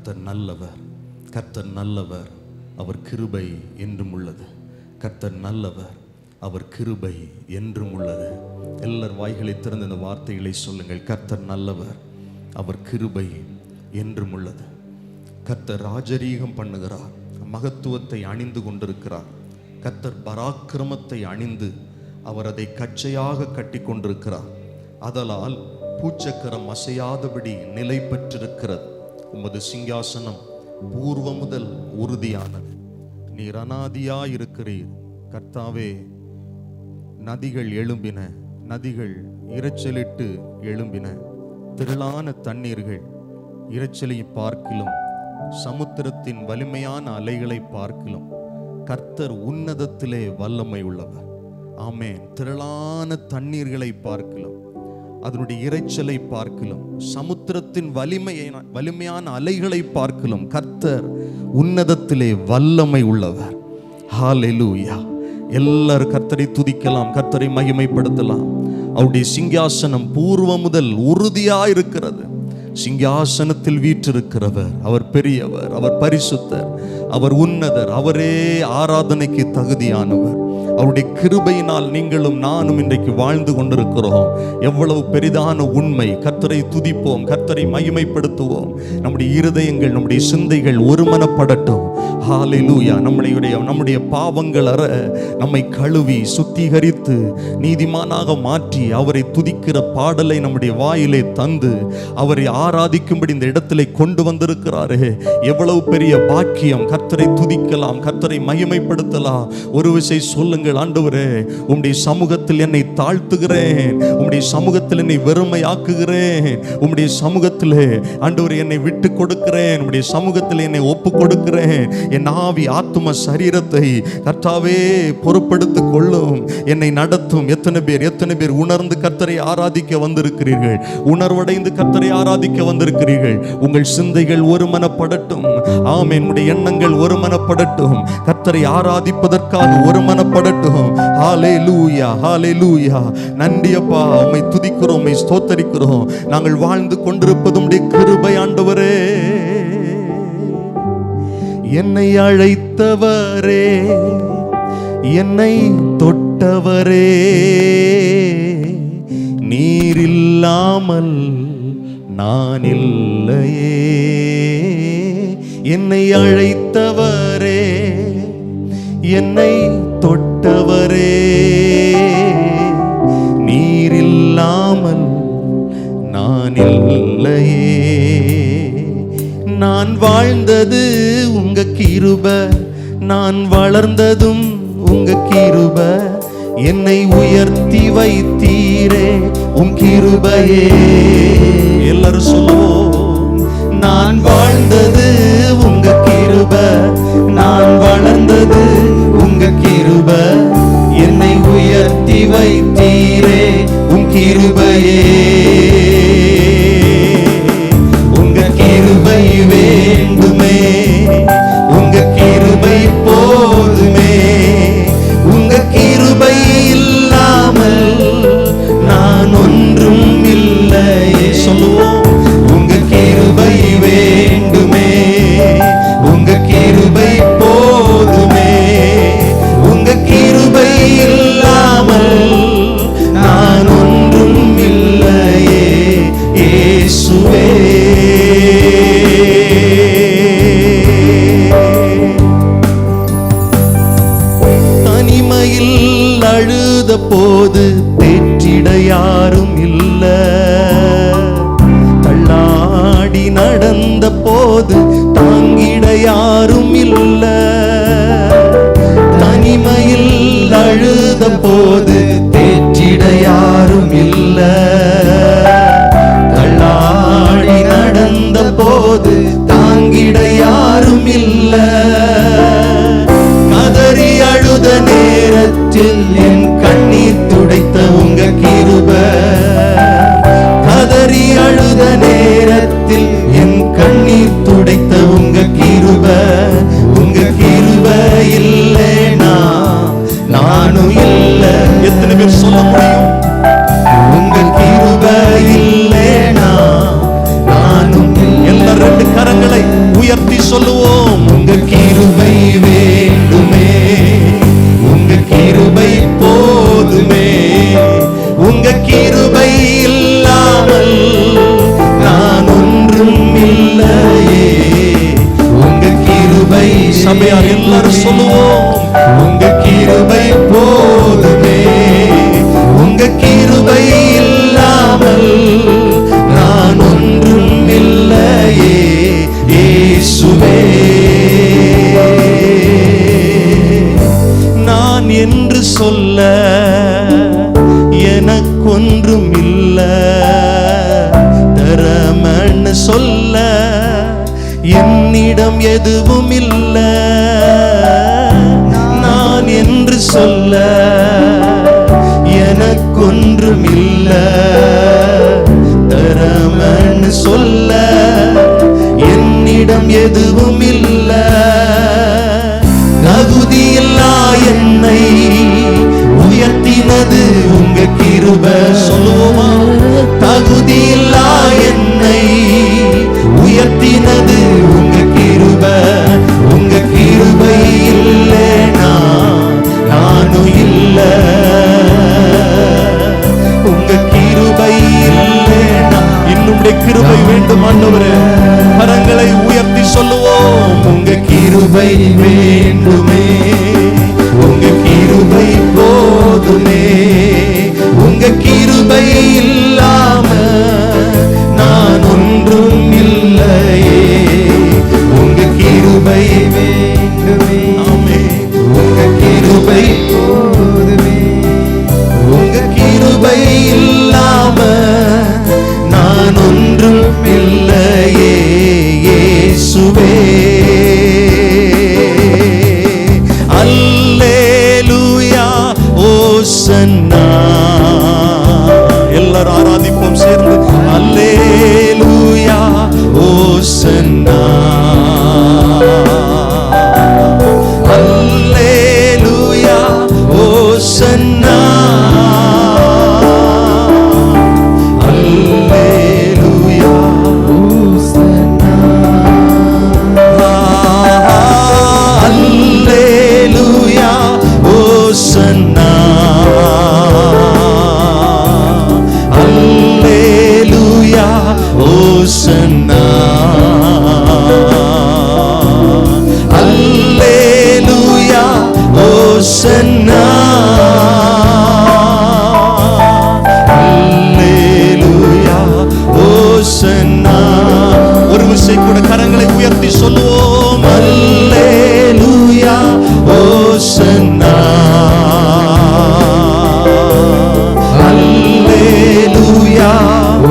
கர்த்தர் நல்லவர், கர்த்தர் நல்லவர், அவர் கிருபை என்றும் உள்ளது. கர்த்தர் நல்லவர், அவர் கிருபை என்றும் உள்ளது. எல்லார் வாய்களை திறந்த இந்த வார்த்தைகளை சொல்லுங்கள். கர்த்தர் நல்லவர், அவர் கிருபை என்றும் உள்ளது. கர்த்தர் ராஜரீகம் பண்ணுகிறார், மகத்துவத்தை அணிந்து கொண்டிருக்கிறார். கர்த்தர் பராக்கிரமத்தை அணிந்து அவர் அதை கச்சையாக கட்டி கொண்டிருக்கிறார். அதலால் பூச்சக்கரம் அசையாதபடி நிலை பெற்றிருக்கிறது. உமது சிங்காசனம் பூர்வ முதல் உறுதியானது. நீர் அநாதியாயிருக்கிறீர் கர்த்தாவே. நதிகள் எழும்பின, நதிகள் இரைச்சலிட்டு எழும்பின. திரளான தண்ணீர்கள் இரைச்சலை பார்க்கிலும் சமுத்திரத்தின் வலிமையான அலைகளை பார்க்கிலும் கர்த்தர் உன்னதத்திலே வல்லமை உள்ளவர். ஆமென். திரளான தண்ணீர்களை பார்க்கிலும் அதனுடைய இரைச்சலை பார்க்கிலும் சமுத்திரத்தின் வலிமையான அலைகளை பார்க்கிலும் கர்த்தர் உன்னதத்திலே வல்லமை உள்ளவர். ஹல்லேலூயா. எல்லாரும் கர்த்தரை துதிக்கலாம், கர்த்தரை மகிமைப்படுத்தலாம். அவருடைய சிங்காசனம் பூர்வ முதல் உறுதியாயிருக்கிறது. சிங்காசனத்தில் வீற்றிருக்கிறவர் அவர் பெரியவர், அவர் பரிசுத்தர், அவர் உன்னதர், அவரே ஆராதனைக்கு தகுதியானவர். அவருடைய கிருபையினால் நீங்களும் நானும் இன்றைக்கு வாழ்ந்து கொண்டிருக்கிறோம். எவ்வளவு பெரிதான உண்மை. கர்த்தரை துதிப்போம், கர்த்தரை மகிமைப்படுத்துவோம். நம்முடைய இருதயங்கள், நம்முடைய சிந்தைகள் ஒருமனப்படட்டும். ஹல்லேலூயா. நம்முடைய பாவங்கள் அற நம்மை கழுவி சுத்திகரித்து நீதிமானாக மாற்றி அவரை துதிக்கிற பாடலை நம்முடைய வாயிலே தந்து அவரை ஆராதிக்கும்படி இந்த இடத்திலே கொண்டு வந்திருக்கிறாரே, எவ்வளவு பெரிய பாக்கியம். கர்த்தரை துதிக்கலாம், கர்த்தரை மகிமைப்படுத்தலாம். ஒரு விசை சொல்லுங்கள், ஆண்டவரே உம்முடைய சமூகத்தில் என்னை தாழ்த்துகிறேன், உம்முடைய சமூகத்தில் என்னை வெறுமையாக்குகிறேன், உம்முடைய சமூகத்திலே ஆண்டவரே என்னை விட்டு கொடுக்கிறேன், உம்முடைய சமூகத்தில் என்னை ஒப்பு கொடுக்கிறேன். என் ஆவி ஆத்தும சரீரத்தை கர்த்தாவே பொறுப்படுத்திக் கொள்ளும், என்னை நடத்தும். எத்தனை பேர் உணர்ந்து கர்த்தரை ஆராதிக்க வந்திருக்கிறீர்கள்? உணர்வடைந்து கர்த்தரை ஆராதிக்க வந்திருக்கிறீர்கள். உங்கள் சிந்தைகள் ஒருமனப்படட்டும். ஆமென். உங்களுடைய எண்ணங்கள் ஒருமனப்படட்டும். கர்த்தரை ஆராதிப்பதற்காக ஒருமனப்படட்டும். ஹல்லேலூயா, ஹல்லேலூயா. நன்றி அப்பா, உம்மை துதிக்கிறோம், உம்மை ஸ்தோத்தரிக்கிறோம். நாங்கள் வாழ்ந்து கொண்டிருப்பது உம்முடைய கிருபை ஆண்டவரே. என்னை அழைத்தவரே, என்னை தொட்டவரே, நீர் இல்லாமல் நான் இல்லையே. என்னை அழைத்தவரே, என்னை தொட்டவரே, நீர் இல்லாமல் நான் இல்லையே. நான் வாழ்ந்தது உங்க கிருபை, நான் வளர்ந்ததும் உங்க கிருபை. என்னை உயர்த்தி வைத்தீரே உம் கிருபையே. எல்லாரும் சொல்லுவோம். நான் வாழ்ந்தது உங்க கிருபை, நான் வளர்ந்தது உங்க கிருபை. என்னை உயர்த்தி வைத்தீரே உம் கிருபையே. உங்க கிருபை வேண்டுமே, உங்க கிருபை போதுமே. உங்க கிருபை இல்லாமல் நான் ஒன்றும் இல்லையே. சொல்லுவோம். உங்க கிருபை வேண்டுமே, உங்க கிருபை போதுமே. உங்க கிருபை இல்லாமல் நான் ஒன்றும் இல்லையே இயேசுவே. தனிமையில் அழுத போது தேற்றிட யாரும் இல்ல, தள்ளாடி நடந்த போது தாங்கிட யாரும் இல்ல. தனிமையில் அழுத போது தேற்றிட யாரும் இல்ல, தள்ளாடி நடந்த போது தாங்கிட யாரும் இல்ல. கதறி அழுத நேரத்தில் என் கண்ணீர் துடைத்த உங்க கிருபை. கதறி அழுத நேரத்தில் என் கண்ணீர் துடைத்த உங்க கிருபை. உங்க கிருபை இல்லைனா நானும் இல்லை. எத்தனை பேர் சொல்ல முடியும்? உங்க கிருபை இல்லைனா நானும். எல்லா ரெண்டு கரங்களை உயர்த்தி சொல்லுவோம். உங்க கிருபை வேண்டுமே, உங்க கிருபை போதுமே, உங்க கிருபை இல்லாமல் நான் ஒன்றும் இல்லையே. உங்க கிருபை, சபையார் எல்லாரும் சொல்லுவோம். உங்க கிருபை போதுமே, உங்க கிருபை இல்லாமல் நான் ஒன்றும் இல்லையே. இயேசுவே, நான் என்று சொல்ல எனக்கொன்றும் இல்ல, தரமன்னு சொல்ல என்னிடம் எதுவும் இல்ல. நான் என்று சொல்ல எனக்கொன்றும் இல்ல, தரமன்னு சொல்ல என்னிடம் எதுவும் இல்ல. தகுதியில்லா என்னை உயர்த்தினது உங்க கிருபை. சொல்லுவோமா? தகுதியில்லா என்னை உயர்த்தினது உங்க கிருபை. உங்க கிருபை இல்லைனா நானும் இல்ல, உங்க கிருபை இல்லைனா. இன்னும் கிருபை வேண்டும் ஆண்டவரே. கரங்களை உயர்த்தி சொல்லுவோம். உங்க கிருபை வேண்டுமே, உங்க கிருபை போதுமே, உங்க கிருபை இல்லாம நான் ஒன்றும் இல்லையே. உங்க கிருபை வேண்டுமே, உங்க கிருபை போதுமே, உங்க கிருபை இல்லாம நான் ஒன்றும் இல்லையே. இயேசுவே, அல்லேலூயா ஓசன்னா. எல்லாரும் ஆராதிப்போம் சேர்ந்து. அல்லேலூயா ஓசன்னா, அல்லேலூயா ஓசன்னா, அல்லேலூயா ஓசன்னா, அல்லேலூயா ஓசன்னா, அல்லேலூயா ஓசன்னா, அல்லேலூயா ஓசன்னா, அல்லேலூயா ஓசன்னா. ஒரு விசை கூட கரங்களை உயர்த்தி சொல்லுவோம். அல்லேலூயா ஓசன்னா, அல்லேலூயா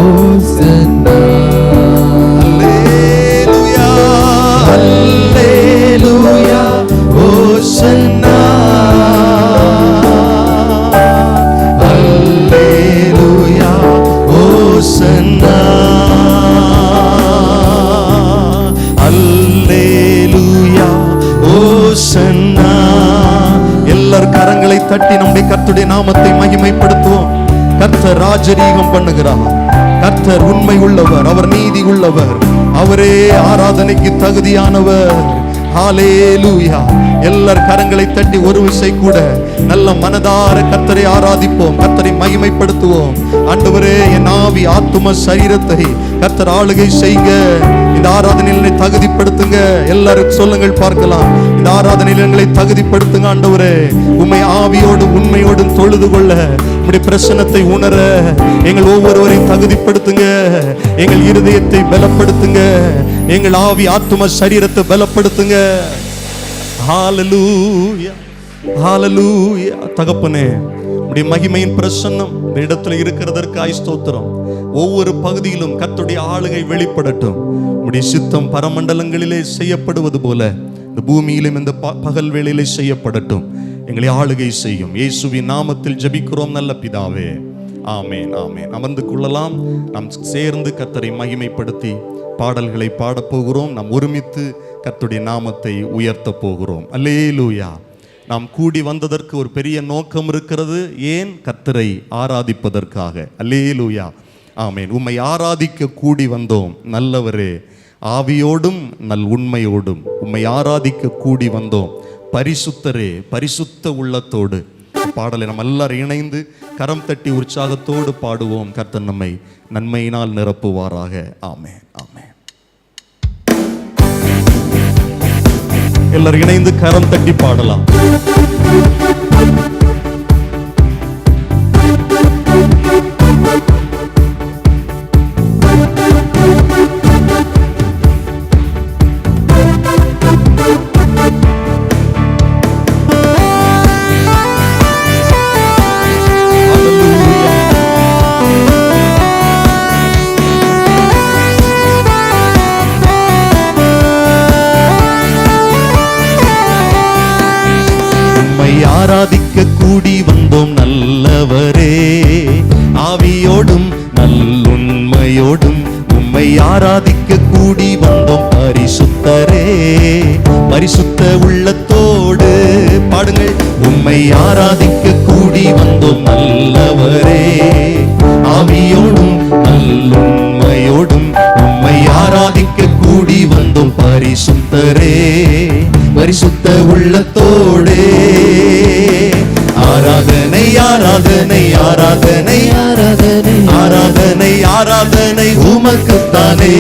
ஓசன்னா, அல்லேலூயா, அல்லேலூயா ஓசன்னா, அல்லேலூயா ஓசன்னா, அல்லேலூயா ஓசன்னா. எல்லார் கரங்களை தட்டி நம்முடைய கர்த்தருடைய நாமத்தை மகிமைப்படுத்துவோம். கர்த்தர் ராஜரீகம் பண்ணுகிறார். கர்த்தர் உண்மை உள்ளவர், அவர் நீதி உள்ளவர், அவரே ஆராதனைக்கு தகுதியானவர். ஹல்லேலூயா. எல்லார் கரங்களை தட்டி ஒரு விசை கூட நல்ல மனதார கர்த்தரை ஆராதிப்போம், கர்த்தரை மகிமைப்படுத்துவோம். ஆண்டவரே, என் ஆவி ஆத்தும சரீரத்தை கர்த்தர் ஆளுகை செய்க. இந்த ஆராதனையிலே தகுதிப்படுத்துங்க. எல்லாரும் சொல்லுங்கள் பார்க்கலாம். இந்த ஆராதனையிலே தகுதிப்படுத்துங்க. ஆண்டவரே, உம்மை ஆவியோடு உண்மையோடு தொழுது கொள்ள, உம்முடைய பிரசன்னத்தை உணர எங்கள் ஒவ்வொருவரையும் தகுதிப்படுத்துங்க. எங்கள் இருதயத்தை பலப்படுத்துங்க. எங்கள் ஆவி ஆத்தும சரீரத்தை பலப்படுத்துங்க. ஹல்லேலூயா, ஹல்லேலூயா. தகப்பனே, உம்முடைய மகிமையின் பிரசன்னம் இந்த இடத்துல இருக்கிறதற்காய் ஸ்தோத்திரம். ஒவ்வொரு பகுதியிலும் கர்த்தருடைய ஆளுகை வெளிப்படட்டும். உம்முடைய சித்தம் பரமண்டலங்களிலே செய்யப்படுவது போல இந்த பூமியிலும் இந்த பகல் வேளையிலே செய்யப்படட்டும். எங்களை ஆளுகை செய்யும். இயேசுவின் நாமத்தில் ஜெபிக்கிறோம் நல்ல பிதாவே. ஆமேன், ஆமேன். அமர்ந்து கொள்ளலாம். நாம் சேர்ந்து கர்த்தரை மகிமைப்படுத்தி பாடல்களை பாடப்போகிறோம். நாம் ஒருமித்து கர்த்தருடைய நாமத்தை உயர்த்த போகிறோம். அல்லேலூயா. நாம் கூடி வந்ததற்கு ஒரு பெரிய நோக்கம் இருக்கிறது. ஏன்? கர்த்தரை ஆராதிப்பதற்காக. அல்லேலூயா, ஆமேன். உம்மை ஆராதிக்க கூடி வந்தோம். நல்லவரே, ஆவியோடும் நல் உண்மையோடும் உம்மை ஆராதிக்க கூடி வந்தோம் பரிசுத்தரே, பரிசுத்த உள்ளத்தோடு. பாடலை நம்ம எல்லாரும் இணைந்து கரம் தட்டி உற்சாகத்தோடு பாடுவோம். கர்த்தர் நம்மை நன்மையினால் நிரப்புவாராக. ஆமென், ஆமென். எல்லாரும் இணைந்து கரம் தட்டி பாடலாம். ஆராதிக்க கூடி வந்தோம் நல்லவரே, ஆவியோடும் நல்லுண்மையோடும் உம்மை ஆராதிக்க கூடி வந்தோம் பரிசுத்தரே, பரிசுத்த உள்ளத்தோடு. பாடுங்கள். உம்மை ஆராதிக்க கூடி வந்தோம் நல்லவரே, ஆவியோடும் நல்லுண்மையோடும் உம்மை ஆராதிக்க கூடி வந்தோம் பரிசுத்தரே, பரிசுத்த உள்ளத்தோடே. ஆராதனை ஆராதனை ஆராதனை ஆராதனை ஆராதனை ஆராதனை உமக்குத்தானே.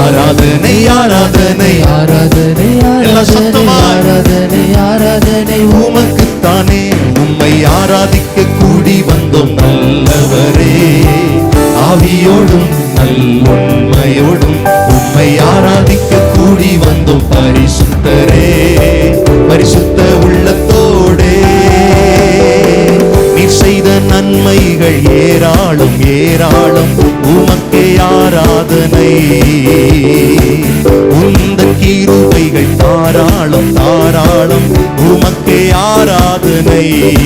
ஆராதனை ஆராதனை ஆராதனை எல்லாம் சத்தமாய் ஆராதனை ஆராதனை உமக்குத்தானே. உம்மை ஆராதிக்க கூடி வந்தோம் நல்லவரே, ஆவியோடும் நல்லுண்மையோடும் உம்மை ஆராதிக்க கூடி வந்தோம் பரிசுத்தரே, பரிசுத்த உள்ளத்தோடே. நீ செய்த நன்மைகள் ஏராளம் ஏராளம், உமக்கே ஆராதனை. உந்தன் கிருபைகள் தாராளம் தாராளம், உமக்கே ஆராதனை.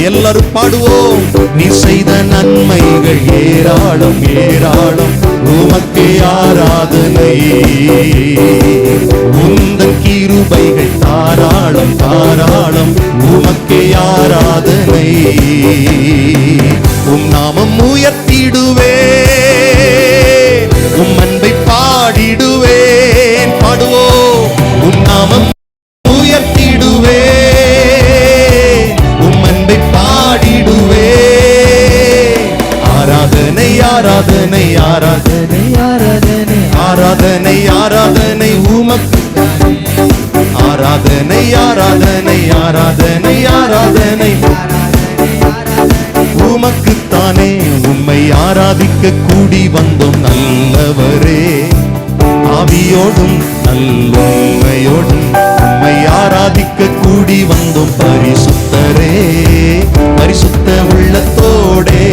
எல்லாரும் பாடுவோம். நீ செய்த நன்மைகள் ஏராளம் ஏராளம், உமக்கே ஆராதனை. உந்தன் கிருபைகள் தாராளம் தாராளம், உமக்கே ஆராதனை. உம் நாமம் உயர்த்திடுவேன், உம் அன்பை பாடிடுவேன். பாடுவோம். உம் நாமம் உயர்த்திடுவேன், உம் அன்பை பாடிடுவேன். ஆராதனை ஆராதனை ஆராதனை ஆராதனை ஆராதனை ஆராதனை உமக்கு. ஆராதனை ஆராதனை ஆராதனை ஆராதனை உமக்குத்தானே. உம்மை ஆராதிக்க கூடி வந்தோம் நல்லவரே, ஆவியோடும் நல்லுண்மையோடும் உம்மை ஆராதிக்க கூடி வந்தோம் பரிசுத்தரே, பரிசுத்த உள்ளத்தோடே.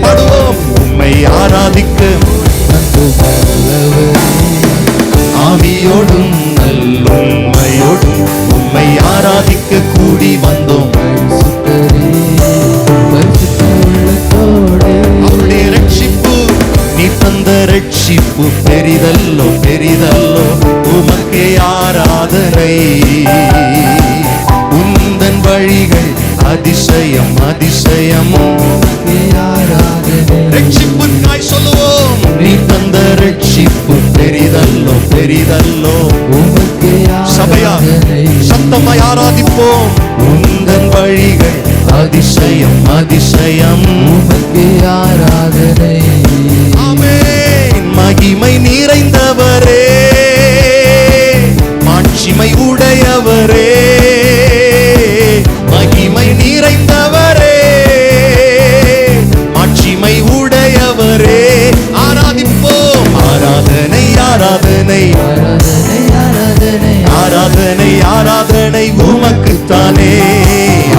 பாடுவோம். உம்மை ஆராதிக்க ஆவியோடும் நல்லுண்மையோடும் உம்மை ஆராதிக்க கூடி வந்தோம். அவருடைய ரட்சிப்பு, நீ தந்த ரட்சிப்பு பெரிதல்லோ பெரிதல்லோ, உமக்கே ஆராதனை. உந்தன் வழிகள் அதிசயம் அதிசயம், ரட்சிப்புக்காய் சொல்லுவோம். நீ தந்த ரட்சிப்பு பெரிதல்லோ பெரிதல்லோ, சபையா சத்தமாய் ஆராதிப்போம். உந்தன் வழிகள் அதிசயம் அதிசயம், ஆராதனை. ஆமென். மகிமை நிறைந்தவரே, மாட்சிமை உடையவரே, மகிமை நிறைந்தவரே, மாட்சிமை உடையவரே. ஆராதிப்போம். ஆராதனை ஆராதனை ஆராதனை ஆராதனை ஆராதனை உமக்குத்தானே.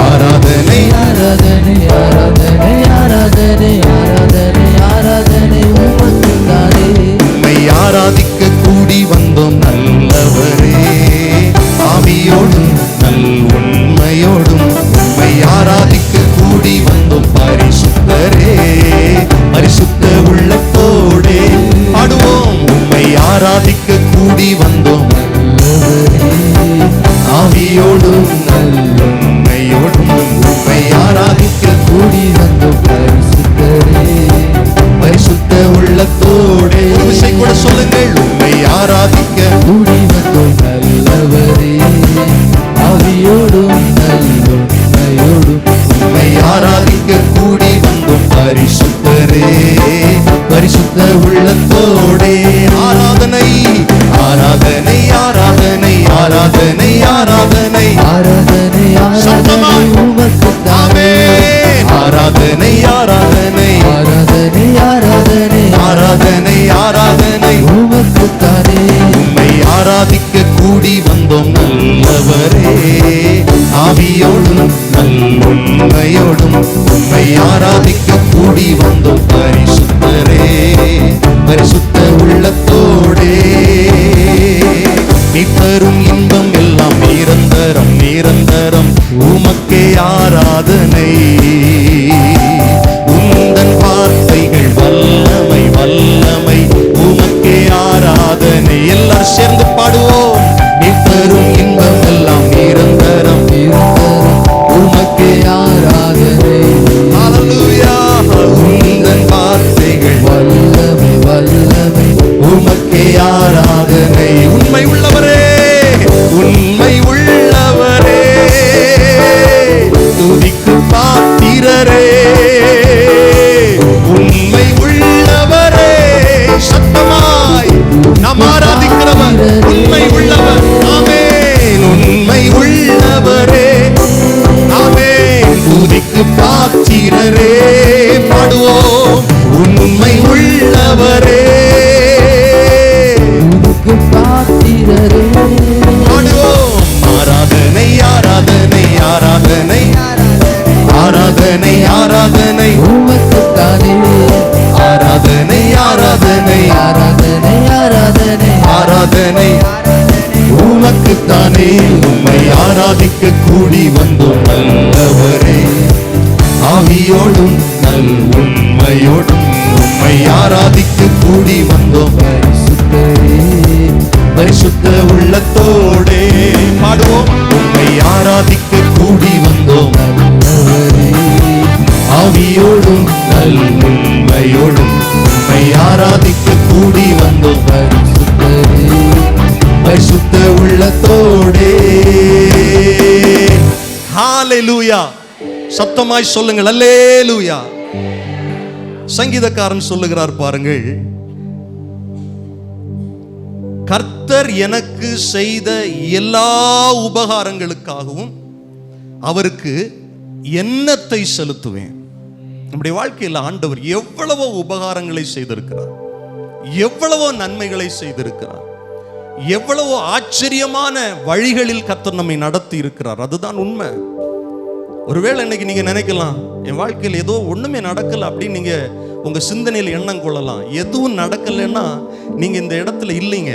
ஆராதனை ஆராதனை ஆராதனை ஆராதனை ஆராதனை ஆராதனை உமக்குத்தானே. உம்மை ஆராதிக்க கூடி வந்தோம் நல்லவரே, ஆராதிக்க கூடி வந்தோம் பரிசுத்தரே, பரிசுத்த உள்ளத்தோடே. நீ தரும் இன்பம் எல்லாம் நிரந்தரம் நிரந்தரம், உமக்கே ஆராதனை. உந்தன் வார்த்தைகள் வல்லமை வல்லமை, உமக்கே ஆராதனை. எல்லாரும் சேர்ந்து பாடுவோம். நீ தரும் இன்பம் எல்லாம் நிரந்தரம் நிரந்தரம், உமக்கே ஆராதனை. ஹல்லேலூயா. உந்தன் வார்த்தைகள் வல்லமை வல்லமை, உமக்கே ஆராதனை. உண்மை உள்ளவரே, உண்மை உள்ளவரே, துதிக்கு பாத்திரரே. உண்மை உள்ளவரே, சத்தமாய் நாம் ஆராதிக்கிறவர் உண்மை உள்ளவர். ஆமென். உண்மை உள்ளவரே, ஆமென். துதிக்கு பாத்திரரே. பாடுவோம். உண்மை உள்ளவரே, துதிக்கு பாத்திரரே. பாடுவோம். ஆராதனை ஆராதனை ஆராதனை ஆராதனை ஆராதனை உமக்குத்தானே. ஆராதனை ஆராதனை ஆராதனை ஆராதனை ஆராதனை உமக்குத்தானே. உம்மை ஆராதிக்க கூடி வந்தோம் நல்லவரே, ஆவியோடும் நல் உண்மையோடும். உம்மை ஆராதிக்க கூடி வந்தோம் பரிசுத்தரே, பரிசுத்த உள்ளத்தோடே. பாடுவோம். உம்மை ஆராதிக்க கூடி வந்தோம் நல்லவரே, ஆவியோடும் நல் உண்மையோடும். உம்மை ஆராதிக்க கூடி வந்தோம் பரிசுத்தரே, பரிசுத்த உள்ளத்தோடே. ஹல்லேலூயா. சத்தமாய் சொல்லுங்கள் அல்லேலூயா. சங்கீதக்காரன் சொல்லுகிறார் பாருங்கள், கர்த்தர் எனக்கு செய்த எல்லா உபகாரங்களுக்காகவும் அவருக்கு எண்ணத்தை செலுத்துவேன். நம்முடைய வாழ்க்கையில் ஆண்டவர் எவ்வளவோ உபகாரங்களை செய்திருக்கிறார், எவ்வளவோ நன்மைகளை செய்திருக்கிறார், எவ்வளவோ ஆச்சரியமான வழிகளில் கர்த்தர் நம்மை நடத்தி இருக்கிறார். அதுதான் உண்மை. ஒருவேளை இன்னைக்கு நீங்க நினைக்கலாம், என் வாழ்க்கையில் ஏதோ ஒண்ணுமே நடக்கல அப்படின்னு நீங்க உங்க சிந்தனையில் எண்ணம் கொள்ளலாம். எதுவும் நடக்கலைன்னா நீங்க இந்த இடத்துல இல்லைங்க.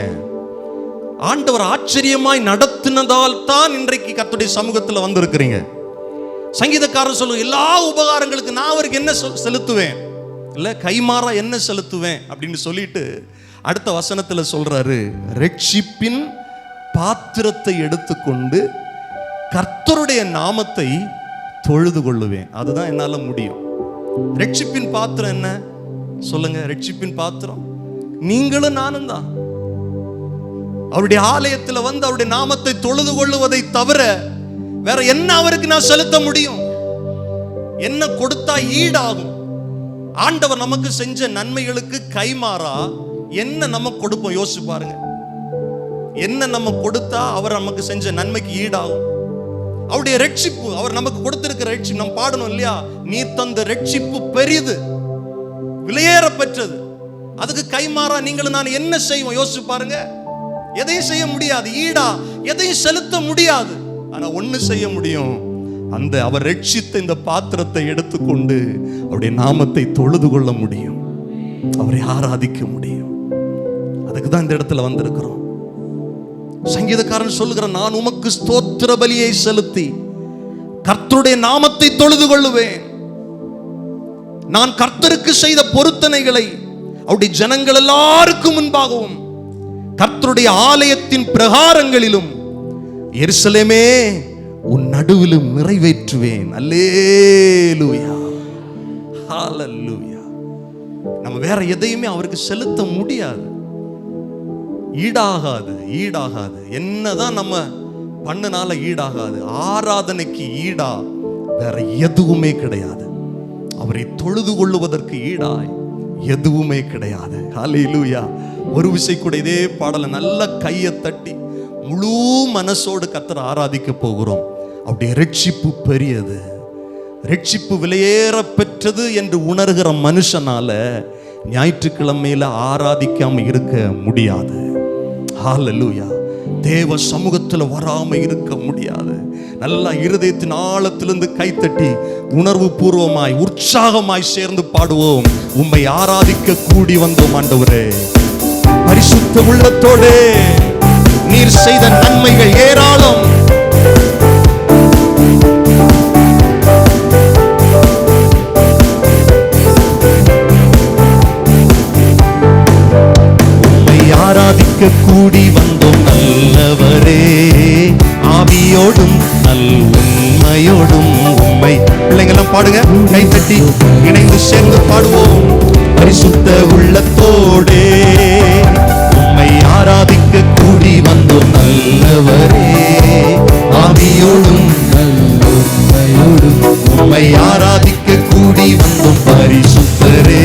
ஆண்டவர் ஆச்சரியமாய் நடத்தினதால் தான் இன்றைக்கு கர்த்தருடைய சமூகத்தில் வந்திருக்கிறீங்க. சங்கீதக்காரர் சொல்லும், எல்லா உபகாரங்களுக்கு நான் அவருக்கு என்ன செலுத்துவேன், இல்ல கைமாறா என்ன செலுத்துவேன் அப்படின்னு சொல்லிட்டு அடுத்த வசனத்துல சொல்றாரு, ரட்சிப்பின் பாத்திரத்தை எடுத்துக்கொண்டு கர்த்தருடைய நாமத்தை தொழுது கொள்ளுவேன். அதுதான் என்னால முடியும். ரட்சிப்பின் பாத்திரம் என்ன சொல்லுங்க? ரட்சிப்பின் பாத்திரம் நீங்களும் நானும் தான். அவருடைய ஆலயத்துல வந்து அவருடைய நாமத்தை தொழுது கொள்ளுவதை தவிர வேற என்ன அவருக்கு நான் செலுத்த முடியும்? என்ன கொடுத்தா ஈடாகும்? ஆண்டவர் நமக்கு செஞ்ச நன்மைகளுக்கு கைமாறா என்ன நம்ம கொடுப்போம்? யோசிச்சு பாருங்க. என்ன நம்ம கொடுத்தா அவர் நமக்கு செஞ்ச நன்மைக்கு ஈடாகும்? அவருடைய ரட்சிப்பு, அவர் நமக்கு கொடுத்திருக்கிற ரட்சிப்பு, நம்ம பாடணும் இல்லையா? நீ தந்த ரட்சிப்பு பெரிது, விலையேற பெற்றது. அதுக்கு கைமாறா நீங்களும் நான் என்ன செய்வோம்? யோசிச்சு பாருங்க. எதையும் செய்ய முடியாது, ஈடா எதையும் செலுத்த முடியாது. ஆனா ஒண்ணு செய்ய முடியும், அந்த அவர் ரட்சித்த இந்த பாத்திரத்தை எடுத்துக்கொண்டு அவருடைய நாமத்தை தொழுது கொள்ள முடியும், அவரை ஆராதிக்க முடியும். அதுக்கு தான் இந்த இடத்துல வந்திருக்கிறோம். சங்கீதக்காரன் சொல்லுகிற, நான் உமக்கு ஸ்தோத்திர பலியை செலுத்தி கர்த்தருடைய நாமத்தை தொழுது கொள்ளுவேன். நான் கர்த்தருக்கு செய்த பொருத்தனைகளை அவருடைய ஜனங்கள் எல்லாருக்கும் முன்பாகவும் கர்த்தருடைய ஆலயத்தின் பிரகாரங்களிலும் எருசலேமே உன் நடுவிலும் நிறைவேற்றுவேன். அல்லேலூயா, ஹல்லேலூயா. நம்ம வேற எதையுமே அவருக்கு செலுத்த முடியாது, ஈடாகாது, ஈடாகாது. என்னதான் நம்ம பண்ணனால ஈடாகாது. ஆராதனைக்கு ஈடா வேற எதுவுமே கிடையாது. அவரை தொழுது கொள்ளுவதற்கு ஈடாய் எதுவுமே கிடையாது. ஹல்லேலூயா. ஒரு விசை கூட இதே பாடலை நல்ல கையை தட்டி முழு மனசோடு கர்த்தரை ஆராதிக்க போகிறோம். அவருடைய ரட்சிப்பு பெரியது, ரட்சிப்பு விலையேற பெற்றது என்று உணர்கிற மனுஷனால ஞாயிற்றுக்கிழமையில ஆராதிக்காம இருக்க முடியாது. ஹல்லேலூயா. தேவ சமூகத்தில் வராம இருக்க முடியாது. நல்லா இருதயத்தின் ஆழத்திலிருந்து கைத்தட்டி உணர்வு பூர்வமாய் உற்சாகமாய் சேர்ந்து பாடுவோம். உம்மை ஆராதிக்க கூடி வந்தோம் ஆண்டவரே. பரிசுத்த உள்ளத்தோடு நீர் செய்த நன்மைகள் ஏராளம். உம்மை ஆராதிக்க கூடி வந்தோம் நல்லவரே. ஆவியோடும் நல் உண்மையோடும் உம்மை. பிள்ளைங்கெல்லாம் பாடுங்க, கைத்தட்டி இணைந்து சேர்ந்து பாடுவோம். பரிசுத்த உள்ளத்தோடே உம்மை ஆராதிக்க கூடி வந்தோம் நல்லவரே. ஆவியோடும் நல்லுண்மையோடும் உம்மை ஆராதிக்க கூடி வந்தோம் பரிசுத்தரே.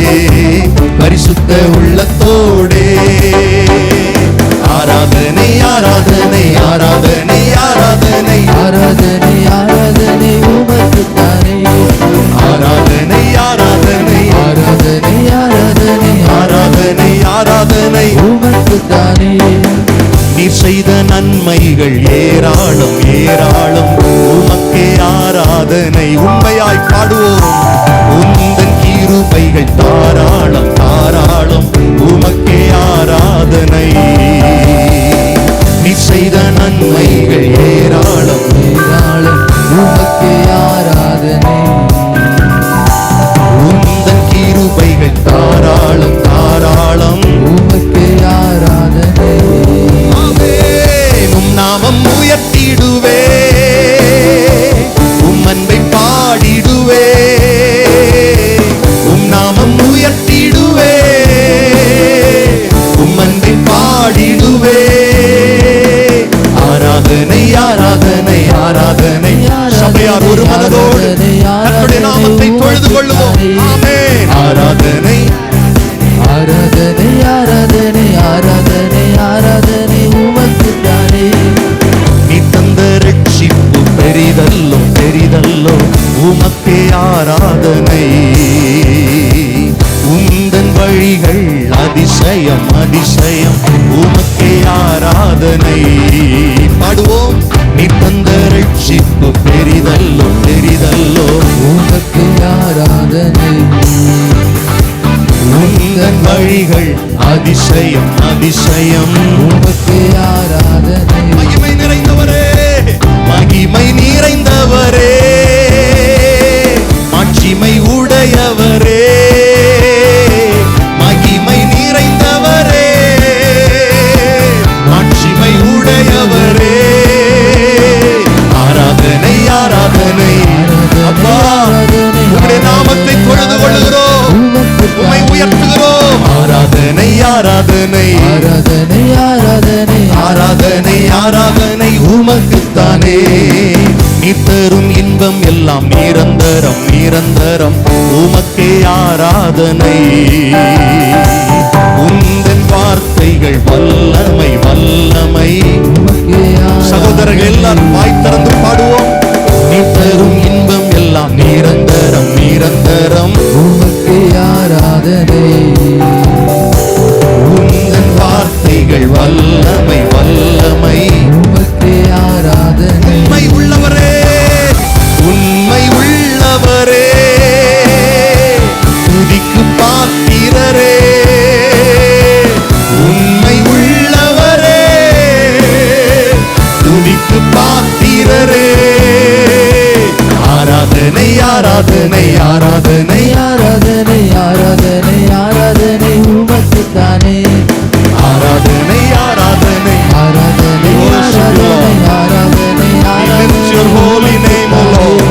பரிசுத்த உள்ளத்தோடே ஆராதனை ஆராதனை ஆராதனை ஆராதனை ஆராதனை ஆராதனை உமக்குத்தானே. ஆராதனை ஆராதனை ஆராதனை ஆராதனை ஆராதனை ஆராதனை உமக்குத்தானே. நீர் செய்த நன்மைகள் ஏராளம் ஏராளம். உமக்கே ஆராதனை. உண்மையாய் பாடுவோம். உந்தன் கிருபைகள் தாராளம் தாராளம். உமக்கே ஆராதனை. நீர் செய்த நன்மைகள் ஏராளம் ஏராளம். உமக்கே ஆராதனை. உந்தன் கிருபைகள் தாராளம் தாராளம். உமக்கே ஆராதனை. உம் நாமம் உயர்த்திடுவே. உம் அன்பை பாடிடுவே. உம் நாமம் உயர்த்திடுவே. உம் அன்பை பாடிடுவே. ஆராதனை ஆராதனை ஆராதனை. சபையார் ஒரு மனதோடு கர்த்தருடைய நாமத்தை தொழுது கொள்ளுவோம். ஆமென். ஆராதனை ஆராதனை ஆராதனை ஆராதனை ஆராதனை உமக்குத்தானே. நீ தந்த ரட்சிப்பு பெரிதல்லோ பெரிதல்லோ. உமக்கே ஆராதனை. உந்தன் வழிகள் அதிசயம் அதிசயம். உமக்கே ஆராதனை. பாடுவோம். நீ தந்த ரட்சிப்பு பெரிதல்லோ பெரிதல்லோ. உமக்கு ஆராதனை. உந்தன் வழிகள் அதிசயம் அதிசயம். உமக்கு ஆராதனை. மகிமை நிறைந்தவரே மகிமை நிறைந்தவரே. மாட்சிமை உடையவரே. மகிமை நிறைந்தவரே. மாட்சிமை உடையவரே. ஆராதனை ஆராதனை. அப்பா உம்முடைய நாமத்தை தொழுது கொள்ளுகிறோம். உம்மை உயர்த்துகிறோம். ஆராதனை ஆராதனை ஆராதனை ஆராதனை ஆராதனை ஆராதனை உமக்குத்தானே. நீ தரும் இன்பம் எல்லாம் நிரந்தரம் நிரந்தரம். உமக்கே ஆராதனை. உந்தன் வார்த்தைகள் வல்லமை வல்லமை. உமக்கே சகோதரர்கள் எல்லாரும் வாய் திறந்து பாடுவோம். நீ தரும் இன்பம் எல்லாம் நிரந்தரம் நிரந்தரம். உமக்கே ஆராதனை. உந்தன் வார்த்தைகள் வல்லமை வல்லமை. உமக்கே ஆராதனை. உண்மை உள்ளவரே உண்மை உள்ளவரே. துதிக்கு பாத்திரரே. உண்மை உள்ளவரே துதிக்கு பாத்திரரே. ஆராதனை ஆராதனை ஆராதனை ஆராதனை ஆராதனை ஆராதனை உமக்குத்தானே. ஆராதனை ஆராதனை. ஆராதனை ஆராதனை ஆராதனை Lift your holy name, O Lord.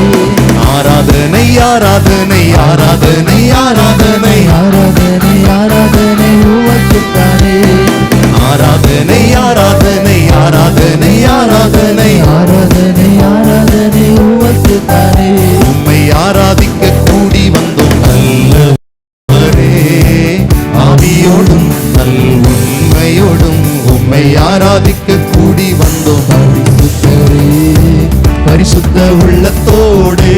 ஆராதனை ஆராதனை ஆராதனை ஆராதனை ஆராதனை ஆராதனை உமக்குத்தானே. ஆராதனை ஆராதனை ஆராதனை ஆராதனை. ஆராதனை ஆராதனை உமக்குத்தானே. உம்மை ஆராதிக்க கூடி வந்தோம் நல்லவரே. ஆவியோடும் நல் உண்மையோடும் உம்மை ஆராதிக்க கூடி வந்தோம் பரிசுத்தரே. பரிசுத்த உள்ளத்தோடே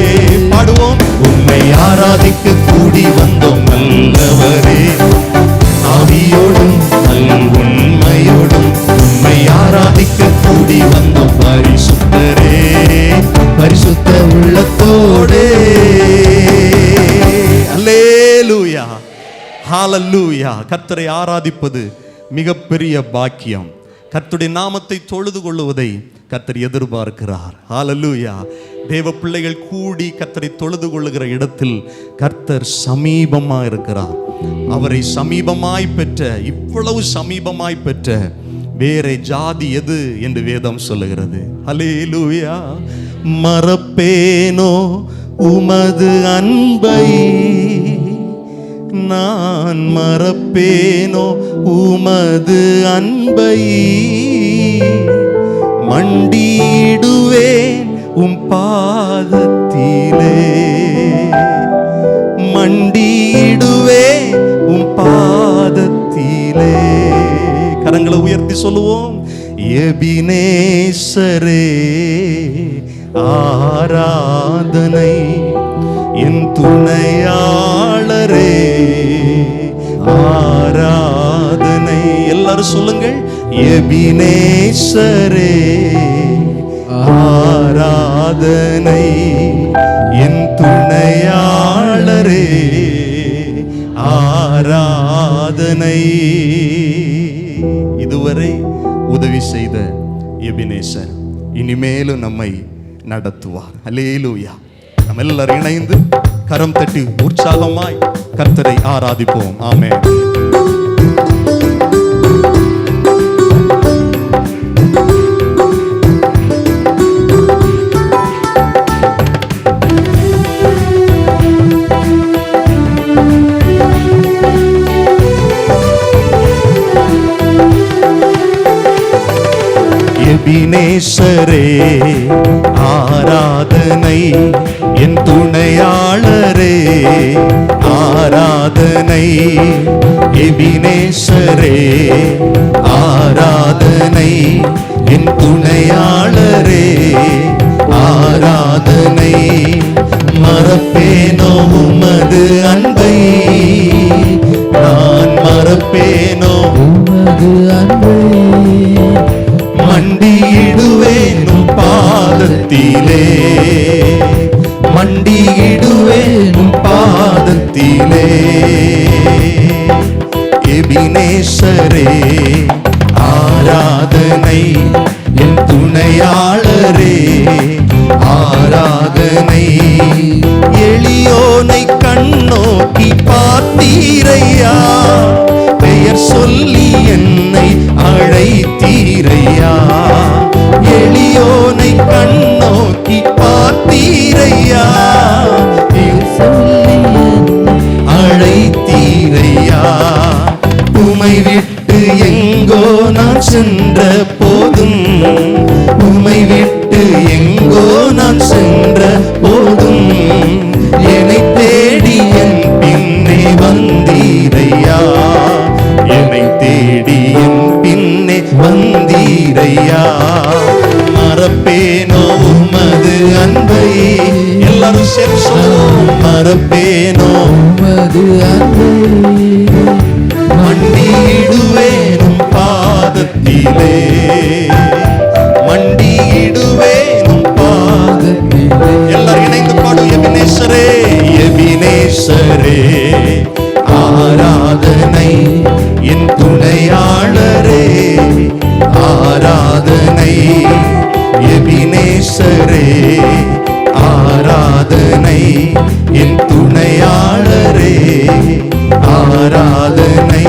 பாடுவோம். உம்மை ஆராதிக்க கூடி வந்தோம் நல்லவரே. ஆவியோடும் நல் உண்மையோடும் உம்மை ஆராதிக்க கூடி வந்தோம் பரிசுத்தரே. ஹalleluya. கர்த்தரை ஆராதிப்பது மிகப்பெரிய பாக்கியம். கர்த்தருடைய நாமத்தை தொழுது கொள்வதை கர்த்தர் எதிர்பார்க்கிறார். ஹalleluya. தேவ பிள்ளைகள் கூடி கர்த்தரை தொழுது கொள்ளுகிற இடத்தில் கர்த்தர் சமீபமாக இருக்கிறார். அவரை சமீபமாய் பெற்ற, இவ்வளவு சமீபமாய் பெற்ற வேறே ஜாதி எது என்று வேதம் சொல்லுகிறது. ஹல்லேலூயா. மறப்பேனோ உமது அன்பை, நான் மறப்பேனோ உமது அன்பை, மண்டியிடுவேன் உம் பாதத்திலே, மண்டியிடுவேன் உம் பாதத்திலே. கரங்களை உயர்த்தி சொல்லுவோம். எபினேசரே ஆராதனை, என் துணையாளரே ஆராதனை. எல்லாரும் சொல்லுங்கள். எபினேசரே ஆராதனை, என் துணையாளரே ஆராதனை. இதுவரை உதவி செய்த எபினேசர் இனிமேலும் நம்மை நடத்துவார். அல்லேலூயா. நம்ம எல்லாரும் இணைந்து கரம் தட்டி உற்சாகமாய் கர்த்தரை ஆராதிப்போம். ஆமென். எபினேசரே ஆராதனை, என் துணையாளரே ஆராதனை. எபினேசரே ஆராதனை, என் துணையாளரே ஆராதனை. மறப்பேனோ உமது அன்பை, நான் மறப்பேனோ உமது அன்பை, மண்டியிடுவேனும் பாதத்திலே, மண்டியிடுவேனும் பாதத்திலே. எபினேசரே ஆராதனை, என் துணையாளரே ஆராதனை. எளியோனை கண்ணோக்கி பார்த்தீரையா, பெயர் சொல்லி என்னை அழைத்தீரையா. எளியோனை கண்ணோக்கி பார்த்தீரையா, சொல்லி அழைத்தீரையா. உமை விட்டு எங்கோ நான் சென்ற போதும், உமை விட்டு எங்கோ நான் சென்ற போதும், என்னை தேடி என் பின்னே வந்தீரையா, என்னை தேடி என் பின்னே வந்தீரையா. மறப்பேனோ உமது அன்பை, எல்லாரும் சேர்ந்து சொல்லுவோம். மறப்பேனோ உமது அன்பை, மண்டியிடுவேனும் பாதத்திலே, மண்டியிடுவேனும் பாதத்திலே. எல்லாரும் இணைந்து பாடும். எபினேசரே எபினேசரே ஆராதனை, என் துணையாளரே ஆராதனை. எபினேசரே ஆராதனை, என் துணையாளரே ஆராதனை.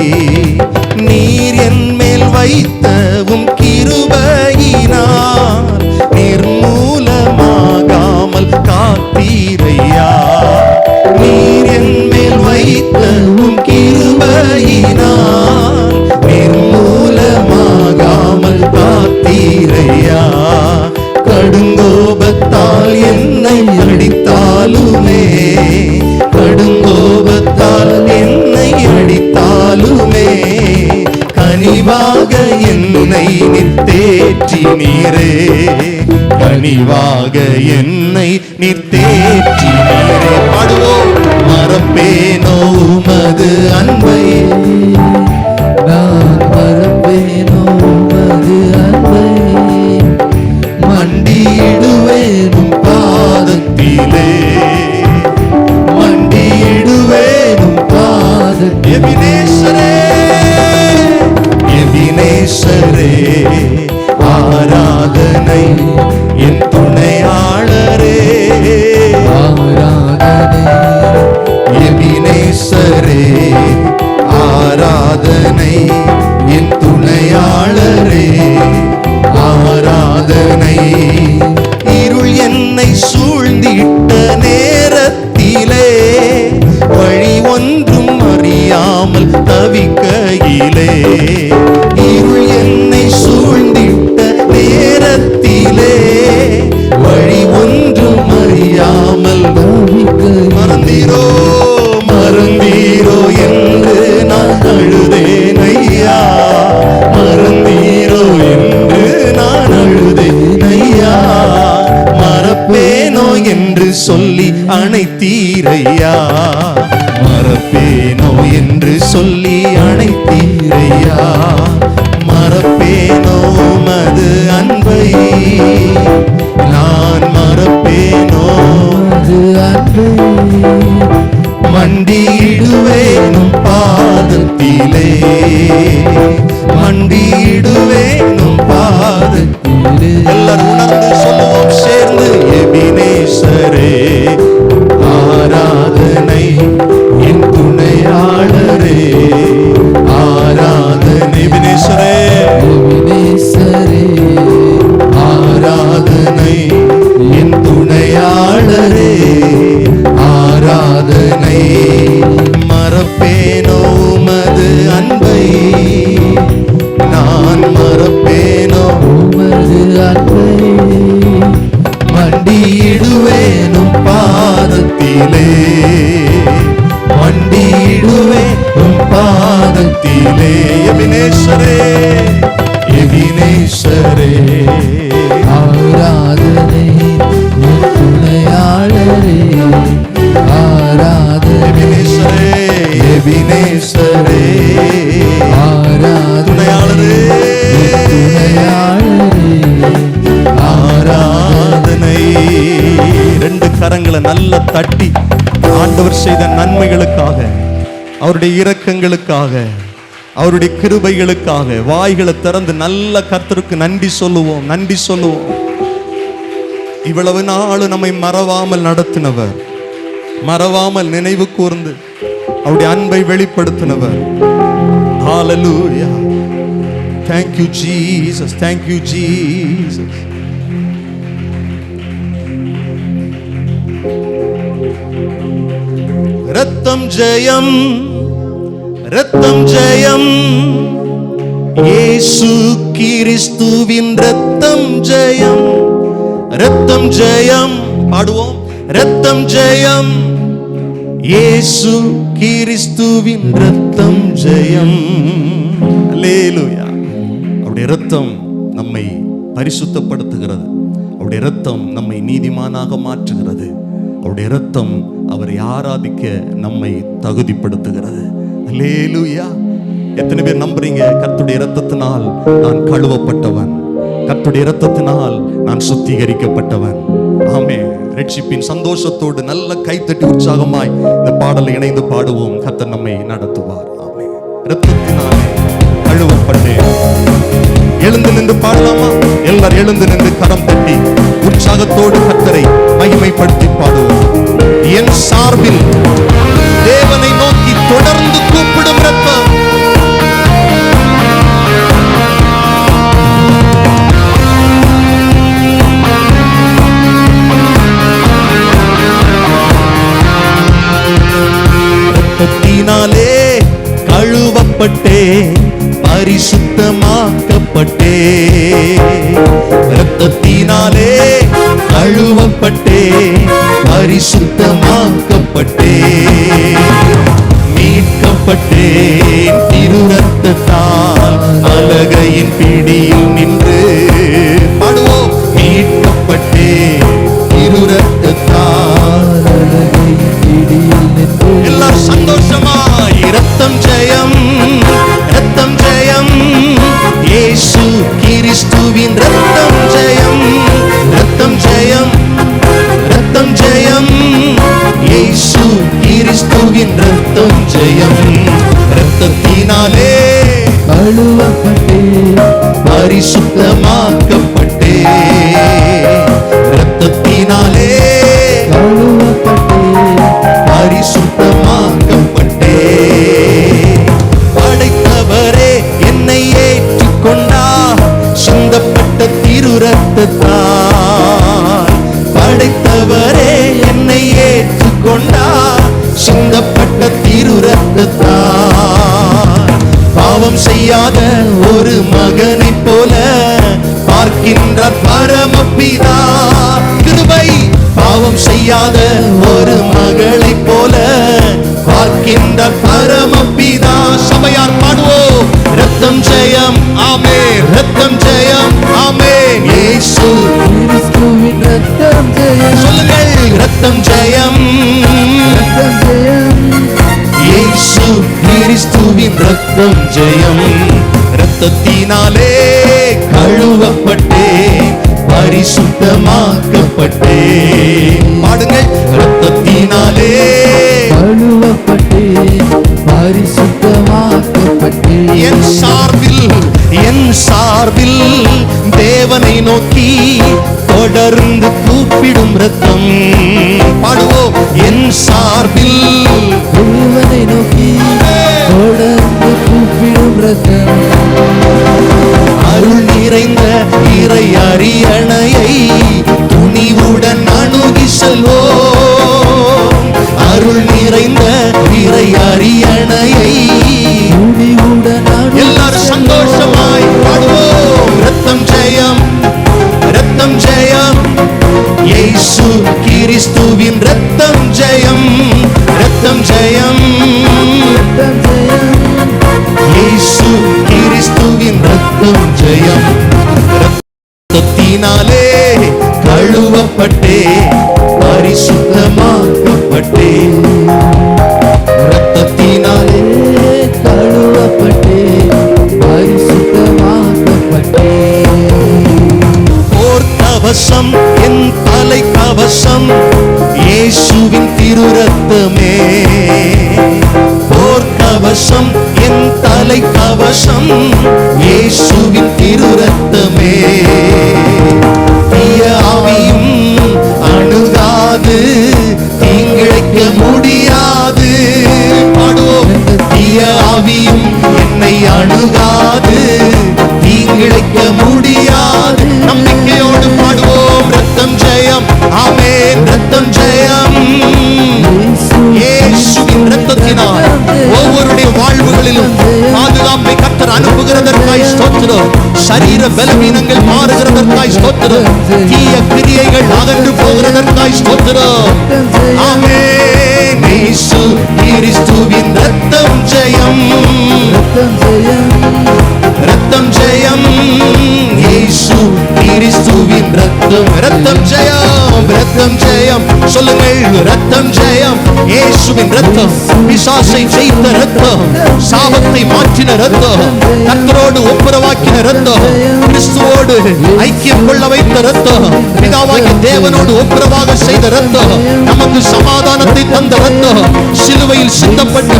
நீர் என் மேல் வைத்தவும் கிருபையினால் நிர்மூலமாகாமல் காத்தீரையா. நீர் என் மேல் வைத்தவும் கிருபையினால் நிர்மூலமாகாமல் காத்தீரையா. கடுங்கோபத்தால் என்னை அடித்தாலுமே, கடுங்கோபத்தால் என்னை அடித்தாலுமே, கனிவாக என்னை நீர் தேற்றினீரே, கனிவாக என்னை நீர் தேற்றினீரே. பாடுவோம். மறப்பேனோ உமது அன்பை, நான் மறப்பேனோ உமது அன்பை, மண்டியிடுவேனும் பாதத்திலே, மண்டியிடுவேனும் பாதத்திலே. மறப்பேனோ என்று சொல்லி அழைத்தீரையா, மறப்பேனோ மது அன்பை, நான் மறப்பேனோ அது அன்பை, மண்டியிடுவேனும் பாதத்திலே, மண்டியிடுவேனும் பாதத்திலே. எல்லாரும் உணர்ந்து சொல்லுவோம் சேர்ந்து, எபினேசரே ஆராதனை என் துணையாளரே, ஆராதனை. எபினேசரே எபினேசரே ஆராதனை என் துணையாளரே, ஆராதனை. மறப்பேனோ மது அன்பை, நான் மறப்பேனோ உமது அன்பை, மண்டியிடுவேனும் பாதத்திலே, மண்டியிடுவேனும் பாதத்திலே. எபினேசரே எபினேசரே ஆராதனை என் துணையாளரே, ஆராதனை எபினேசரே எபினேசரே ஆராதனை துணையாளரே, என் துணையாளரே, ஆராதனை. ரெண்டு கரங்களை நல்ல தட்டி ஆண்டவர் செய்த நன்மைகளுக்காக, அவருடைய இரக்கங்களுக்காக, அவருடைய கிருபைகளுக்காக வாய்களை திறந்து நல்ல கர்த்தருக்கு நன்றி சொல்லுவோம், நன்றி சொல்லுவோம். இவ்வளவு நாள் நம்மை மறவாமல் நடத்தினவர், மறவாமல் நினைவு கூர்ந்து அவருடைய அன்பை வெளிப்படுத்தினவர். ஹalleluya, thank you Jesus, thank you Jesus. ரத்தம் ஜெயம், ரத்தம் ஜெயம், இயேசு கிறிஸ்துவின் ரத்தம் ஜெயம், ரத்தம் ஜெயம். பாடுவோம், ரத்தம் ஜெயம், இயேசு கிறிஸ்துவின் ரத்தம் ஜெயம். அல்லேலூயா. அவருடைய ரத்தம் நம்மை பரிசுத்தப்படுத்துகிறது, அவருடைய ரத்தம் நம்மை நீதிமானாக மாற்றுகிறது, அவருடைய ரத்தம் அவரை ஆராதிக்க நம்மை தகுதிப்படுத்துகிறது. அல்லேலூயா. எத்தனை பேர் நம்புறீங்க, கர்த்தருடைய இரத்தத்தினால் நான் கழுவப்பட்டவன், கர்த்தருடைய இரத்தத்தினால் நான் சுத்திகரிக்கப்பட்டவன்? ஆமென். ரட்சிப்பின் சந்தோஷத்தோடு நல்ல கைத்தட்டி உற்சாகமாய் இந்த பாடலை இணைந்து பாடுவோம். கர்த்தர் நம்மை நடத்துவார். ஆமென். இரத்தத்தினாலே கழுவப்பட்டேன். எழுந்து நின்று பாடலாமா? எல்லாரும் எழுந்து நின்று கரம் தட்டி உற்சாகத்தோடு கர்த்தரை மகிமைப்படுத்தி பாடுவோம். என் சார்பில் தேவனை நோக்கி தொடர்ந்து கூப்பிடும் ரத்தம், ரத்தத்தினாலே கழுவப்பட்டே, பரிசுத்தமாக்கப்பட்டே, ரத்தத்தினாலே கழுவப்பட்டே, பரிசுத்தமாக்கப்பட்டே, மீட்கப்பட்டேன் திரு ரத்தத்தால், அலகையின் பிடியில் நின்று. பாடுவோம், மீட்கப்பட்டேன் திரு ரத்தத்தால், எல்லாரும் சந்தோஷமாய். ரத்தம் ஜெயம், ரத்தம் ஜெயம், இயேசு கிறிஸ்துவின் ரத்தம் ஜெயம், ரத்தம் ஜெயம், ரத்தம் ஜெயம், இயேசு கிறிஸ்துவின் ரத்தம் ஜெயம். ரத்தத்தினாலே கழுவப்பட்டே, பரிசுத்தமாக்கப்பட்டே, ரத்தத்தினாலே கழுவப்பட்டே, பரிசுத்தமாக்கப்பட்டே. படைத்தவரே என்னை ஏற்றுக்கொண்டார், சிந்தப்பட்ட திரு ரத்தத்தால். படைத்தவரே என்னை ஏற்றுக்கொண்டார், சிந்தப்பட்ட திரு ரத்தத்தால். பாவம் செய்யாத ஒரு மகனைப் போல பார்க்கின்றார் பரமபிதா. கிருபை. பாவம் செய்யாத ஒரு மகளைப் போல பார்க்கின்றார் பரமபிதா. சபையார் பாடுவோம், ரத்தம் ஜெயம், ஆமென், ரத்தம் ஜெயம், ஆமென், இயேசு கிறிஸ்துவின் ரத்தம் ஜெயம், சொல்லுங்கள், ரத்தம் ஜெயம், ரத்தம் ஜெயம், கிறிஸ்துவின் ரத்தம் ஜெயம். ரத்தத்தினாலே கழுவப்பட்டே பரிசுத்தமாக்கப்பட்டே. பாடுங்கள். ரத்தத்தினாலே கழுவப்பட்டே பரிசுத்தமாக்கப்பட்டே. என் சார்பில் தேவனை நோக்கி தொடர்ந்து கூப்பிடும் ரத்தம். பாடுவோம். என் சார்பில் தேவனை நோக்கி தொடர்ந்து கூப்பிடும் ரத்தம். அருள் நிறைந்த இறை அரியணையை துணிவுடன் அணுகி செல்வோம். அருள் நிறைந்த இறை அரியணையை துணிவுடன் எல்லாரும் சந்தோஷமாய் பாடுவோம். ரத்தம் ஜெயம், ரத்தம் ஜெயம். இயேசு கிறிஸ்துவின் ரத்தம் ஜெயம், ரத்தம் ஜெயம். ரத்தம் ஜெயம். இயேசு கிறிஸ்துவின் ரத்தம் ஜெயம். ரத்தத்தினாலே கழுவப்பட்டே பரிசுத்தமாக்கப்பட்டே. ரத்தத்தினாலே கழுவப்பட்டே பரிசுத்தமாக்கப்பட்டே. போர்க்கவசம் என் தலை கவசம் இயேசுவின் திரு ரத்தமே. போர்க்கவசம் என் தலை கவசம் இயேசுவின் திரு ரத்தமே. தீய ஆவியும் அணுகாது, தீங்கிழைக்க முடியாது. பாடுவோம். தீய ஆவியும் என்னை அணுகாது, தீங்கிழைக்க முடியாது. நம்பிக்கையோடு பாடுவோம். ரத்தம் ஜெயம். ஆமென். ரத்தம் ஜெயம். இயேசுவின் ரத்தத்தினால் ஒவ்வொருடைய வாழ்வுகளிலும் பாதுகாப்பை கர்த்தர் அனுப்புகிறதற்காய் ஸ்தோத்திரம். சரீர பலவீனங்கள் மாறுகிறதற்காய் ஸ்தோத்திரம். தீய கிரியைகள் அகன்று போகிறதற்காய் ஸ்தோத்திரம். ஆமென். இயேசு கிறிஸ்துவின் ரத்தம் ஜெயம், ரத்தம் ஜெயம். ரத்தம் ஜெயம். இயேசு கிறிஸ்துவின் ரத்தம், ரத்தம் ஜெயம், ரத்தம் ஜெயம். சொல்லுங்கள். ரத்தம் ஜெயம். இயேசுவின் ரத்தம் பிசாசை ஜெயித்த ரத்தம், சாபத்தை மாற்றின ரத்தம், கர்த்தரோடு ஒப்புரவாக்கின ரத்தம், கிறிஸ்துவோடு ஐக்கியம் கொள்ள வைத்த ரத்தம், பிதாவாகிய தேவனோடு ஒப்புரவாக செய்த ரத்தம், நமக்கு சமாதானத்தை தந்த ரத்தம், சிலுவையில் சிந்தப்பட்ட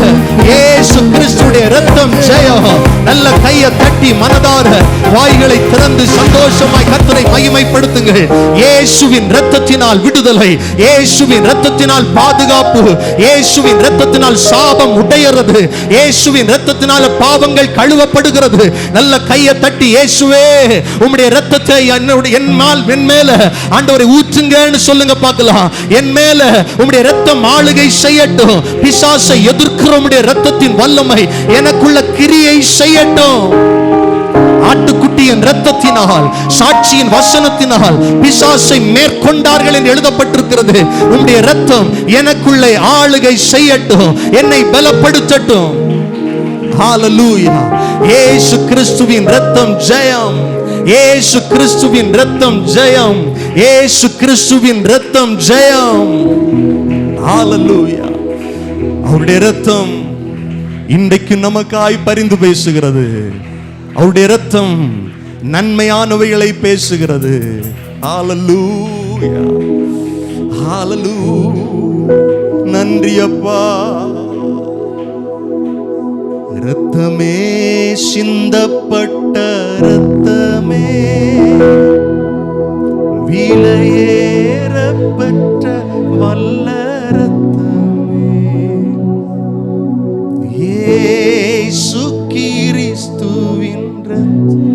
இயேசு கிறிஸ்துடைய ரத்தம் ஜெயம். நல்ல கையை தட்டி மனதார வாய்களை திறந்து சந்தோஷமாய் கர்த்தரை மகிமைப்படுத்துங்கள். இயேசுவின் இரத்தத்தினால் விடுதலை, இயேசுவின் இரத்தத்தினால் பாதுகாப்பு, இயேசுவின் இரத்தத்தினால் சாபம் உடையறது, இயேசுவின் இரத்தத்தினால் பாவங்கள் கழுவப்படுகிறது. நல்ல கையை தட்டி இயேசுவே உம்முடைய இரத்தத்தை என் மேல ஆண்டவரை ஊற்றுங்கன்னு சொல்லுங்க பார்க்கலாம். என் மேல உம்முடைய இரத்தம் ஆளுகை செய்யட்டும். பிசாசை எதிர்க்கிற உம்முடைய இரத்தத்தின் வல்லமை எனக்குள்ள கிரியை செய்யட்டும். ஆட்டுக்குட்டியின் இரத்தத்தினால், சாட்சியின் வசனத்தினால் பிசாசை மேற்கொண்டார்கள் என்று எழுதப்பட்டிருக்கிறது. உம்முடைய இரத்தம் எனக்குள்ளே ஆளுகை செய்யட்டும், என்னை பலப்படுத்தட்டும். ஹalleluya. இயேசு கிறிஸ்துவின் இரத்தம் ஜெயம், இயேசு கிறிஸ்துவின் இரத்தம் ஜெயம், இயேசு கிறிஸ்துவின் இரத்தம் ஜெயம். ஹalleluya. அவருடைய இரத்தம் இன்றைக்கு நமக்காய் பரிந்து பேசுகிறது. அவருடைய இரத்தம் நன்மையானவைகளை பேசுகிறது. ஹalleluya, ஹalleluya. நன்றி அப்பா. இரத்தமே, சிந்தப்பட்ட இரத்தமே, விலையேறப்பட்ட வல்ல இரத்தமே, இயேசு கிறிஸ்துவின் இரத்தம்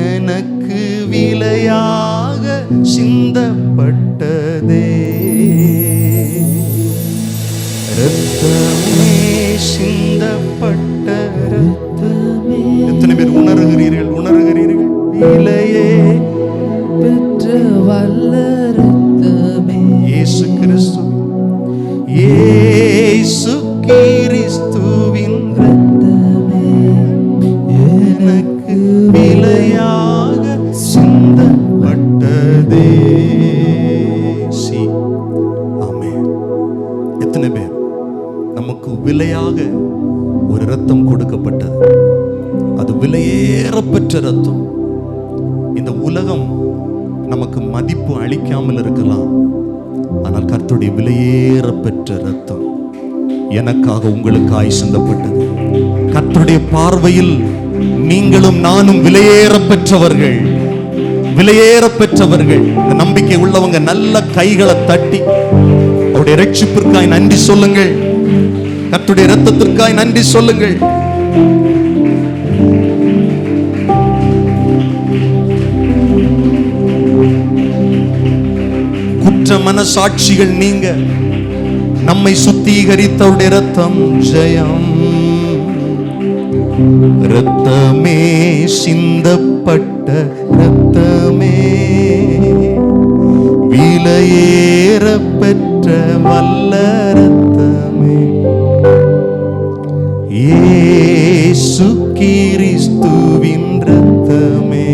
எனக்கு விலையாக சிந்தப்பட்டதே. இரத்தமே, சிந்தப்பட்ட இரத்தமே. எத்தனை பேர் உணர்கிறீர்கள்? விலையே பெற்ற வல்ல இரத்தமே, இயேசு கிறிஸ்து, இயேசு கிறிஸ்துவின் இரத்தமே எனக்கு விலையாக சிந்தப்பட்டதே. ஆமென். எத்தனை பேர் நமக்கு விலையாக ஒரு இரத்தம் கொடுக்கப்பட்டது. அது விலையேறப்பெற்ற இரத்தம். இந்த உலகம் நமக்கு மதிப்பு அளிக்காமல் இருக்கலாம், ஆனால் கர்த்தருடைய விலையேறப்பெற்ற இரத்தம் எனக்காக உங்களுக்காய் சிந்தப்பட்டது. கர்த்தருடைய பார்வையில் நீங்களும் நானும் விலையேறப்பெற்றவர்கள், விலையேறப்பெற்றவர்கள். இந்த நம்பிக்கை உள்ளவங்க நல்ல கைகளை தட்டி அவருடைய ரட்சிப்பிற்காய் நன்றி சொல்லுங்கள். கர்த்தருடைய இரத்தத்திற்காய் நன்றி சொல்லுங்கள். குற்ற மனசாட்சிகள் நீங்க நம்மை சுத்திகரித்தவருடைய இரத்தம் ஜெயம். இரத்தமே சிந்தப்பட்ட இரத்தமே, விலையேற பெற்ற வல்ல இரத்தமே, இயேசு கிறிஸ்துவின் இரத்தமே,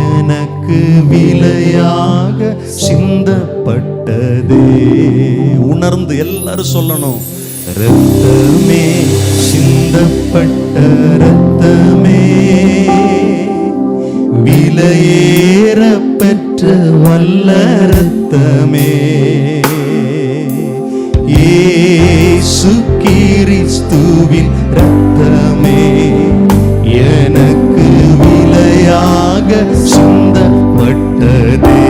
எனக்கு விலையாக சிந்தப்பட்டதே. உணர்ந்து எல்லாரும் சொல்லணும், இரத்தமே சிந்தப்பட்ட இரத்தமே, விலையேற பெற்ற வல்ல இரத்தமே, இயேசு கிறிஸ்துவின் இரத்தமே, எனக்கு விலையாக சிந்தப்பட்டதே.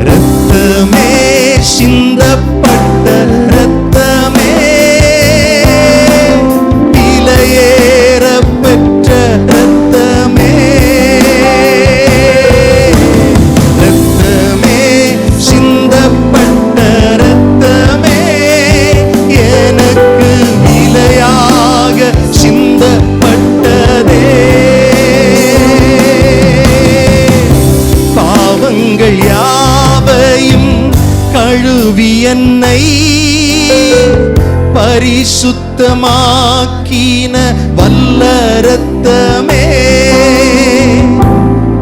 இரத்தமே சிந்தப்பட்ட இரத்தமே, விலையேற பெற்ற இரத்தமே, இரத்தமே சிந்தப்பட்ட இரத்தமே, எனக்கு விலையாக சிந்தப்பட்டதே. பாவங்கள் யாவையும் கழுவி என்னை பரிசுத்தமாக்கின வல்ல இரத்தமே,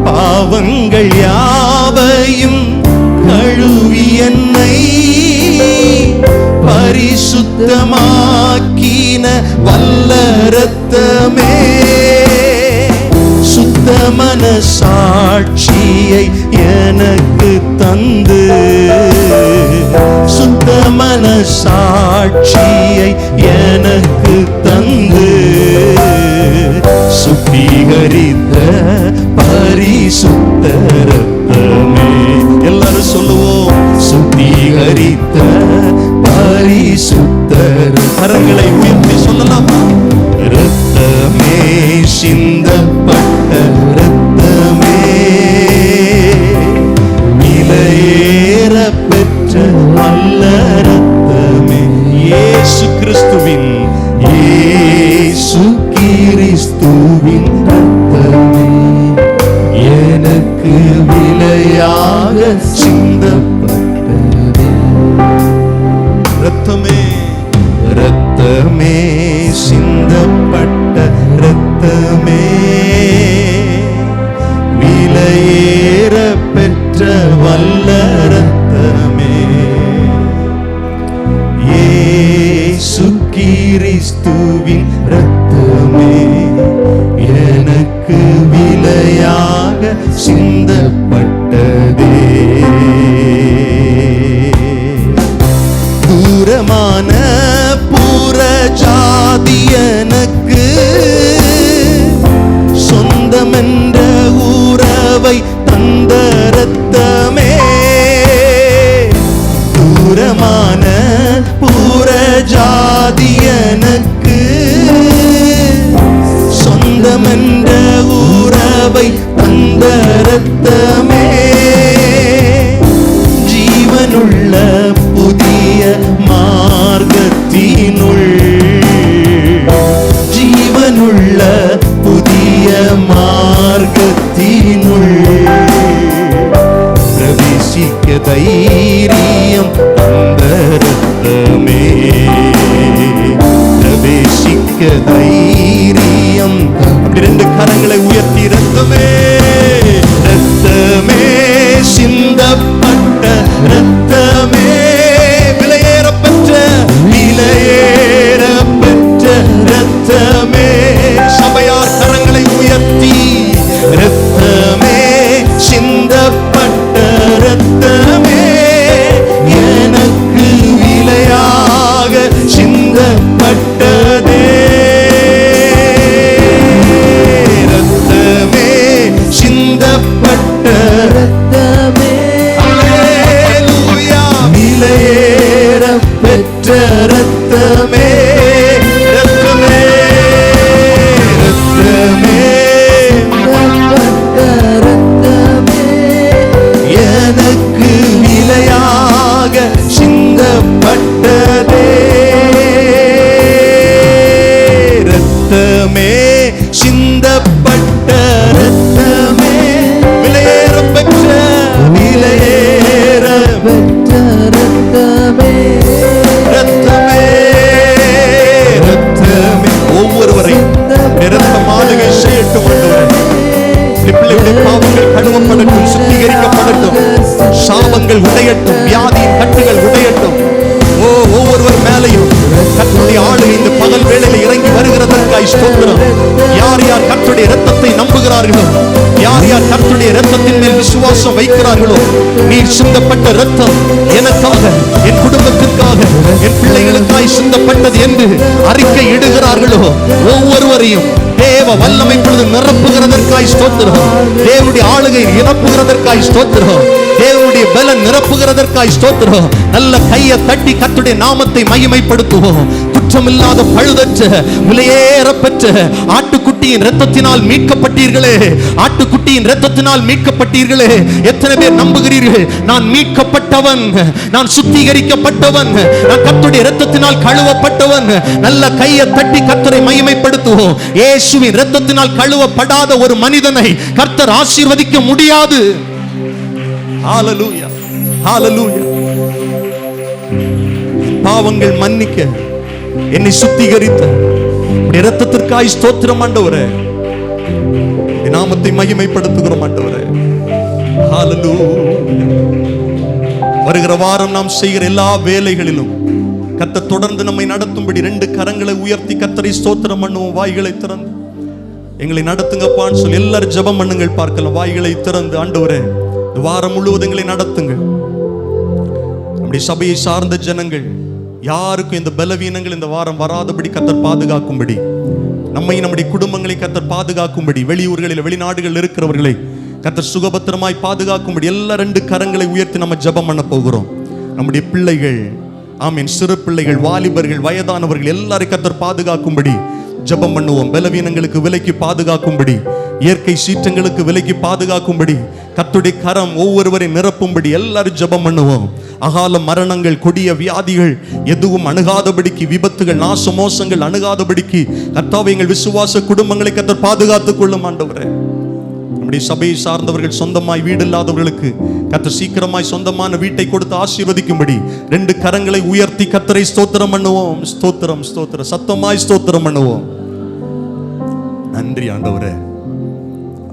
பாவங்கள் யாவையும் கழுவி என்னை பரிசுத்தமாக்கின வல்ல இரத்தமே, சுத்த மனசாட்சியை எனக்கு தந்து, சுத்த மனசாட்சியை எனக்கு தந்து, சுத்திகரித்த பரிசுத்த இரத்தமே. எல்லாரும் சொல்லுவோம், சுத்திகரித்த பரிசுத்த. கரங்களை உயர்த்தி சொல்லலாமா? இரத்தமே சிந்தப்பட்ட இரத்தமே, விலையேற பெற்ற வல்ல இரத்தமே, இயேசு கிறிஸ்துவின், இயேசு கிறிஸ்துவின் இரத்தமே, எனக்கு விலையாக சிந்தப்பட்டதே. இரத்தமே இரத்தமே சிந்தப்பட்ட இரத்தமே, விலையேற பெற்ற வல்ல இரத்தமே, இயேசு கிறிஸ்துவின் இரத்தமே, எனக்கு விலையாக சிந்தப்பட்டதே. தூரமான புற ஜாதி எனக்கு சொந்தமென்ற உறவை தந்த இரத்தமே, தூரமான புற ஜாதி எனக்கு சொந்தமென்ற உறவை தந்த இரத்தமே, ஜீவனுள்ள புதிய மார்க்கத்தினுள், ஜீவனுள்ள புதிய மார்க்கத்தினுள் பிரவேசிக்க தைரியம் தந்த இரத்தமே, பிரவேசிக்க தைரியம். அப்படி ரெண்டு கரங்களை உயர்த்தி, இரத்தமே இரத்தமே சிந்தப்பட்ட இரத்தமே, விலையேறப்பெற்ற விலை ரத்தமே ரத்தமே ரத்தமே ஒவ்வொருவரையும் இரத்தம் ஆளுகை செய்யட்டும் ஆண்டவரே. பிள்ளைகளுடைய பாவங்கள் கழுவப்படட்டும், சுத்திகரிக்கப்படட்டும், சாபங்கள் உடையட்டும், வியாதியின் கட்டுகள் உடையட்டும். ஒவ்வொருவர் மேலையும் கர்த்தருடைய ஆளுகை இந்த பகல் வேளையில் இறங்கி வருகிறதற்காய் ஸ்தோத்திரம். யார் யார் கர்த்தருடைய இரத்தத்தை நம்புகிறார்களோ, யார் யார் கர்த்தருடைய இரத்தத்தின் மேல் விசுவாசம் வைக்கிறார்களோ, நீர் சிந்தப்பட்ட இரத்தம் எனக்காக, என் குடும்பத்திற்காக, என் பிள்ளைகளுக்காய் சிந்தப்பட்டது என்று அறிக்கை இடுகிறார்களோ, ஒவ்வொருவரையும் தேவ வல்லமை பொழுது நிரப்புகிறதற்காய் ஸ்தோத்திரம். தேவனுடைய ஆளுகை நிரப்புகிறதற்காய் ஸ்தோத்திரம். தேவனுடைய பலன் நிரப்புகிறதற்காய் ஸ்தோத்திரம். நல்ல கையை தட்டி கர்த்தருடைய நாமத்தை மகிமைப்படுத்துவோம். குற்றமில்லாத பழுதற்ற விலையேறப்பெற்ற ஆட்டுக்குட்டியின் இரத்தத்தினால் மீட்கப்பட்டீர்களே, ஆட்டுக்குட்டியின் இரத்தத்தினால் மீட்கப்பட்டீர்களே. எத்தனை பேர் நம்புகிறீர்கள்? நான் மீட்கப்பட்டவன், நான் சுத்திகரிக்கப்பட்டவன், நான் கர்த்தருடைய இரத்தத்தினால் கழுவப்பட்டவன். நல்ல கையை தட்டி கர்த்தரை மகிமைப்படுத்துவோம். இயேசுவின் இரத்தத்தினால் கழுவப்படாத ஒரு மனிதனை கர்த்தர் ஆசீர்வதிக்க முடியாது. ஹalleluya, ஹalleluya. பாவங்கள் மன்னிக்க, என்னை சுத்திகரித்த இரத்தத்திற்காய் ஸ்தோத்திரம் ஆண்டவரே. நாமத்தை மகிமைப்படுத்துகிறோம் ஆண்டவரே. ஹalleluya. வருகிற வாரம் நாம் செய்கிற எல்லா வேலைகளிலும் கர்த்தர் தொடர்ந்து நம்மை நடத்தும்படி 2 கரங்களை உயர்த்தி கர்த்தரை ஸ்தோத்திரம் பண்ணுவோம். வாய்களை திறந்து எங்களை நடத்துங்கப்பான்னு சொல்லி எல்லாரும் ஜெபம் பண்ணுங்கள். பார்க்கலாம். வாய்களை திறந்து ஆண்டவரே இந்த வாரம் முழுவதும் எங்களை நடத்துங்கள். நம்முடைய சபையை சார்ந்த ஜனங்கள் யாருக்கும் இந்த பலவீனங்கள் இந்த வாரம் வராதபடி கர்த்தர் பாதுகாக்கும்படி, நம்மை நம்முடைய குடும்பங்களை கர்த்தர் பாதுகாக்கும்படி, வெளியூர்களில் வெளிநாடுகளில் இருக்கிறவர்களை கர்த்தர் சுகபத்திரமாய் பாதுகாக்கும்படி எல்லா 2 கரங்களை உயர்த்தி நம்ம ஜெபம் பண்ண போகிறோம். நம்முடைய பிள்ளைகள், ஆமீன், சிறு பிள்ளைகள், வாலிபர்கள், வயதானவர்கள் எல்லாரையும் கர்த்தர் பாதுகாக்கும்படி ஜெபம் பண்ணுவோம். பலவீனங்களுக்கு விலக்கி பாதுகாக்கும்படி, இயற்கை சீற்றங்களுக்கு விலக்கி பாதுகாக்கும்படி, கர்த்தருடைய கரம் ஒவ்வொருவரை நிரப்பும்படி எல்லாரும் ஜெபம் பண்ணுவோம். அகால மரணங்கள், கொடிய வியாதிகள் எதுவும் அணுகாதபடிக்கு, விபத்துகள், நாச மோசங்கள் அணுகாதபடிக்கு கர்த்தாவே எங்கள் விசுவாச குடும்பங்களை கர்த்தர் பாதுகாத்துக் கொள்ளும் ஆண்டவரே. நம்முடைய சபையை சார்ந்தவர்கள் சொந்தமாய் வீடு இல்லாதவர்களுக்கு கர்த்தர் சீக்கிரமாய் சொந்தமான வீட்டை கொடுத்து ஆசீர்வதிக்கும்படி 2 கரங்களை உயர்த்தி கர்த்தரை ஸ்தோத்திரம் பண்ணுவோம். ஸ்தோத்திரம், ஸ்தோத்திரம், சத்தமாய் ஸ்தோத்திரம் பண்ணுவோம். நன்றி ஆண்டவரே.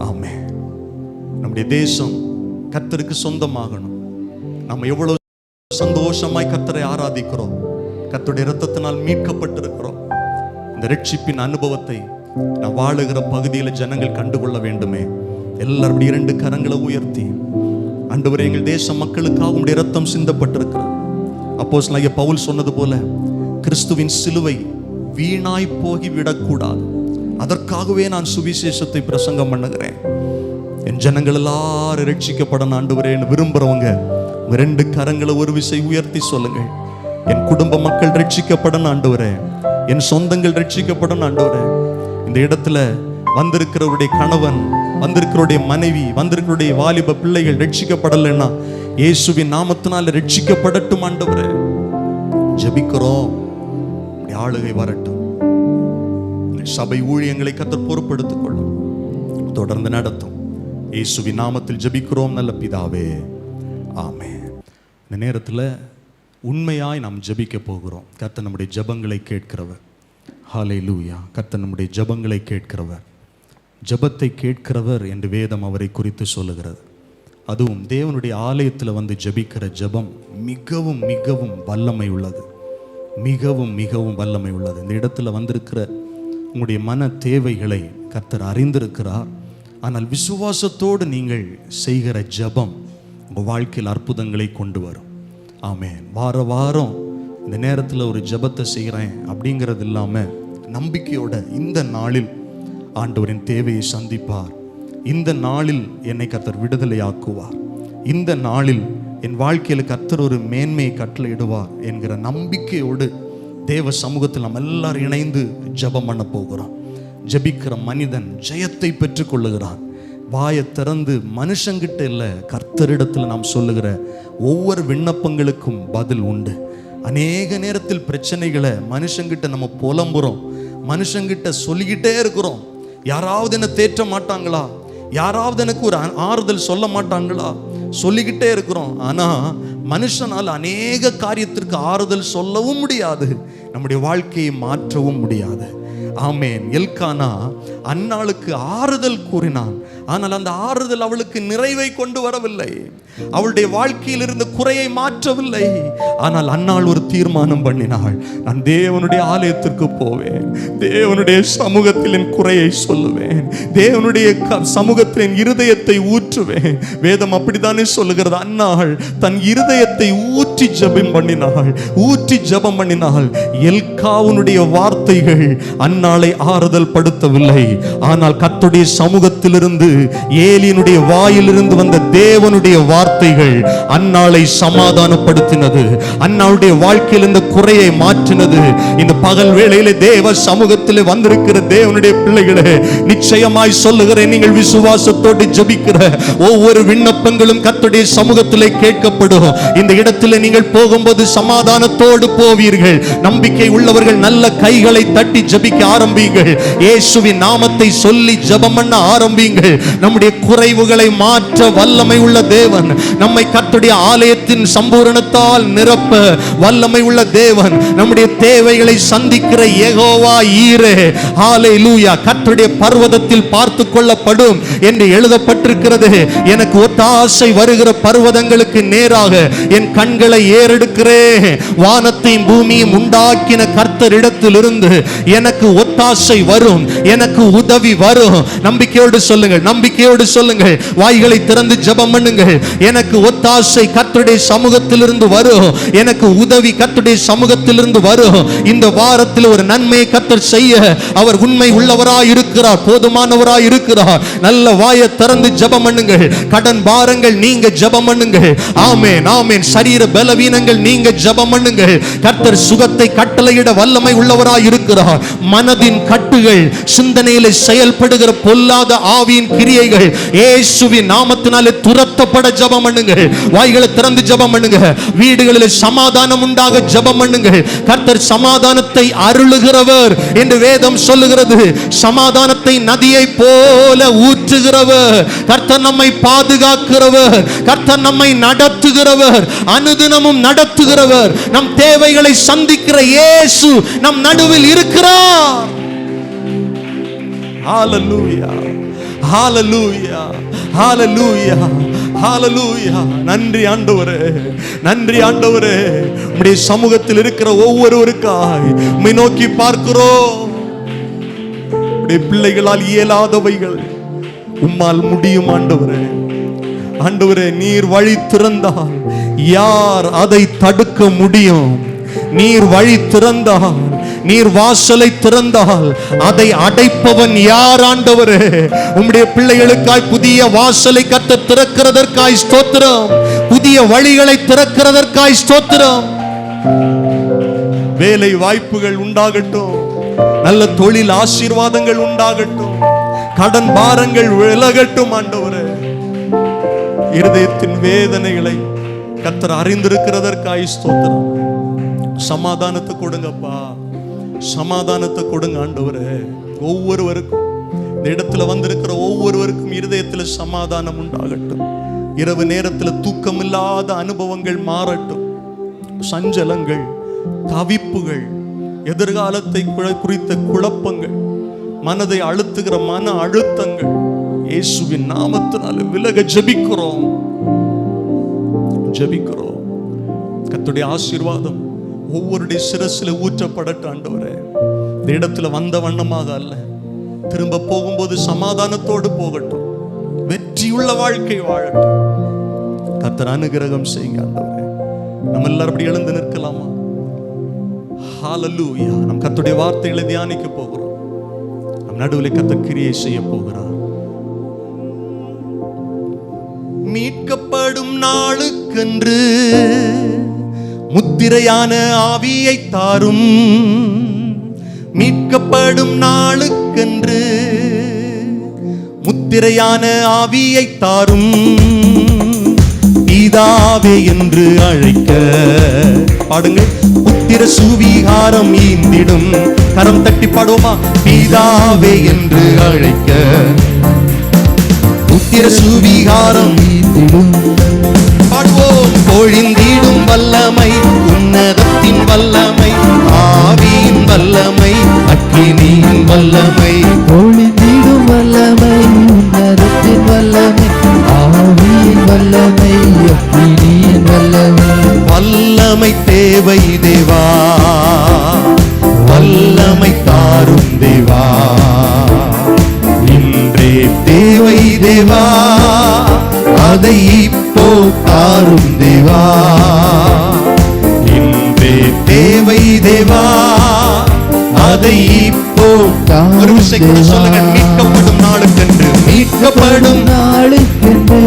ஆமென். நம்முடைய தேசம் கர்த்தருக்கு சொந்தமாகணும். நம்ம எவ்வளவு சந்தோஷமாய் கர்த்தரை ஆராதிக்கிறோம். கர்த்தருடைய இரத்தத்தினால் மீட்கப்பட்டிருக்கிறோம். இந்த ரட்சிப்பின் அனுபவத்தை நான் வாழுகிற பகுதியில் ஜனங்கள் கண்டுகொள்ள வேண்டுமே. எல்லாரும் 2 கரங்களை உயர்த்தி ஆண்டவரே, எங்கள் தேச மக்களுக்காக உம்முடைய இரத்தம் சிந்தப்பட்டிருக்கிறது. அப்போஸ்தலனாகிய பவுல் சொன்னது போல கிறிஸ்துவின் சிலுவை வீணாய் போகி விடக்கூடாது. அதற்காகவே நான் சுவிசேஷத்தை பிரசங்கம் பண்ணுகிறேன். என் ஜனங்கள் எல்லாரும் ரட்சிக்கப்படணும் ஆண்டவரேன்னு விரும்புறவங்க 2 கரங்களை ஒரு விசை உயர்த்தி சொல்லுங்கள். என் குடும்ப மக்கள் ரட்சிக்கப்படணும் ஆண்டவரே, என் சொந்தங்கள் ரட்சிக்கப்படணும் ஆண்டவரே. இந்த இடத்துல வந்திருக்கிறவருடைய கணவன், வந்திருக்கிறவருடைய மனைவி, வந்திருக்கிறவருடைய வாலிப பிள்ளைகள் ரட்சிக்கப்படலைன்னா இயேசுவின் நாமத்தினால ரட்சிக்கப்படட்டும் ஆண்டவரே. ஜெபிக்கிறோம். ஆளுகை வரட்டும். சபை ஊழியங்களை கர்த்தர் பொறுப்படுத்திக் கொள்ளும், தொடர்ந்து நடத்தும். இயேசுவின் நாமத்தில் ஜெபிக்கிறோம் நல்ல பிதாவே, ஆமென். இந்த நேரத்தில் உண்மையாய் நாம் ஜெபிக்க போகிறோம். கர்த்தர் நம்முடைய ஜெபங்களை கேட்கிறவர். ஹல்லேலூயா. கர்த்தர் நம்முடைய ஜெபங்களை கேட்கிறவர். ஜெபத்தை கேட்கிறவர் என்று வேதம் அவரை குறித்து சொல்லுகிறது. அதுவும் தேவனுடைய ஆலயத்தில் வந்து ஜெபிக்கிற ஜெபம் மிகவும் மிகவும் வல்லமை உள்ளது. மிகவும் மிகவும் வல்லமை உள்ளது. இந்த இடத்துல வந்திருக்கிற உங்களுடைய மன தேவைகளை கர்த்தர் அறிந்திருக்கிறார். ஆனால் விசுவாசத்தோடு நீங்கள் செய்கிற ஜெபம் உங்கள் வாழ்க்கையில் அற்புதங்களை கொண்டு வரும். ஆமென். வார வாரம் இந்த நேரத்தில் ஒரு ஜெபத்தை செய்கிறேன் அப்படிங்கிறது இல்லாமல் நம்பிக்கையோட இந்த நாளில் ஆண்டவரின் தேவையை சந்திப்பார். இந்த நாளில் என்னை கர்த்தர் விடுதலை ஆக்குவார். இந்த நாளில் என் வாழ்க்கையில் கர்த்தர் ஒரு மேன்மையை கட்டளையிடுவார் என்கிற நம்பிக்கையோடு தேவ சமூகத்தில் நம்ம எல்லாரும் இணைந்து ஜெபம் பண்ண போகிறோம். ஜெபிக்கிற மனிதன் ஜெயத்தை பெற்றுக் கொள்ளுகிறான். வாயை திறந்து மனுஷங்கிட்ட இல்லை, கர்த்தரிடத்தில் நாம் சொல்லுகிற ஒவ்வொரு விண்ணப்பங்களுக்கும் பதில் உண்டு. அநேக நேரத்தில் பிரச்சனைகளை மனுஷங்கிட்ட நம்ம புலம்புறோம், மனுஷங்கிட்ட சொல்லிக்கிட்டே இருக்கிறோம். யாராவது என்ன தேற்ற மாட்டாங்களா, யாராவது எனக்கு ஒரு ஆறுதல் சொல்ல மாட்டாங்களா, சொல்லிக்கிட்டே இருக்கிறோம். ஆனா மனுஷனால் அநேக காரியத்திற்கு ஆறுதல் சொல்லவும் முடியாது, நம்முடைய வாழ்க்கையை மாற்றவும் முடியாது. ஆமேன். எல்கானா அன்னாளுக்கு ஆறுதல் கூறினான். ஆனால் அந்த ஆறுதல் அவளுக்கு நிறைவை கொண்டு வரவில்லை, அவளுடைய வாழ்க்கையில் இருந்த குறையை மாற்றவில்லை. ஆனால் அன்னாள் ஒரு தீர்மானம் பண்ணினாள், நான் தேவனுடைய ஆலயத்திற்கு போவேன், தேவனுடைய சமூகத்தில் என் குறையை சொல்லுவேன், தேவனுடைய சமூகத்தில் என் இருதயத்தை ஊற்றுவேன். வேதம் அப்படித்தானே சொல்லுகிறது. அன்னாள் தன் இருதயத்தை ஊற்றி ஜெபம் பண்ணினாள். எல்காவுனுடைய வார்த்தைகள் அன்னாளை ஆறுதல் படுத்தவில்லை. ஆனால் கர்த்தருடைய சமூகத்திலிருந்து, ஏலியினுடைய வாயிலிருந்து வந்த தேவனுடைய வார்த்தைகள் அன்னாளை சமாதானப்படுத்தினது, அன்னாளுடைய வாழ்க்கையில் இந்த குறையை மாற்றினது. இந்த பகல் வேளையிலே தேவ சமூகத்திலே வந்திருக்கிற தேவனுடைய பிள்ளைகளே, நிச்சயமாய் சொல்லுகிறேன், நீங்கள் விசுவாசத்தோடு ஜெபிக்கிற ஒவ்வொரு விண்ணப்பங்களும் கர்த்தருடைய சமூகத்திலே கேட்கப்படும். இந்த இடத்திலே நீங்கள் போகும்போது சமாதானத்தோடு போவீர்கள். நம்பிக்கை உள்ளவர்கள் நல்ல கைகளை தட்டி ஜெபிக்க ஆரம்பிங்கள். இயேசுவின் நாமத்தை சொல்லி ஜெபம் பண்ண ஆரம்பிங்கள். நம்முடைய குறைவுகளை மாற்ற வல்லமை உள்ள தேவன், நம்மை கர்த்தருடைய ஆலயத்தின் சம்பூரணத்தால் நிரப்ப வல்லமை உள்ள தேவன், நம்முடைய தேவைகளை சந்திக்கிற யெகோவா ஈரே. ஹல்லேலூயா. கர்த்தருடைய பர்வதத்தில் பார்த்து கொள்ளப்படும் என்று எழுதப்பட்டிருக்கிறது. எனக்கு ஒத்தாசை வருகிற பர்வதங்களுக்கு நேராக என் கண்களை ஏறெடுக்கிறேன். வானத்தையும் பூமியும் உண்டாக்கின கர்த்தரிடத்திலிருந்து எனக்கு ஒத்தாசை வரும், எனக்கு உதவி வரும். நம்பிக்கையோடு சொல்லுங்கள், நம்பிக்கையோடு சொல்லுங்கள். வாய்களை திறந்து ஜெபம் பண்ணுங்கள். எனக்கு ஒத்தாசை கர்த்தருடைய சமூகத்திலிருந்து வரும், எனக்கு உதவி கர்த்தருடைய சமூகத்திலிருந்து வரும். இந்த வாரத்தில் ஒரு நன்மையை கர்த்தர் செய்ய அவர் உண்மை உள்ளவராய் இருக்கிறார், போதுமானவராய் இருக்கிறார். நல்ல வாயை திறந்து ஜெபம் பண்ணுங்கள். கடன் பாரங்கள் நீங்க ஜெபம் பண்ணுங்கள். ஆமென், ஆமென். சரீர பலவீனங்கள் நீங்க ஜெபம் பண்ணுங்கள். கர்த்தர் சுகத்தை கட்டளையிட வல்லமை உள்ளவராய் இருக்கிறார். மனதின் கட்டுகள், சிந்தனையிலே செயல்படுகிற பொல்லாத ஆவியின் கிரியைகள் இயேசுவின் நாமத்தினாலே துரத்தப்பட ஜெபம் பண்ணுங்கள். வாய்களை திறந்து ஜெபம் பண்ணுங்க. வீடுகளில் சமாதானம் உண்டாக ஜெபம் பண்ணுங்கள். கர்த்தர் சமாதானத்தை அருளுகிறவர் என்று வேதம் சொல்லுகிறது. சமாதானத்தை நதியை போல ஊற்றுகிறவர். கர்த்தர் நம்மை பாதுகாக்கிறவர், கர்த்தர் நம்மை நடத்துகிறவர், அனுதினமும் நடத்துகிறவர். நம் தேவைகளை சந்திக்கிற இயேசு நம் நடுவில் இருக்கிறார். ஹல்லேலூயா, ஹல்லேலூயா, ஹல்லேலூயா, ஹல்லேலூயா. நன்றி ஆண்டவரே, நன்றி ஆண்டவரே. உம்முடைய சமூகத்தில் இருக்கிற ஒவ்வொருவருக்காய் உம்மை நோக்கி பார்க்கிறோம். உம்முடைய பிள்ளைகளால் இயலாதவைகள் உம்மால் முடியும் ஆண்டவரே. ஆண்டவரே, நீர் வழி திறந்தால் யார் அதை தடுக்க முடியும்? நீர் வழி திறந்தால், நீர் வாசலை திறந்தால் அதை அடைப்பவன் யார் ஆண்டவரே? உம்முடைய பிள்ளைகளுக்காய் புதிய வாசலை கர்த்தர் திறக்கிறதற்காய் ஸ்தோத்திரம், புதிய வழிகளை திறக்கிறதற்காய் ஸ்தோத்திரம். வேலை வாய்ப்புகள் உண்டாகட்டும், நல்ல தொழில் ஆசீர்வாதங்கள் உண்டாகட்டும், கடன் பாரங்கள் விலகட்டும் ஆண்டவரே. இருதயத்தின் வேதனைகளை கர்த்தர் அறிந்திருக்கிறதற்காய் ஸ்தோத்திரம். சமாதானத்தை கொடுங்கப்பா, சமாதானத்தை கொடுங்க ஆண்டவரே. ஒவ்வொருவருக்கும், இந்த இடத்துல வந்திருக்கிற ஒவ்வொருவருக்கும் இருதயத்தில் சமாதானம் உண்டாகட்டும். இரவு நேரத்தில் தூக்கமில்லாத அனுபவங்கள் மாறட்டும். சஞ்சலங்கள், தவிப்புகள், எதிர்காலத்தை குறித்த குழப்பங்கள், மனதை அழுத்துகிற மன அழுத்தங்கள் இயேசுவின் நாமத்தினால விலக ஜெபிக்கிறோம், ஜெபிக்கிறோம். கர்த்தருடைய ஆசீர்வாதம் ஒவ்வொருடைய சிரசில ஊற்றப்படட்டும் ஆண்டவரே. இந்த இடத்துல வந்த வண்ணமாக அல்ல, திரும்ப போகும்போது சமாதானத்தோடு போகட்டும், வெற்றியுள்ள வாழ்க்கை வாழட்டும். கர்த்தர் அனுகிரகம் செய்யுங்க ஆண்டவரே. நம்ம எல்லாரும் அப்படி எழுந்து நிற்கலாமா? ஹல்லேலூயா. நம் கர்த்தருடைய வார்த்தைகளை தியானிக்க போகிறோம். நம் நடுவில் கர்த்தர் கிரியை செய்ய போகிறார். மீட்கப்படும் நாளுக்கென்று முத்திரையான ஆவியை தாரும். மீட்கப்படும் நாளுக்கென்று முத்திரையான ஆவியை தாரும். பிதாவே என்று அழைக்க பாடுங்க. புத்திர சுவிகாரம் ஈந்திடும். கரம் தட்டி பாடுவோமா? பிதாவே என்று அழைக்க புத்திர சுவிகாரம் நீத்திடும் பாடுவோம். பொழிந்திடும் வல்லமை, உன்னதத்தின் வல்லமை, ஆவியின் வல்லமை, அக்கினியின் வல்லமை, பொழிந்திடும் வல்லமை, உன்னதத்தின் வல்லமை, ஆவியின் வல்லமை, அக்கினியின் வல்லமை. வல்லமை தேவை தேவா, வல்லமை தாரும் தேவா, இன்றே தேவை தேவா, அதை இப்போ தாரும் தேவா, இன்றே தேவை தேவா, அதை இப்போ ஒரு விஷயம் கூட சொல்லுங்க. மீட்கப்படும் நாளுக்கென்று, மீட்கப்படும் நாளுக்கென்று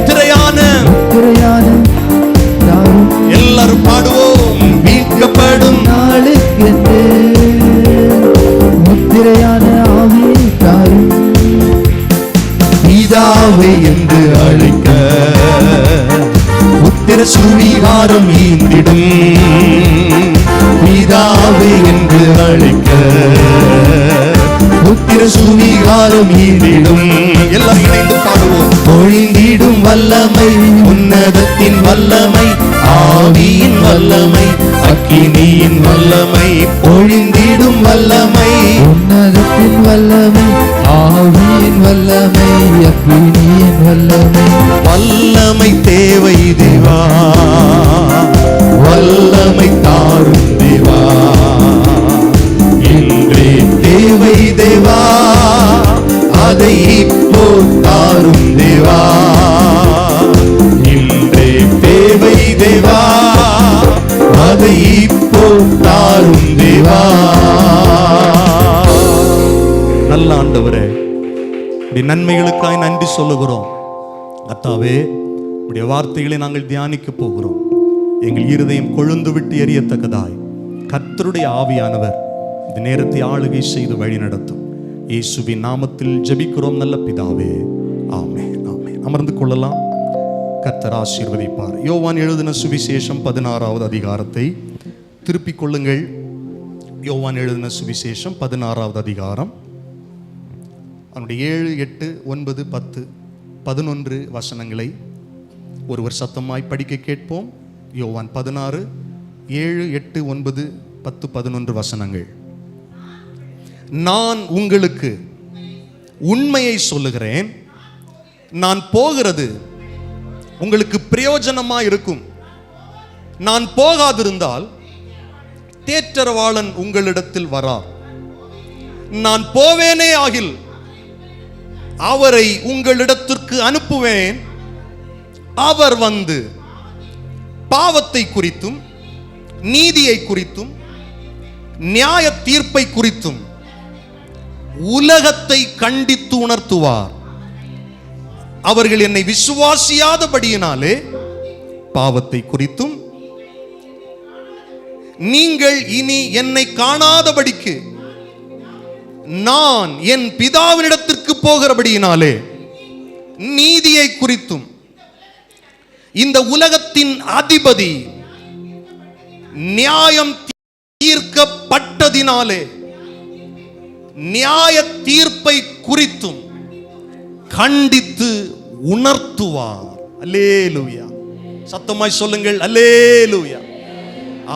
திரையான தாரும் எல்லாரும் பாடுவோம். மீட்கப்படும் நாளுக்கென்று முத்திரையான ஆவியை தாரும். பிதாவை என்று அழைக்க புத்திர சுவிகாரம் ஈந்திடும். பிதாவை என்று அழைக்க புத்திர சுவிகாரம் ஈந்திடும். எல்லாரும் இணைந்து பாடுவோம். பொழிந்திடும் வல்லமை, உன்னதத்தின் வல்லமை, ஆவியின் வல்லமை, அக்கினியின் வல்லமை, பொழிந்திடும் வல்லமை, உன்னதத்தின் வல்லமை, ஆவியின் வல்லமை, அக்கினியின் வல்லமை. வல்லமை தேவை தேவா, வல்லமை தாரும் தேவா, இன்றே தேவை தேவா, அதை இப்போ தாரும் தேவா, இன்றே தேவை தேவா, அதை இப்போ தாரும் தேவா. நல்ல ஆண்டவரே, இப்படி நன்மைகளுக்காய் நன்றி சொல்லுகிறோம். கர்த்தாவே, உடைய வார்த்தைகளை நாங்கள் தியானிக்க போகிறோம். எங்கள் இருதயம் கொழுந்து விட்டு எரியத்தக்கதாய் கர்த்தருடைய ஆவியானவர் இந்த நேரத்தை ஆளுகை செய்து வழி நடத்தும். இயேசுவின் நாமத்தில் ஜெபிக்கிறோம் நல்ல பிதாவே, ஆமென், ஆமென். அமர்ந்து கொள்ளலாம். கர்த்தர் ஆசீர்வதிப்பார். யோவான் எழுதின சுவிசேஷம் 16வது அதிகாரத்தை திருப்பிக் கொள்ளுங்கள். யோவான் எழுதின சுவிசேஷம் 16வது அதிகாரம், அவனுடைய 7, 8, 9, 10, 11 வசனங்களை ஒருவர் சத்தமாய் படிக்க கேட்போம். யோவான் 16, 7, 8, 9, 10, 11 வசனங்கள். நான் உங்களுக்கு உண்மையை சொல்லுகிறேன், நான் போகிறது உங்களுக்கு பிரயோஜனமா இருக்கும். நான் போகாதிருந்தால் தேற்றரவாளன் உங்களிடத்தில் வரார். நான் போவேனே ஆகில் அவரை உங்களிடத்திற்கு அனுப்புவேன். அவர் வந்து பாவத்தை குறித்தும் நீதியை குறித்தும் நியாய தீர்ப்பை குறித்தும் உலகத்தை கண்டித்து உணர்த்துவார். அவர்கள் என்னை விசுவாசியாதபடியினாலே பாவத்தை குறித்தும் நீங்கள் இனி என்னை காணாதபடிக்கு நான் என் பிதாவினிடத்திற்கு போகிறபடியினாலே நீதியை குறித்தும் இந்த உலகத்தின் அதிபதி நியாயம் தீர்க்கப்பட்டதினாலே நியாய தீர்ப்பை குறித்தும் கண்டித்து உணர்த்துவார். அல்லேலூயா. சத்தமாய் சொல்லுங்கள், அல்லேலூயா.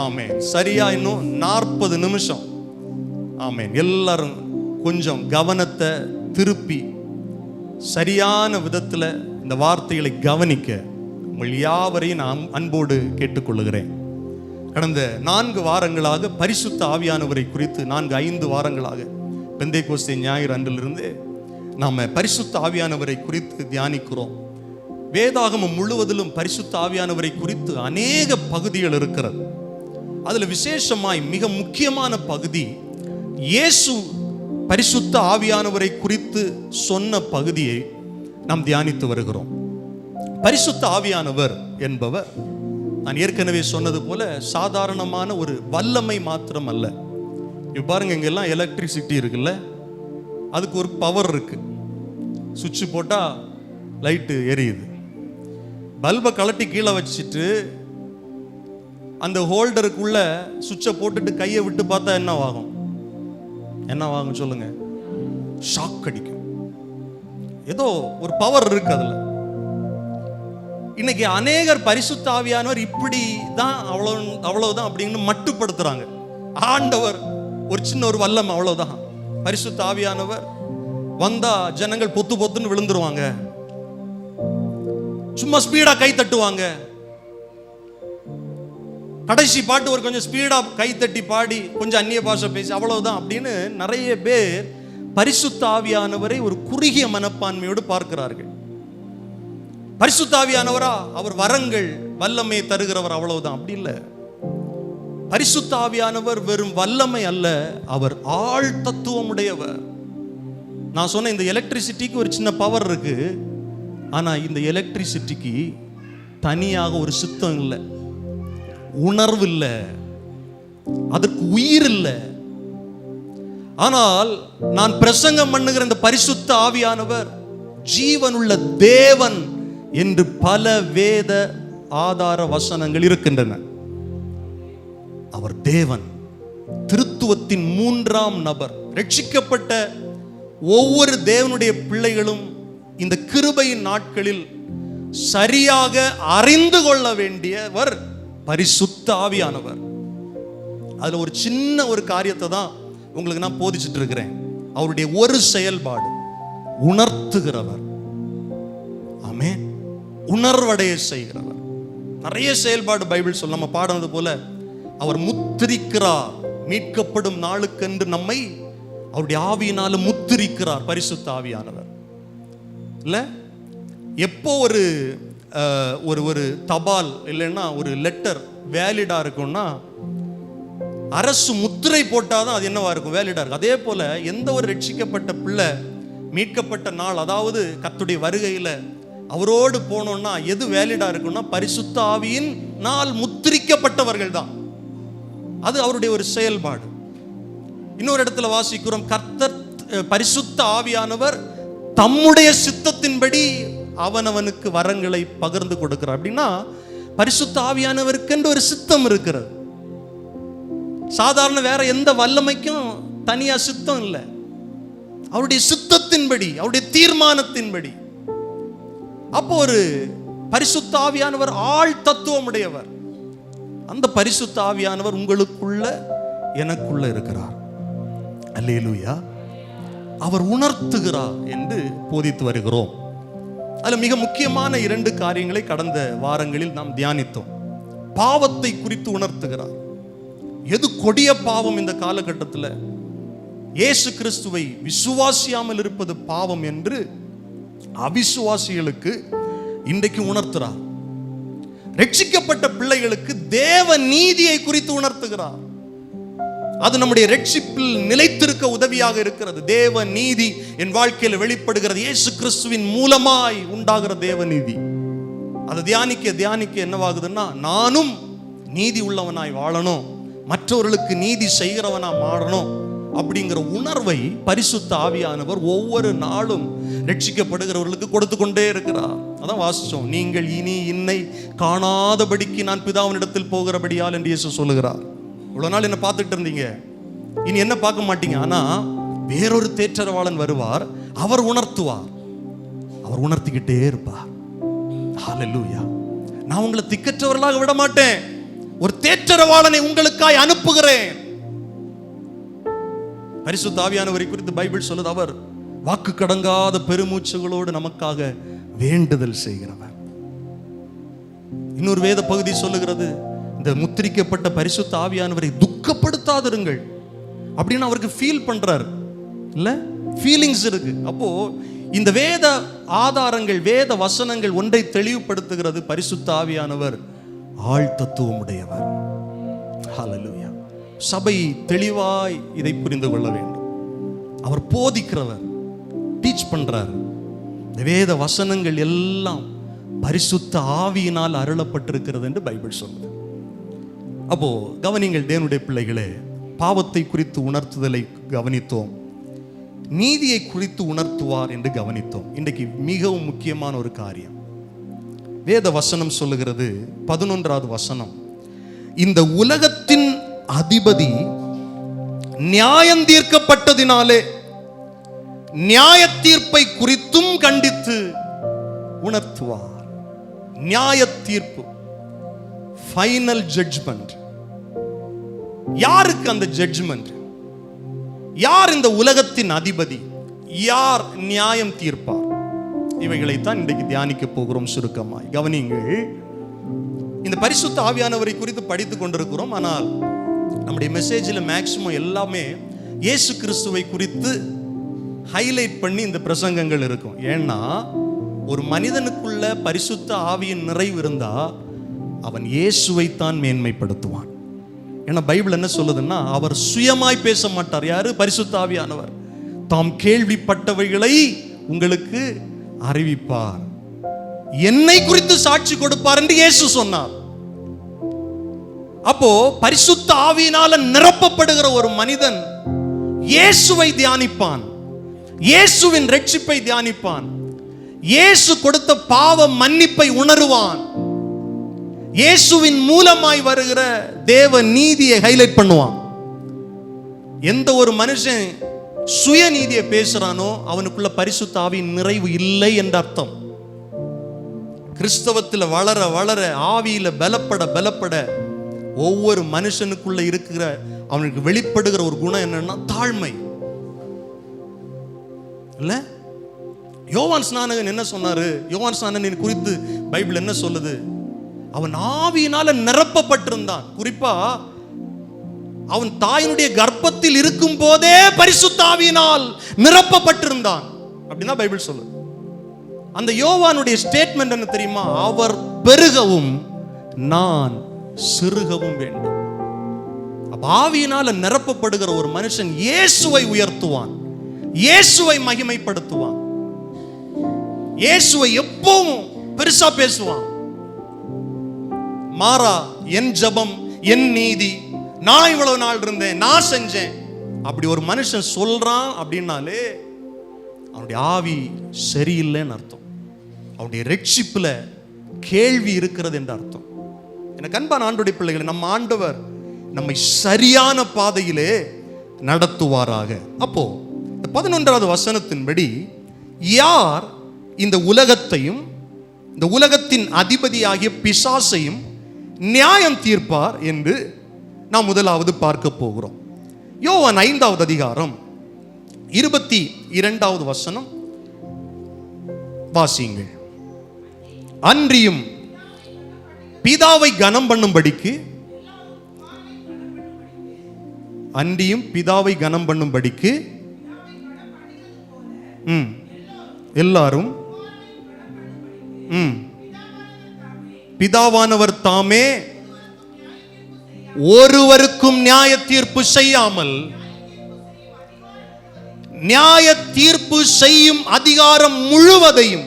ஆமென். சரியா இன்னும் 40 நிமிஷம். ஆமென். எல்லாரும் கொஞ்சம் கவனத்தை திருப்பி சரியான விதத்தில் இந்த வார்த்தைகளை கவனிக்க உங்கள் யாவரையும் நான் அன்போடு கேட்டுக்கொள்ளுகிறேன். கடந்த 4 வாரங்களாக பரிசுத்த ஆவியானவரை குறித்து 4-5 வாரங்களாக பெந்தைக்கோஸ்தே ஞாயிறு அன்றிலிருந்து நாம் பரிசுத்த ஆவியானவரை குறித்து தியானிக்கிறோம். வேதாகமம் முழுவதிலும் பரிசுத்த ஆவியானவரை குறித்து அநேக பகுதிகள் இருக்கிறது. அதில் விசேஷமாய் மிக முக்கியமான பகுதி இயேசு பரிசுத்த ஆவியானவரை குறித்து சொன்ன பகுதியை நாம் தியானித்து வருகிறோம். பரிசுத்த ஆவியானவர் என்பவர், நான் ஏற்கனவே சொன்னது போல, சாதாரணமான ஒரு வல்லமை மாத்திரம் அல்ல. இப்போ பாருங்க, இங்கெல்லாம் எலக்ட்ரிசிட்டி இருக்குல்ல, அதுக்கு ஒரு பவர் இருக்கு. சுவிட்ச் போட்டால் லைட்டு எரியுது. பல்பை கலட்டி கீழே வச்சுட்டு அந்த ஹோல்டருக்குள்ள சுவிட்சை போட்டுட்டு கையை விட்டு பார்த்தா என்ன ஆகும்? என்ன ஆகும் சொல்லுங்க? ஷாக் அடிக்கும். ஏதோ ஒரு பவர் இருக்கு அதுல. இன்னைக்கு அநேகர் பரிசுத்த ஆவியானவர் இப்படி தான் அவ்வளவுதான் அப்படின்னு மட்டுப்படுத்துறாங்க. ஆண்டவர் ஒரு சின்ன ஒரு வல்லம், அவ்வளவுதான். பரிசுத்த ஆவியானவர் வந்தா ஜனங்கள் பொத்து பொத்துன்னு விழுந்துருவாங்க, சும்மா ஸ்பீடா கை தட்டுவாங்க. கடைசி பாட்டு ஒரு கொஞ்சம் ஸ்பீடா கை தட்டி பாடி கொஞ்சம் அந்நிய பாஷை பேசி அவ்வளவுதான் அப்படின்னு நிறைய பேர் பரிசுத்த ஆவியானவரை ஒரு குறுகிய மனப்பான்மையோடு பார்க்கிறார்கள். பரிசுத்த ஆவியானவரா, அவர் வரங்கள் வல்லமை தருகிறவர், அவ்வளவுதான். அப்படி இல்லை. பரிசுத்த ஆவியானவர் வெறும் வல்லமை அல்ல, அவர் ஆள் தத்துவம் உடையவர். நான் சொன்ன இந்த எலக்ட்ரிசிட்டிக்கு ஒரு சின்ன பவர் இருக்கு, ஆனா இந்த எலக்ட்ரிசிட்டிக்கு தனியாக ஒரு சித்தம் இல்லை, உணர்வு இல்லை, அதற்கு உயிர் இல்லை. ஆனால் நான் பிரசங்கம் பண்ணுகிற இந்த பரிசுத்த ஆவியானவர் ஜீவனுள்ள தேவன் என்று பல வேத ஆதார வசனங்கள் இருக்கின்றன. அவர் தேவன், திருத்துவத்தின் மூன்றாம் நபர். ரட்சிக்கப்பட்ட ஒவ்வொரு தேவனுடைய பிள்ளைகளும் இந்த கிருபையின் நாட்களில் சரியாக அறிந்து கொள்ள வேண்டியவர் பரிசுத்த ஆவியானவர். அதுல ஒரு சின்ன ஒரு காரியத்தை தான் உங்களுக்கு நான் போதிச்சுட்டு இருக்கிறேன். அவருடைய ஒரு செயல்பாடு உணர்த்துகிறவர். ஆமென். உணர்வடைய செய்கிறவர். நிறைய செயல்பாடு பைபிள் சொல்ல நம்ம பாடுறது போல அவர் முத்திரிக்கிறார். மீட்கப்படும் நாளுக்கென்று நம்மை அவருடைய ஆவியினால முத்திரிக்கிறார் பரிசுத்த ஆவியானவர். இல்ல, எப்போ ஒரு ஒரு தபால் இல்லைன்னா ஒரு லெட்டர் வேலிடா இருக்கும்னா அரசு முத்திரை போட்டாதான் அது என்னவா இருக்கும், வேலிடா இருக்கும். அதே போல எந்த ஒரு ரட்சிக்கப்பட்ட பிள்ளை மீட்கப்பட்ட நாள், அதாவது கர்த்தருடைய வருகையில அவரோடு போனோம்னா எது வேலிடா இருக்கும்னா பரிசுத்த ஆவியின் நாள் முத்திரிக்கப்பட்டவர்கள் தான். அது அவருடைய ஒரு செயல்பாடு. இன்னொரு இடத்துல வாசிக்கிறோம், கர்த்தர் பரிசுத்த ஆவியானவர் தம்முடைய சித்தத்தின்படி அவனவனுக்கு வரங்களை பகிர்ந்து கொடுக்கிறார். அப்படின்னா பரிசுத்த ஆவியானவருக்கு என்று ஒரு சித்தம் இருக்கிறது. சாதாரண வேற எந்த வல்லமைக்கும் தனியா சித்தம் இல்லை. அவருடைய சித்தத்தின்படி, அவருடைய தீர்மானத்தின்படி. அப்போ ஒரு பரிசுத்த ஆவியானவர் ஆள் தத்துவம் உடையவர். அந்த பரிசுத்த ஆவியானவர் உங்களுக்குள்ள எனக்குள்ள இருக்கிறார். அல்லேலூயா. அவர் உணர்த்துகிறார் என்று போதித்து வருகிறோம். அதுல மிக முக்கியமான 2 காரியங்களை கடந்த வாரங்களில் நாம் தியானித்தோம். பாவத்தை குறித்து உணர்த்துகிறார். எது கொடிய பாவம் இந்த காலகட்டத்தில்? இயேசு கிறிஸ்துவை விசுவாசியாமல் இருப்பது பாவம் என்று அவிசுவாசிகளுக்கு இன்றைக்கு உணர்த்துகிறார். ரட்சிக்கப்பட்ட பிள்ளைகளுக்கு தேவ நீதியை குறித்து உணர்த்துகிறார். அது நம்முடைய ரட்சிப்பில் நிலைத்திருக்க உதவியாக இருக்கிறது. தேவ நீதி என் வாழ்க்கையில் வெளிப்படுகிறது. இயேசு கிறிஸ்துவின் மூலமாய் உண்டாகிற தேவ நீதி. அதை தியானிக்க தியானிக்க என்னவாகுதுன்னா, நானும் நீதி உள்ளவனாய் வாழணும், மற்றவர்களுக்கு நீதி செய்கிறவனா மாறணும் அப்படிங்கிற உணர்வை பரிசுத்த ஆவியானவர் ஒவ்வொரு நாளும் ரட்சிக்கப்படுகிறவர்களுக்கு கொடுத்து கொண்டே இருக்கிறார். அதான் வாசிச்சோம், நீங்கள் இனி இன்னை காணாதபடிக்கு நான் பிதாவினிடத்தில் போகிறபடியால் என்று இயேசு சொல்லுகிறார். இவ்வளவு நாள் என்ன பார்த்துட்டு இருந்தீங்க, இனி என்ன பார்க்க மாட்டீங்க. ஆனா வேறொரு தேற்றரவாளன் வருவார், அவர் உணர்த்துவார், அவர் உணர்த்திக்கிட்டே இருப்பார். ஹல்லேலூயா. நான் உங்களை திக்கற்றவர்களாக விட மாட்டேன், ஒரு தேற்றரவாளனை உங்களுக்காய் அனுப்புகிறேன். பரிசுத்த ஆவியானவரை குறித்து பைபிள் சொல்லுது, அவர் வாக்கு கடங்காத பெருமூச்சுகளோடு நமக்காக வேண்டுதல் செய்கிறவர். இன்னொரு வேத பகுதி சொல்லுகிறது, இந்த முத்திரிக்கப்பட்ட பரிசுத்த ஆவியானவரை துக்கப்படுத்தாதிருங்கள் அப்படின்னு அவருக்கு ஃபீல் பண்றாரு. இல்ல, ஃபீலிங்ஸ் இருக்கு. அப்போ இந்த வேத ஆதாரங்கள், வேத வசனங்கள் ஒன்றை தெளிவுபடுத்துகிறது, பரிசுத்த ஆவியானவர் ஆள் தத்துவம் உடையவர். ஹல்லேலூயா. சபை தெளிவாய் இதை புரிந்து கொள்ள வேண்டும். அவர் போதிக்கிறவர், டீச் பண்றார். வேத வசனங்கள் எல்லாம் பரிசுத்த ஆவியினால் அருளப்பட்டிருக்கிறது என்று பைபிள் சொல்லுது. அப்போ கவனிங்கள் தேவனுடைய பிள்ளைகளே, பாவத்தை குறித்து உணர்த்துதலை கவனித்தோம், நீதியை குறித்து உணர்த்துவார் என்று கவனித்தோம். இன்றைக்கு மிகவும் முக்கியமான ஒரு காரியம் வேத வசனம் சொல்லுகிறது. 11வது வசனம், இந்த உலகத்தின் அதிபதி நியாயம் தீர்க்கப்பட்டதினாலே நியாய தீர்ப்பை குறித்தும் இன்னும் கண்டித்து உணர்த்துவார். நியாய தீர்ப்பு, ஃபைனல் ஜட்ஜ்மெண்ட். யாருக்கு அந்த ஜட்ஜ்மெண்ட்? யார் இந்த உலகத்தின் அதிபதி? யார் நியாயம் தீர்ப்பார்? இவைகளைத்தான் இன்றைக்கு தியானிக்க போகிறோம். சுருக்கமாய் கவனியுங்கள். இந்த பரிசுத்த ஆவியானவரை குறித்து படித்துக் கொண்டிருக்கிறோம். ஆனால் நம்முடைய மெசேஜில் மேக்சிமம் எல்லாமே இயேசு கிறிஸ்துவை குறித்து ஹைலைட் பண்ணி இந்த பிரசங்கங்கள் இருக்கும். ஏன்னா ஒரு மனிதனுக்குள்ள பரிசுத்த ஆவியின் நிறைவு இருந்தா அவன் இயேசுவைத்தான் மேன்மைப்படுத்துவான். ஏன்னா பைபிள் என்ன சொல்லுதுன்னா, அவர் சுயமாய் பேச மாட்டார். யாரு? பரிசுத்த ஆவியானவர். தாம் கேள்விப்பட்டவைகளை உங்களுக்கு அறிவிப்பார், என்னை குறித்து சாட்சி கொடுப்பார் என்று இயேசு சொன்னார். அப்போ பரிசுத்த ஆவியினால நிரப்பப்படுகிற ஒரு மனிதன் இயேசுவை தியானிப்பான், இயேசுவின் ரட்சிப்பை தியானிப்பான், இயேசு கொடுத்த பாவ மன்னிப்பை உணருவான், இயேசுவின் மூலமாய் வருகிற தேவ நீதியை ஹைலைட் பண்ணுவான். எந்த ஒரு மனுஷன் சுயநீதியை பேசுறானோ அவனுக்குள்ள பரிசுத்த ஆவியின் நிறைவு இல்லை என்ற அர்த்தம். கிறிஸ்தவத்தில் வளர வளர, ஆவியில பலப்பட ஒவ்வொரு மனுஷனுக்குள்ள இருக்கிற அவனுக்கு வெளிப்படுகிற ஒரு குணம் என்னன்னா தாழ்மை. இல்ல, யோவான் ஸ்நானகன் என்ன சொன்னாரு? யோவான் ஸ்நானகன் குறித்து பைபிள் என்ன சொல்லுது? அவன் ஆவியினால நிரப்பப்பட்டிருந்தான். குறிப்பா அவன் தாயினுடைய கர்ப்பத்தில் இருக்கும் போதே பரிசுத்த ஆவியினால் நிரப்பப்பட்டிருந்தான் அப்படின்னா பைபிள் சொல்லுது. அந்த யோவானுடைய ஸ்டேட்மெண்ட் என்ன தெரியுமா? அவர் பெருகவும் நான் சிறுகவும் வேண்டும். அப்ப ஆவியினால நிரப்பப்படுகிற ஒரு மனுஷன் இயேசுவை உயர்த்துவான், இயேசுவை மகிமைப்படுத்துவான், இயேசுவை எப்பவும் பெருசா பேசுவான். மாறா என் ஜபம், என் நீதி, நான் இவ்வளவு நாள் இருந்தேன், நான் செஞ்சேன், அப்படி ஒரு மனுஷன் சொல்றான் அப்படின்னாலே அவனுடைய ஆவி சரியில்லைன்னு அர்த்தம். அவனுடைய ரட்சிப்புல கேள்வி இருக்கிறது என்று அர்த்தம். எனக்கு அன்பான ஆண்டவருடைய பிள்ளைகளை, நம்ம ஆண்டவர் நம்மை சரியான பாதையிலே நடத்துவாராக. அப்போ 11வது வசனத்தின்படி யார் இந்த உலகத்தையும் இந்த உலகத்தின் அதிபதியாகிய பிசாசையும் நியாயம் தீர்ப்பார் என்று நாம் முதலாவது பார்க்க போகிறோம். யோவான் 5வது அதிகாரம் 22வது வசனம் வாசியுங்கள். அன்றியும் பிதாவை கனம் பண்ணும்படிக்கு, அன்றியும் பிதாவை கனம் பண்ணும்படிக்கு எல்லாரும் பிதாவானவர் தாமே ஒருவருக்கும் நியாய தீர்ப்பு செய்யாமல் நியாய தீர்ப்பு செய்யும் அதிகாரம் முழுவதையும்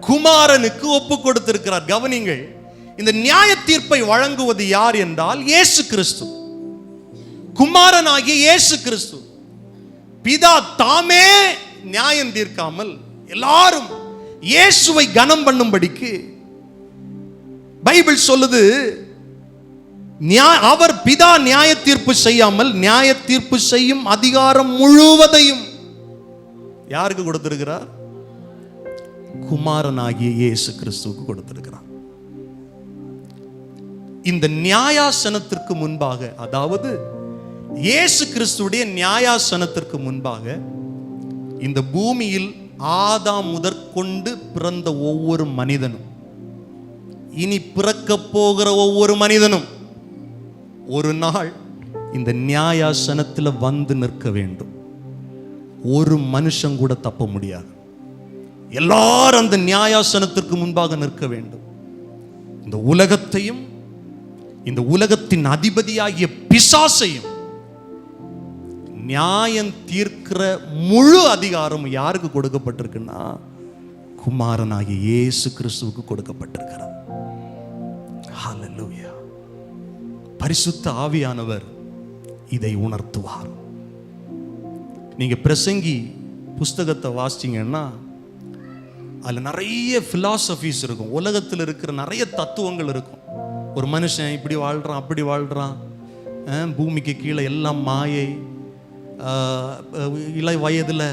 குமாரனுக்கு ஒப்பு கொடுத்திருக்கிறார். கவனிங்கள், இந்த நியாய தீர்ப்பை வழங்குவது யார் என்றால் இயேசு கிறிஸ்து, குமாரனாகிய இயேசு கிறிஸ்து. பிதா தாமே நியாயம் தீர்க்காமல் எல்லாரும் இயேசுவை கனம் பண்ணும்படிக்கு பைபிள் சொல்லுது. அவர் பிதா நியாய தீர்ப்பு செய்யாமல் நியாய தீர்ப்பு செய்யும் அதிகாரம் முழுவதையும் யாருக்கு கொடுத்திருக்கிறார்? குமாரனாகிய இயேசு கிறிஸ்துவுக்கு கொடுத்திருக்கிறார். இந்த நியாயாசனத்திற்கு முன்பாக, அதாவது இயேசு கிறிஸ்துவுடைய நியாயாசனத்திற்கு முன்பாக இந்த பூமியில் ஆதாம் முதற்கொண்டு பிறந்த ஒவ்வொரு மனிதனும், இனி பிறக்க போகிற ஒவ்வொரு மனிதனும் ஒரு நாள் இந்த நியாயாசனத்தில் வந்து நிற்க வேண்டும். ஒரு மனுஷன் கூட தப்ப முடியாது. எல்லாரும் அந்த நியாயாசனத்திற்கு முன்பாக நிற்க வேண்டும். இந்த உலகத்தையும் இந்த உலகத்தின் அதிபதியாகிய பிசாசையும் நியாயம் தீர்க்கிற முழு அதிகாரம் யாருக்கு கொடுக்கப்பட்டிருக்குன்னா குமாரனாகிய இயேசு கிறிஸ்துவுக்கு கொடுக்கப்பட்டிருக்கிறது. ஹல்லேலூயா. பரிசுத்த ஆவியானவர் இதை உணர்த்துவார். நீங்க பிரசங்கி புஸ்தகத்தை வாசிச்சீங்கன்னா அதுல நிறைய பிலாசபிஸ் இருக்கும். உலகத்தில் இருக்கிற நிறைய தத்துவங்கள் இருக்கும். ஒரு மனுஷன் இப்படி வாழ்றான், அப்படி வாழ்றான், பூமிக்கு கீழே எல்லாம் மாயை, இளை வயதுல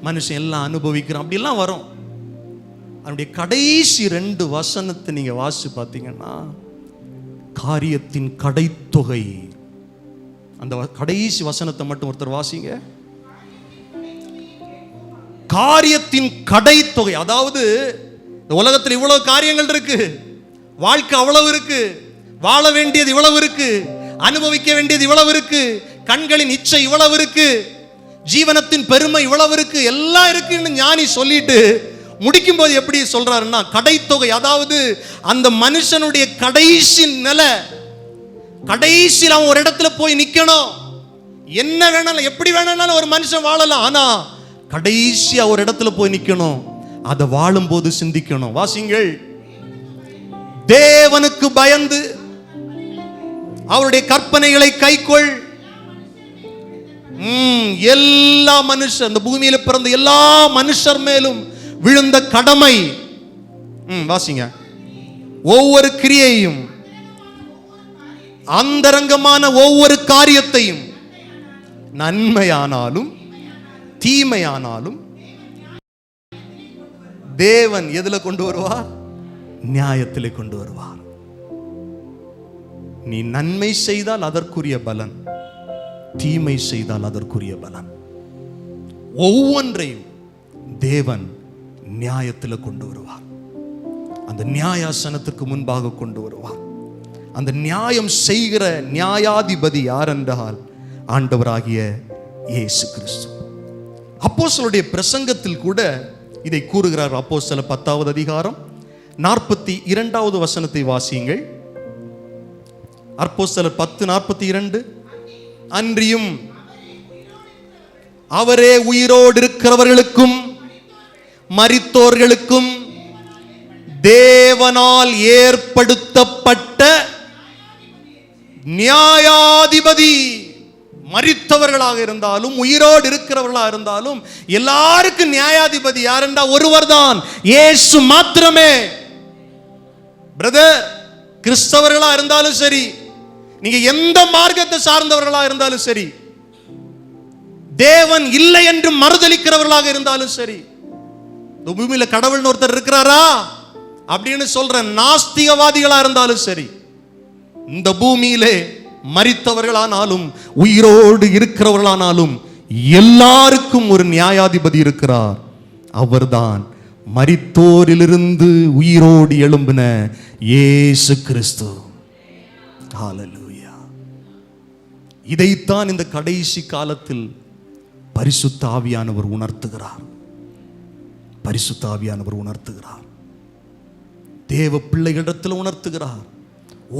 மனுஷன் எல்லாம் அனுபவிக்கிறான், அப்படிலாம் வரும். அவனுடைய கடைசி 2 வசனத்தை நீங்க வாசி பார்த்தீங்கன்னா, காரியத்தின் கடைத்தொகை, அந்த கடைசி வசனத்தை மட்டும் ஒருத்தர் வாசிங்க. காரியத்தின் கடைத்தொகை. அதாவது இந்த உலகத்தில் இவ்வளவு காரியங்கள் இருக்கு, வாழ்க்கை அவ்வளவு இருக்கு, வாழ வேண்டியது இவ்வளவு இருக்கு, அனுபவிக்க வேண்டியது இவ்வளவு இருக்கு, கண்களின் இச்சை இவ்வளவு இருக்கு, ஜீவனத்தின் பெருமை இவ்வளவு இருக்கு, எல்லாம் இருக்குன்னு ஞானி சொல்லிட்டு முடிக்கும் போது எப்படி சொல்றாருன்னா, கடைத்தொகை. அதாவது அந்த மனுஷனுடைய கடைசி நிலை, கடைசியில் அவன் ஒரு இடத்துல போய் நிக்கணும். என்ன வேணாலும் எப்படி வேணாலும் ஒரு மனுஷன் வாழலாம், ஆனா கடைசியா ஒரு இடத்துல போய் நிக்கணும். அதை வாழும் போது சிந்திக்கணும். வாசிங்கள். தேவனுக்கு பயந்து அவருடைய கற்பனைகளை கைக்கொள். எல்லா மனுஷர், இந்த பூமியில பிறந்த எல்லா மனுஷர் மேலும் விழுந்த கடமை. வாசிங்க. ஒவ்வொரு கிரியையும், அந்தரங்கமான ஒவ்வொரு காரியத்தையும், நன்மையானாலும் தீமையானாலும் தேவன் எதுல கொண்டு வருவார்? நியாயத்திலே கொண்டு வருவார். நீ நன்மை செய்தால் அதற்குரிய பலன், தீமை செய்தால் அதற்குரிய பலன். ஒவ்வொன்றையும் தேவன் நியாயத்தில் கொண்டு வருவார். அந்த நியாயாசனத்துக்கு முன்பாக கொண்டு வருவார். அந்த நியாயம் செய்கிற நியாயாதிபதி யார் என்றால் ஆண்டவராகிய இயேசு கிறிஸ்து. அப்போஸ்தலருடைய பிரசங்கத்தில் கூட இதை கூறுகிறார். அப்போஸ்தலர் 10வது அதிகாரம் 42வது வசனத்தை வாசியுங்கள். அப்போஸ்தலர் 10:42. அன்றியும் அவரே உயிரோடு இருக்கிறவர்களுக்கும் மரித்தோர்களுக்கும் தேவனால் ஏற்படுத்தப்பட்ட நியாயாதிபதி. மரித்தவர்களாக இருந்தாலும் உயிரோடு இருக்கிறவர்களாக இருந்தாலும் எல்லாருக்கும் நியாயாதிபதி யார் என்றால் ஒருவர் தான், இயேசு மாத்திரமே. பிரதர், கிறிஸ்தவர்களா இருந்தாலும் சரி, நீங்க எந்த மார்க்கத்தை சார்ந்தவர்களா இருந்தாலும் சரி, தேவன் இல்லை என்று மறுதலிக்கிறவர்களாக இருந்தாலும் சரி, இந்த பூமியில கடவுள்னு ஒருத்தர் இருக்கிறாரா அப்படின்னு சொல்ற நாஸ்திகவாதிகளா இருந்தாலும் சரி, இந்த பூமியிலே மரித்தவர்களானாலும் உயிரோடு இருக்கிறவர்களானாலும் எல்லாருக்கும் ஒரு நியாயாதிபதி இருக்கிறார். அவர்தான் மரித்தோரிலிருந்து உயிரோடு எழும்பின இயேசு கிறிஸ்து. ஹல்லேலூயா. இதைத்தான் இந்த கடைசி காலத்தில் பரிசுத்த ஆவியானவர் உணர்த்துகிறார். பரிசுத்த ஆவியானவர் உணர்த்துகிறார். தேவ பிள்ளைகளிடத்தில் உணர்த்துகிறார்.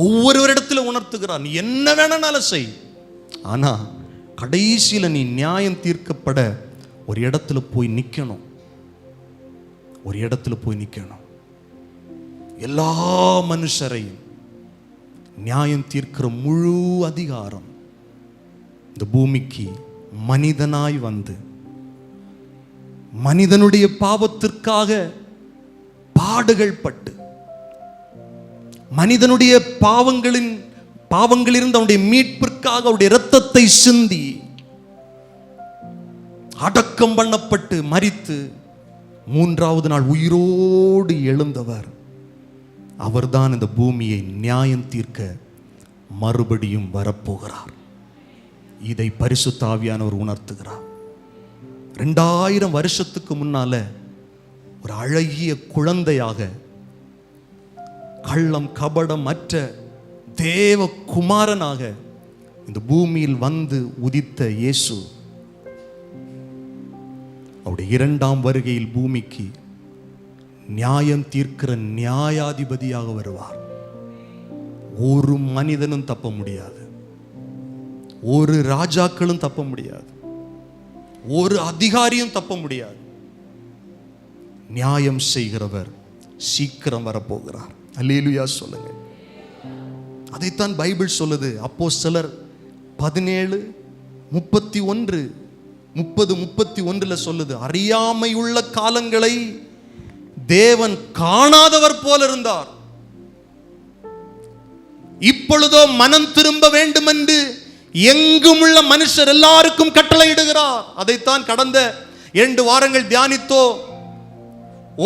ஒவ்வொருவரிடத்துல உணர்த்துகிறார். நீ என்ன வேணாலும் செய், ஆனா கடைசியில நீ நியாயம் தீர்க்கப்பட ஒரு இடத்துல போய் நிக்கணும். ஒரு இடத்துல போய் நிக்கணும். எல்லா மனுஷரையும் நியாயம் தீர்க்கிற முழு அதிகாரம் இந்த பூமிக்கு மனிதனாய் வந்து மனிதனுடைய பாவத்திற்காக பாடுகள் பட்டு மனிதனுடைய பாவங்களிலிருந்து அவனுடைய மீட்பிற்காக அவருடைய இரத்தத்தை சிந்தி அடக்கம் பண்ணப்பட்டு மரித்து 3வது நாள் உயிரோடு எழுந்தவர். அவர்தான் இந்த பூமியை நியாயம் தீர்க்க மறுபடியும் வரப்போகிறார். இதை பரிசுத்த ஆவியானவர் உணர்த்துகிறார். 2000 வருஷத்துக்கு முன்னால ஒரு அழகிய குழந்தையாக, கள்ளம் கபடம் அற்ற தேவ குமாரனாக இந்த பூமியில் வந்து உதித்த இயேசு அவருடைய 2ஆம் வருகையில் பூமிக்கு நியாயம் தீர்க்கிற நியாயாதிபதியாக வருவார். ஒரு மனிதனும் தப்ப முடியாது, ஒரு ராஜாக்களும் தப்ப முடியாது, ஒரு அதிகாரியும் தப்ப முடியாது. நியாயம் செய்கிறவர் சீக்கிரம் வரப்போகிறார். அல்லேலூயா சொல்லுங்க. அதைத்தான் பைபிள் சொல்லுது. அப்போஸ்தலர் 17:31 சொல்லுது, அறியாமையுள்ள காலங்களை தேவன் காணாதவர் போல இருந்தார், இப்பொழுதோ மனம் திரும்ப வேண்டும் என்று எங்கும் உள்ள மனுஷர் எல்லாருக்கும் கட்டளையிடுகிறார். அதைத்தான் கடந்த 2 வாரங்கள் தியானித்தோ.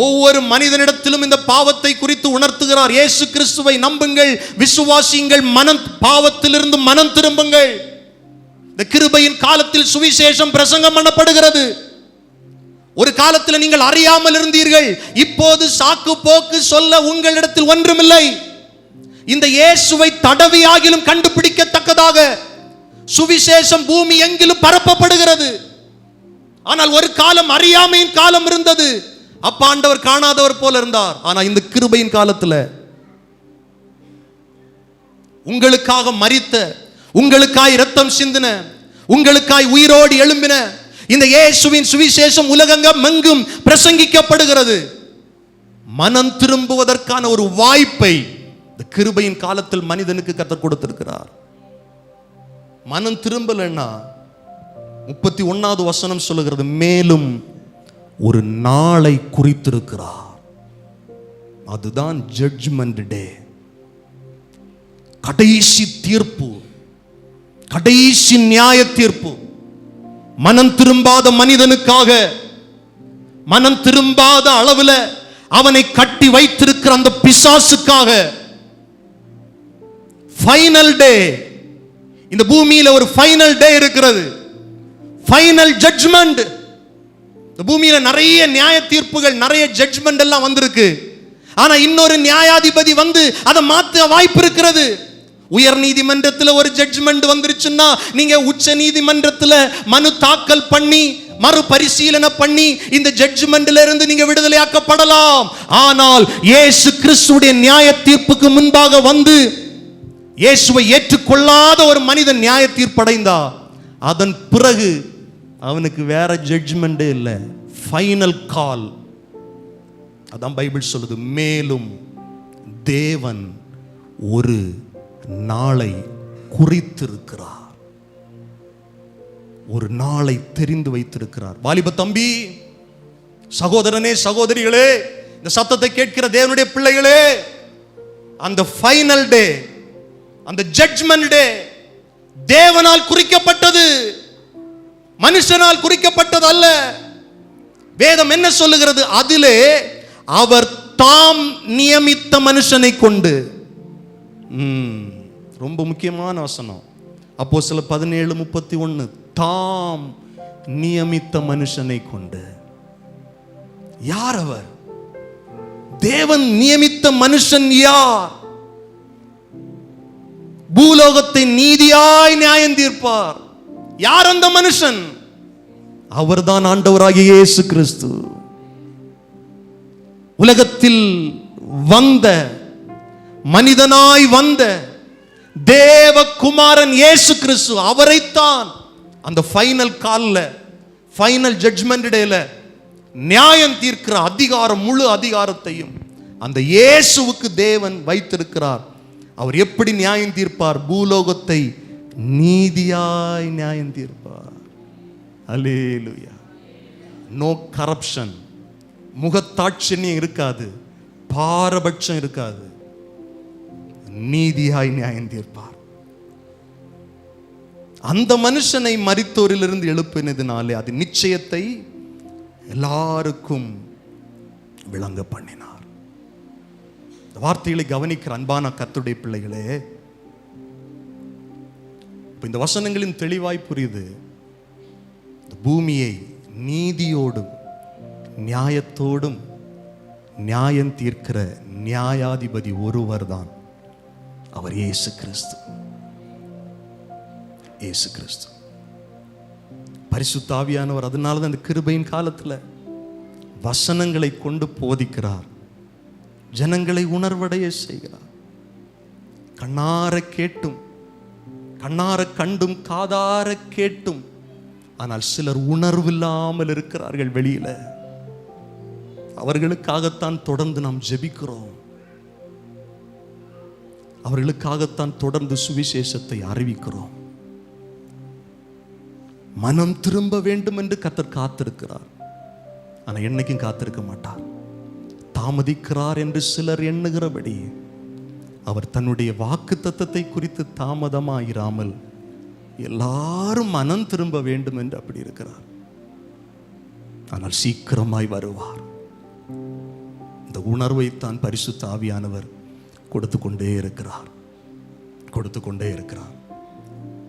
ஒவ்வொரு மனிதனிடத்திலும் இந்த பாவத்தை குறித்து உணர்த்துகிறார். இயேசு கிறிஸ்துவை நம்புங்கள், விசுவாசியுங்கள், பாவத்திலிருந்து மனம் திரும்புங்கள். இந்த கிருபையின் காலத்தில் சுவிசேஷம் பிரசங்கம் பண்ணப்படுகிறது. ஒரு காலத்தில் நீங்கள் அறியாமல் இருந்தீர்கள், இப்போது சாக்கு போக்கு சொல்ல உங்களிடத்தில் ஒன்றுமில்லை. இந்த இயேசுவை தடவியாகிலும் கண்டுபிடிக்கத்தக்கதாக சுவிசேஷம் பூமி எங்கிலும் பரப்பப்படுகிறது. ஆனால் ஒரு காலம் அறியாமையின் காலம் இருந்தது. அப்ப ஆண்டவர் காணாதவர் போல இருந்தார். ஆனா இந்த கிருபையின் காலத்துல உங்களுக்காக மரித்த, உங்களுக்காய் இரத்தம் சிந்தின, உங்களுக்காய் உயிரோடு எழும்பின இந்த இயேசுவின் சுவிசேஷம் உலகெங்கும் எங்கும் பிரசங்கிக்கப்படுகிறது. மனம் திரும்புவதற்கான ஒரு வாய்ப்பை இந்த கிருபையின் காலத்தில் மனிதனுக்கு கர்த்தர் கொடுத்திருக்கிறார். மனம் திரும்பலன்னா 31வது வசனம் சொல்லுகிறது, மேலும் ஒரு நாளை குறித்திருக்கிறார். அதுதான் ஜட்ஜ்மெண்ட் டே, கடைசி தீர்ப்பு, கடைசி நியாய தீர்ப்பு. மனம் திரும்பாத மனிதனுக்காக, மனம் திரும்பாத அளவில் அவனை கட்டி வைத்திருக்கிற அந்த பிசாசுக்காக ஃபைனல் டே. இந்த பூமியில ஒரு ஃபைனல் டே இருக்கிறது, ஃபைனல் ஜட்ஜ்மெண்ட். இந்த பூமியில நிறைய நியாய தீர்ப்புகள், நிறைய ஜட்ஜ்மெண்ட் எல்லாம் வந்திருக்கு. ஆனா இன்னொரு நியாயாதிபதி வந்து அதை மாற்ற வாய்ப்பு இருக்கிறது. உயர் நீதிமன்றத்தில் ஒரு ஜட்ஜ்மெண்ட் வந்துருச்சுன்னா நீங்க உச்ச நீதிமன்றத்தில் மனு தாக்கல் பண்ணி மறுபரிசீலனை பண்ணி இந்த ஜட்ஜ்மெண்ட்ல இருந்து நீங்க விடுதலையாக்கப்படலாம். ஆனால் இயேசு கிறிஸ்துவுடைய நியாய தீர்ப்புக்கு முன்பாக வந்து இயேசுவை ஏற்றுக்கொள்ளாத ஒரு மனிதன் நியாய தீர்ப்படைந்தா அதன் பிறகு அவனுக்கு வேற ஜட்ஜ்மெண்டே இல்லை, ஃபைனல் கால். அதான் பைபிள் சொல்லுது, மேலும் தேவன் ஒரு நாளை குறித்திருக்கிறார், ஒரு நாளை தெரிந்து வைத்திருக்கிறார். வாலிப தம்பி, சகோதரனே, சகோதரிகளே, இந்த சத்தத்தை கேட்கிற தேவனுடைய பிள்ளைகளே, அந்த ஃபைனல் டே, அந்த ஜட்ஜ்மெண்ட் டே தேவனால் குறிக்கப்பட்டது, மனுஷனால் குறிக்கப்பட்டது அல்ல. வேதம் என்ன சொல்லுகிறது? அதிலே அவர் தாம் நியமித்த மனுஷனை கொண்டு. ரொம்ப முக்கியமான வசனம், அப்போஸ்தலர் 17:31. தாம் நியமித்த மனுஷனை கொண்டு. யார் அவர்? தேவன் நியமித்த மனுஷன் யார்? பூலோகத்தை நீதியாய் நியாயம் தீர்ப்பார். யார் அந்த மனுஷன்? அவர்தான் ஆண்டவராகிய இயேசு கிறிஸ்து. உலகத்தில் வந்த, மனிதனாய் வந்த தேவகுமாரன் இயேசு கிறிஸ்து. அவரைத்தான் அந்த ஃபைனல் கால்ல, ஃபைனல் ஜட்ஜ்மெண்ட் டேல நியாயம் தீர்க்கிற அதிகாரம், முழு அதிகாரத்தையும் அந்த இயேசுவுக்கு தேவன் வைத்திருக்கிறார். அவர் எப்படி நியாயம் தீர்ப்பார்? பூலோகத்தை நீதியாய் நியாயம் தீர்ப்பார். அல்லேலூயா. நோ கரப்ஷன், முகத்தாட்சியம் இருக்காது, பாரபட்சம் இருக்காது, நீதியாய் நியாயம் தீர்ப்பார். அந்த மனுஷனை மரித்தோரிலிருந்து எழுப்பினதினாலே அது நிச்சயத்தை எல்லாருக்கும் விளங்க பண்ணினார். இந்த வார்த்தைகளை கவனிக்கிற அன்பான கர்த்தருடைய பிள்ளைகளே, இந்த வசனங்களின் தெளிவாய் புரியுது. இந்த பூமியை நீதியோடும் நியாயத்தோடும் நியாயம் தீர்க்கிற நியாயாதிபதி ஒருவர் தான், அவர் இயேசு கிறிஸ்து. இயேசு கிறிஸ்து பரிசுத்த ஆவியானவர். அதனால தான் இந்த கிருபையின் காலத்தில் வசனங்களை கொண்டு போதிக்கிறார், ஜனங்களை உணர்வடைய செய்கிறார். கண்ணார கேட்டும், கண்ணார கண்டும், காதார கேட்டும், ஆனால் சிலர் உணர்வில்லாமல் இருக்கிறார்கள் வெளியில. அவர்களுக்காகத்தான் தொடர்ந்து நாம் ஜெபிக்கிறோம், அவர்களுக்காகத்தான் தொடர்ந்து சுவிசேஷத்தை அறிவிக்கிறோம். மனம் திரும்ப வேண்டும் என்று கர்த்தர் காத்திருக்கிறார். ஆனால் என்னைக்கும் காத்திருக்க மாட்டார், தாமதிக்கிறார் என்று சிலர் எண்ணுகிறபடி அவர் தன்னுடைய வாக்குத்தத்தத்தை குறித்து தாமதமாயிராமல் எல்லாரும் மனம் திரும்ப வேண்டும் என்று அப்படி இருக்கிறார். ஆனால் சீக்கிரமாய் வருவார். இந்த உணர்வைத்தான் பரிசுத்த ஆவியானவர் கொடுத்து கொண்டே இருக்கிறார்.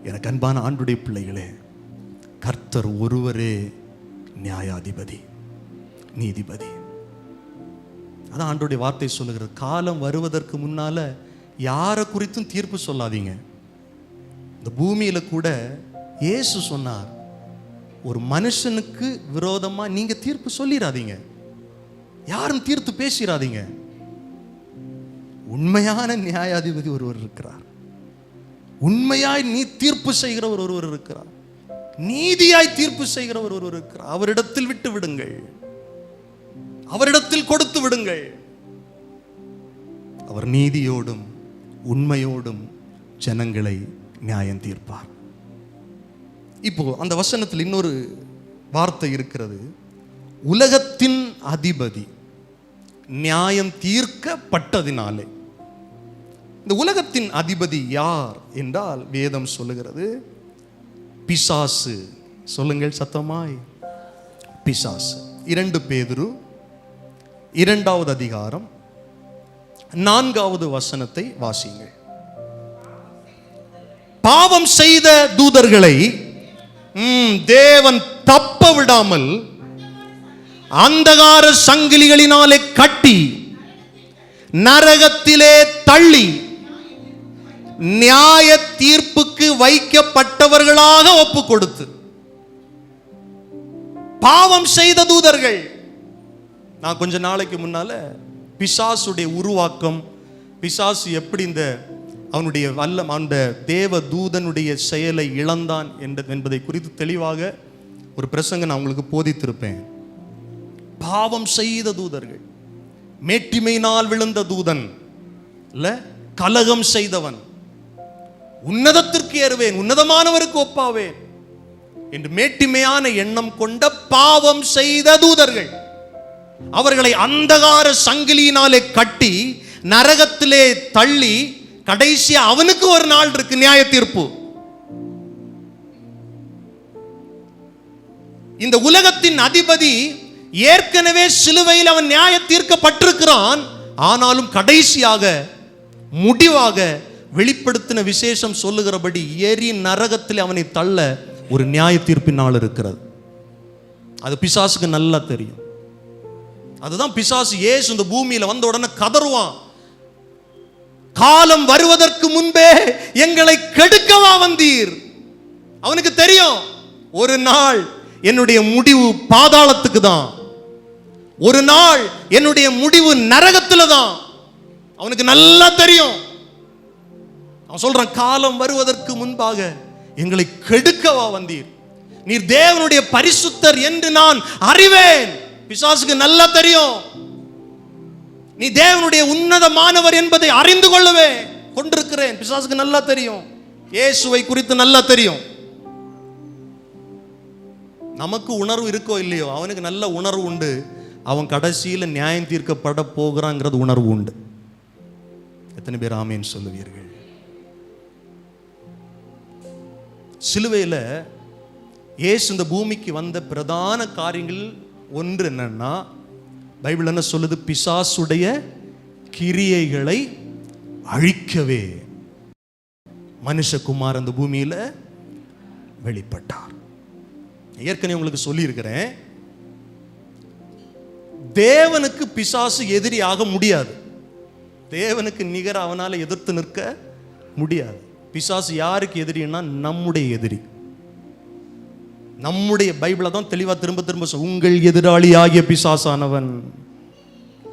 எனக்கு அன்பான ஆண்டுடைய பிள்ளைகளே, கர்த்தர் ஒருவரே நியாயாதிபதி, நீதிபதி. அதான் ஆண்டோடைய வார்த்தை சொல்லுகிறது. காலம் வருவதற்கு முன்னால யாரை குறித்தும் தீர்ப்பு சொல்லாதீங்க. இந்த பூமியில கூட இயேசு சொன்னார், ஒரு மனுஷனுக்கு விரோதமா நீங்க தீர்ப்பு சொல்லிடாதீங்க, யாரும் தீர்த்து பேசிடாதீங்க. உண்மையான நியாயாதிபதி ஒருவர் இருக்கிறார். உண்மையாய் நீ தீர்ப்பு செய்கிறவர் ஒருவர் இருக்கிறார். நீதியாய் தீர்ப்பு செய்கிறவர் ஒருவர் இருக்கிறார். அவரிடத்தில் விட்டு விடுங்கள், அவரிடத்தில் கொடுத்து விடுங்கள். அவர் நீதியோடும் உண்மையோடும் ஜனங்களை நியாயம் தீர்ப்பார். இப்போ அந்த வசனத்தில் இன்னொரு வார்த்தை இருக்கிறது. உலகத்தின் அதிபதி நியாயம் தீர்க்கப்பட்டதினாலே. இந்த உலகத்தின் அதிபதி யார் என்றால் வேதம் சொல்லுகிறது பிசாசு. சொல்லுங்கள் சத்தமாய், பிசாசு. 2 பேதுரு 2வது அதிகாரம் 4வது வசனத்தை வாசியுங்கள். பாவம் செய்த தூதர்களை தேவன் தப்ப விடாமல் அந்தகார சங்கிலிகளினாலே கட்டி நரகத்திலே தள்ளி நியாய தீர்ப்புக்கு வைக்கப்பட்டவர்களாக ஒப்பு கொடுத்து. பாவம் செய்த தூதர்கள். நான் கொஞ்ச நாளைக்கு முன்னால பிசாசுடைய உருவாக்கம், பிசாசு எப்படி இந்த அவனுடைய அந்த தேவ தூதனுடைய செயலை இழந்தான் என்பதை குறித்து தெளிவாக ஒரு பிரசங்க நான் உங்களுக்கு போதித்திருப்பேன். பாவம் செய்த தூதர்கள், மேட்டிமையினால் விழுந்த தூதன் இல்ல, கலகம் செய்தவன், உன்னதத்திற்கு ஏறுவேன், உன்னதமானவருக்கு ஒப்பாவேன் என்று மேட்டிமையான எண்ணம் கொண்ட பாவம் செய்த தூதர்கள். அவர்களை அந்தகார சங்கிலியினாலே கட்டி நரகத்திலே தள்ளி கடைசியா அவனுக்கு ஒரு நாள் இருக்கு நியாய தீர்ப்பு. இந்த உலகத்தின் அதிபதி ஏற்கனவே சிலுவையில் அவன் நியாய தீர்க்கப்பட்டிருக்கிறான். ஆனாலும் கடைசியாக முடிவாக வெளிப்படுத்தின விசேஷம் சொல்லுகிறபடி எரி நரகத்தில் அவனை தள்ள ஒரு நியாய தீர்ப்பின் நாள் இருக்கிறது. அது பிசாசுக்கு நல்லா தெரியும். அதுதான் பிசாசு இயேசு இந்த பூமியில வந்த உடனே கதறுவான், காலம் வருவதற்கு முன்பே எங்களை கெடுக்கவா வந்தீர். அவனுக்கு தெரியும் ஒரு நாள் என்னுடைய முடிவு பாதாளத்துக்கு தான், ஒரு நாள் என்னுடைய முடிவு நரகத்துல தான். அவனுக்கு நல்லா தெரியும். அவன் சொல்றான், காலம் வருவதற்கு முன்பாக எங்களை கெடுக்கவா வந்தீர், நீர் தேவனுடைய பரிசுத்தர் என்று நான் அறிவேன். பிசாசுக்கு நல்லா தெரியும், நீ தேவனுடைய உன்னதமானவர் என்பதை அறிந்து கொள்ளவே கொண்டிருக்கிறேன். பிசாசுக்கு நல்லா தெரியும், இயேசுவை குறித்து நல்லா தெரியும். நமக்கு உணர்வு இருக்கோ இல்லையோ, அவனுக்கு நல்ல உணர்வு உண்டு. அவன் கடைசியில் நியாயம் தீர்க்கப்பட போகிறாங்கிறது உணர்வு உண்டு. எத்தனை பேர் ஆமேன் சொல்லுவீர்கள்? சிலுவையில் இயேசு இந்த பூமிக்கு வந்த பிரதான காரியங்கள் ஒன்று என்னன்னா, பைபிள் என்ன சொல்லுது? பிசாசுடைய கிரியைகளை அழிக்கவே மனுஷகுமார் அந்த பூமியில வெளிப்பட்டார். ஏற்கனவே உங்களுக்கு சொல்லியிருக்கிறேன், தேவனுக்கு பிசாசு எதிரியாக முடியாது. தேவனுக்கு நிகர அவனால எதிர்த்து நிற்க முடியாது. பிசாசு யாருக்கு எதிரின்னா நம்முடைய எதிரி. நம்முடைய பைபிளை தான் தெளிவா திரும்ப திரும்ப உங்கள் எதிராளி ஆகிய பிசாசானவன்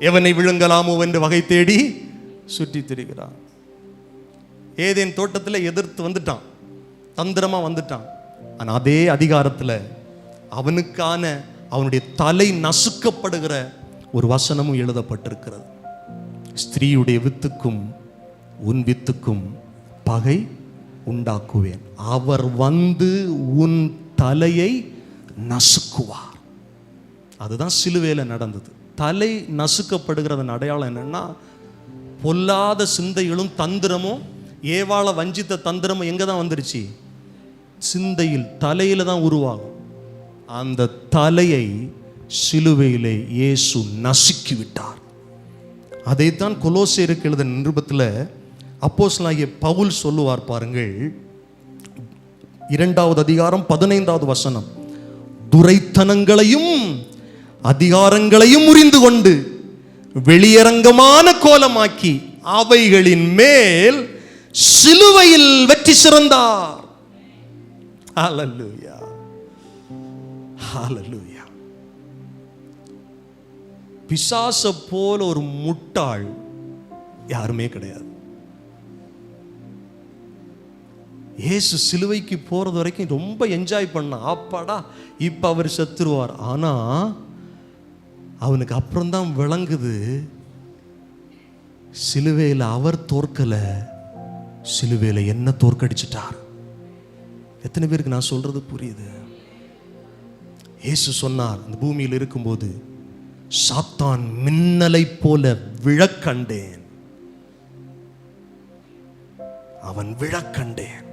எவனை விழுங்கலாமோ என்று வகை தேடி சுற்றி திரிகிறான். ஏதேன் தோட்டத்தில் எதிர்த்து வந்துட்டான், தந்திரமா வந்துட்டான். ஆனா அதே அதிகாரத்தில் அவனுக்கான அவனுடைய தலை நசுக்கப்படுகிற ஒரு வசனமும் எழுதப்பட்டிருக்கிறது. ஸ்திரீயுடைய வித்துக்கும் உன் வித்துக்கும் பகை உண்டாக்குவேன், அவர் வந்து உன் தலையை நசுக்குவார். அதுதான் சிலுவையில நடந்தது. தலை நசுக்கப்படுகிறதன் அடையாளம் என்னன்னா, பொல்லாத சிந்தைகளும் தந்திரமும், ஏவாள வஞ்சித்த தந்திரமும் எங்க தான் வந்துருச்சு? சிந்தையில், தலையில தான் உருவாகும். அந்த தலையை சிலுவையிலே இயேசு நசுக்கி விட்டார். அதைத்தான் கொலோசியருக்கு எழுதின நிருபத்தில் அப்போஸ்தலனாகிய பவுல் சொல்லுவார் பாருங்கள். 2வது அதிகாரம் 15வது வசனம். துரைத்தனங்களையும் அதிகாரங்களையும் முறிந்து கொண்டு வெளியரங்கமான கோலமாக்கி அவைகளின் மேல் சிலுவையில் வெற்றி சிறந்தார். ஹல்லேலூயா, ஹல்லேலூயா. பிசாச போல ஒரு முட்டாள் யாருமே கிடையாது. இயேசு சிலுவைக்கு போறது வரைக்கும் ரொம்ப என்ஜாய் பண்ண, ஆப்பாடா இப்ப அவர் செத்துருவார். ஆனா அவனுக்கு அப்புறம் தான் விளங்குது, சிலுவையில் அவர் தோற்கல, சிலுவையில் என்ன தோற்கடிச்சிட்டார். எத்தனை பேருக்கு நான் சொல்றது புரியுது? இயேசு சொன்னார், இந்த பூமியில் இருக்கும்போது சாத்தான் மின்னலை போல விழக்கண்டேன், அவன் விழக்கண்டேன்.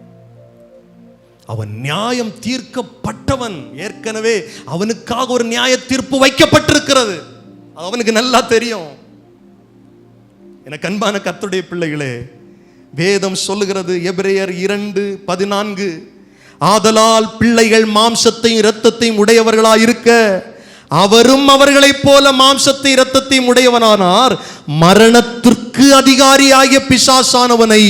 அவன் நியாயம் தீர்க்கப்பட்டவன். ஏற்கனவே அவனுக்காக ஒரு நியாய தீர்ப்பு வைக்கப்பட்டிருக்கிறது. அவனுக்கு நல்லா தெரியும். எனக்கு அன்பான கர்த்தருடைய பிள்ளைகளே, வேதம் சொல்லுகிறது எபிரேயர் 2:14, ஆதலால் பிள்ளைகள் மாம்சத்தையும் இரத்தத்தையும் உடையவர்களாய் இருக்க அவரும் அவர்களைப் போல மாம்சத்தை இரத்தத்தையும் உடையவனானார், மரணத்திற்கு அதிகாரியாகிய பிசாசானவனை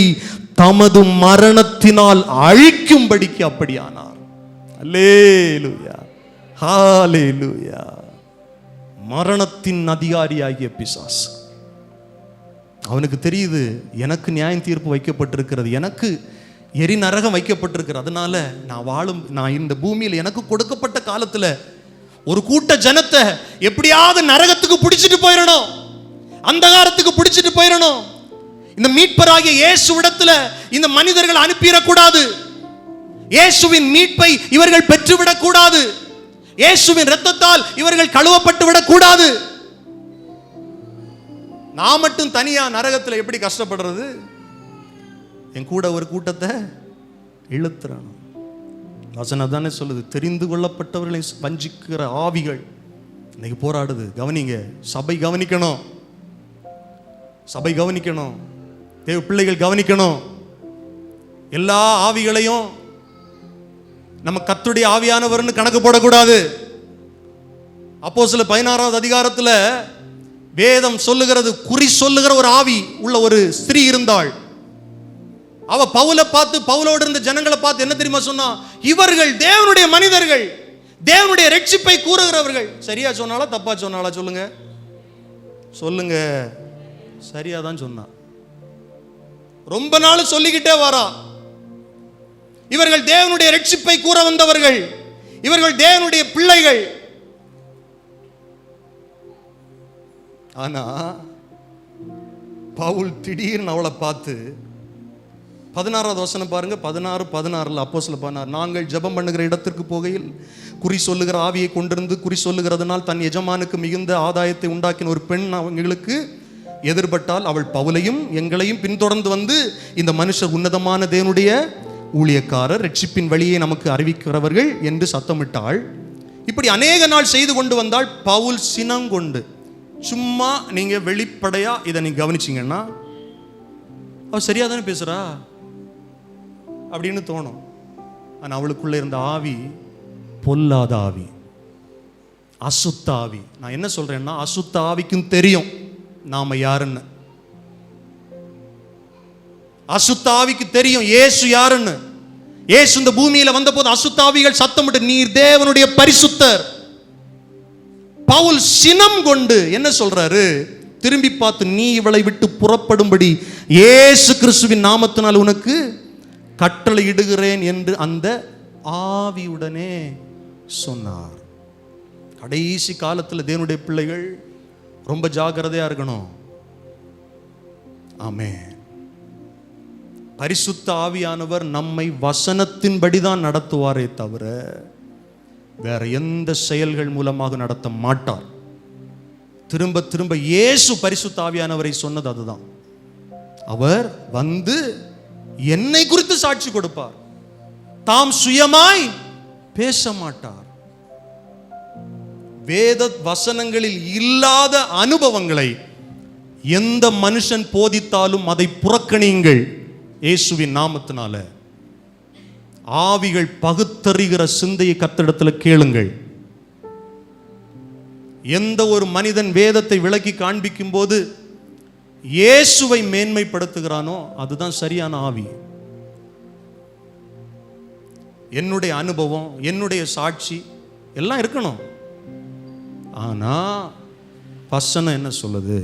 தமது மரணத்தினால் அழிக்கும்படிக்கு அப்படியானார். அல்லேலூயா, ஹல்லேலூயா. மரணத்தின் அதிகாரியாகிய பிசாசு. அவனுக்கு தெரியுது, எனக்கு நியாயம் தீர்ப்பு வைக்கப்பட்டிருக்கிறது, எனக்கு எரி நரகம் வைக்கப்பட்டிருக்கிறது. அதனால நான் இந்த பூமியில் எனக்கு கொடுக்கப்பட்ட காலத்தில் ஒரு கூட்ட ஜனத்தை எப்படியாவது நரகத்துக்கு பிடிச்சிட்டு போயிடணும், அந்தகாரத்துக்கு பிடிச்சிட்டு போயிடணும். இந்த மீட்பராகிய இயேசுவிடத்துல இந்த மனிதர்கள் அனுப்பிடக்கூடாது. இயேசுவின் மீட்பை இவர்கள் பெற்றுவிடக் கூடாது. இயேசுவின் இரத்தத்தால் இவர்கள் கழுவப்பட்டு விடக்கூடாது. நான் மட்டும் தனியா நரகத்தில் எப்படி கஷ்டப்படுறது? என் கூட ஒரு கூட்டத்தை இழுத்துறான். வசனம் தானே சொல்லுது, தெரிந்து கொள்ளப்பட்டவர்களை வஞ்சிக்கிற ஆவிகள் இன்னைக்கு போராடுது. கவனிங்க, சபை கவனிக்கணும், சபை கவனிக்கணும், தேவ பிள்ளைகள் கவனிக்கணும். எல்லா ஆவிகளையும் நம்ம கர்த்தருடைய ஆவியானவர்னு கணக்கு போடக்கூடாது. அப்போஸ்தலர் 16வது அதிகாரத்தில் வேதம் சொல்லுகிறது, குறி சொல்லுகிற ஒரு ஆவி உள்ள ஒரு ஸ்திரீ இருந்தாள். அவ பவுலை பார்த்து, பவுலோடு இருந்த ஜனங்களை பார்த்து என்ன தெரியுமா சொன்னா? இவர்கள் தேவனுடைய மனிதர்கள், தேவனுடைய ரட்சிப்பை கூறுகிறவர்கள். சரியா சொன்னாலா தப்பா சொன்னாலா? சொல்லுங்க, சொல்லுங்க. சரியா தான் சொன்னா. ரொம்ப நாள் சொல்லிக்கிட்டே வரா, இவர்கள் தேவனுடைய ரட்சிப்பை கூற வந்தவர்கள், இவர்கள் தேவனுடைய பிள்ளைகள். ஆனா பவுல் திடீர்னு அவளை பார்த்து 16வது வசனம் பாருங்க, 16:16 அப்போஸ்தலர் 16, நாங்கள் ஜெபம் பண்ணுகிற இடத்திற்கு போகையில் குறி சொல்லுகிற ஆவியை கொண்டிருந்து குறி சொல்லுகிறதுனால் தன் எஜமானுக்கு மிகுந்த ஆதாயத்தை உண்டாக்கின ஒரு பெண் அவங்களுக்கு எதிர்பட்டால் அவள் பவுலையும் எங்களையும் பின்தொடர்ந்து வந்து, இந்த மனுஷர் உன்னதமான தேவனுடைய ஊழியக்காரர், ரட்சிப்பின் வழியை நமக்கு அறிவிக்கிறவர்கள் என்று சத்தமிட்டாள். இப்படி அநேக நாள் செய்து கொண்டு வந்தால் பவுல் சினங்கொண்டு, சும்மா நீங்க வெளிப்படையா இதை நீங்க கவனிச்சிங்கன்னா அவ சரியா தானே பேசுறா அப்படின்னு தோணும். ஆனா அவளுக்குள்ள இருந்த ஆவி பொல்லாத ஆவி, அசுத்த ஆவி. நான் என்ன சொல்றேன்னா, அசுத்த ஆவிக்கும் தெரியும் நாம யாருன்னு. அசுத்த ஆவிக்கு தெரியும் இயேசு யாருன்னு. இயேசு இந்த பூமியில வந்த போது அசுத்த ஆவிகள் சத்தமிட்டு, நீர் தேவனுடைய பரிசுத்தர். பவுல் சினம் கொண்டு என்ன சொல்றாரு? திரும்பி பார்த்து, நீ இவளை விட்டு புறப்படும்படி இயேசு கிறிஸ்துவின் நாமத்தினால் உனக்கு கட்டளை இடுகிறேன் என்று அந்த ஆவியுடனே சொன்னார். கடைசி காலத்தில் தேவனுடைய பிள்ளைகள் ரொம்ப ஜாக்கிரதையா இருக்கணும். ஆமென். பரிசுத்த ஆவியானவர் நம்மை வசனத்தின்படிதான் நடத்துவாரே தவிர வேற எந்த செயல்கள் மூலமாக நடத்த மாட்டார். திரும்ப திரும்ப இயேசு பரிசுத்த ஆவியானவரை சொன்னது அதுதான். அவர் வந்து என்னை குறித்து சாட்சி கொடுப்பார், தாம் சுயமாய் பேச மாட்டார். வேத வசனங்களில் இல்லாத அனுபவங்களை எந்த மனுஷன் போதித்தாலும் அதை புறக்கணியுங்கள் இயேசுவின் நாமத்தினால. ஆவிகள் பகுத்தறிகிற சிந்தையை கர்த்தரிடத்துல கேளுங்கள். எந்த ஒரு மனிதன் வேதத்தை விளக்கி காண்பிக்கும் போது இயேசுவை மேன்மைப்படுத்துகிறானோ அதுதான் சரியான ஆவி. என்னுடைய அனுபவம், என்னுடைய சாட்சி எல்லாம் இருக்கணும். ஆனா வசனம் என்ன சொல்லுது,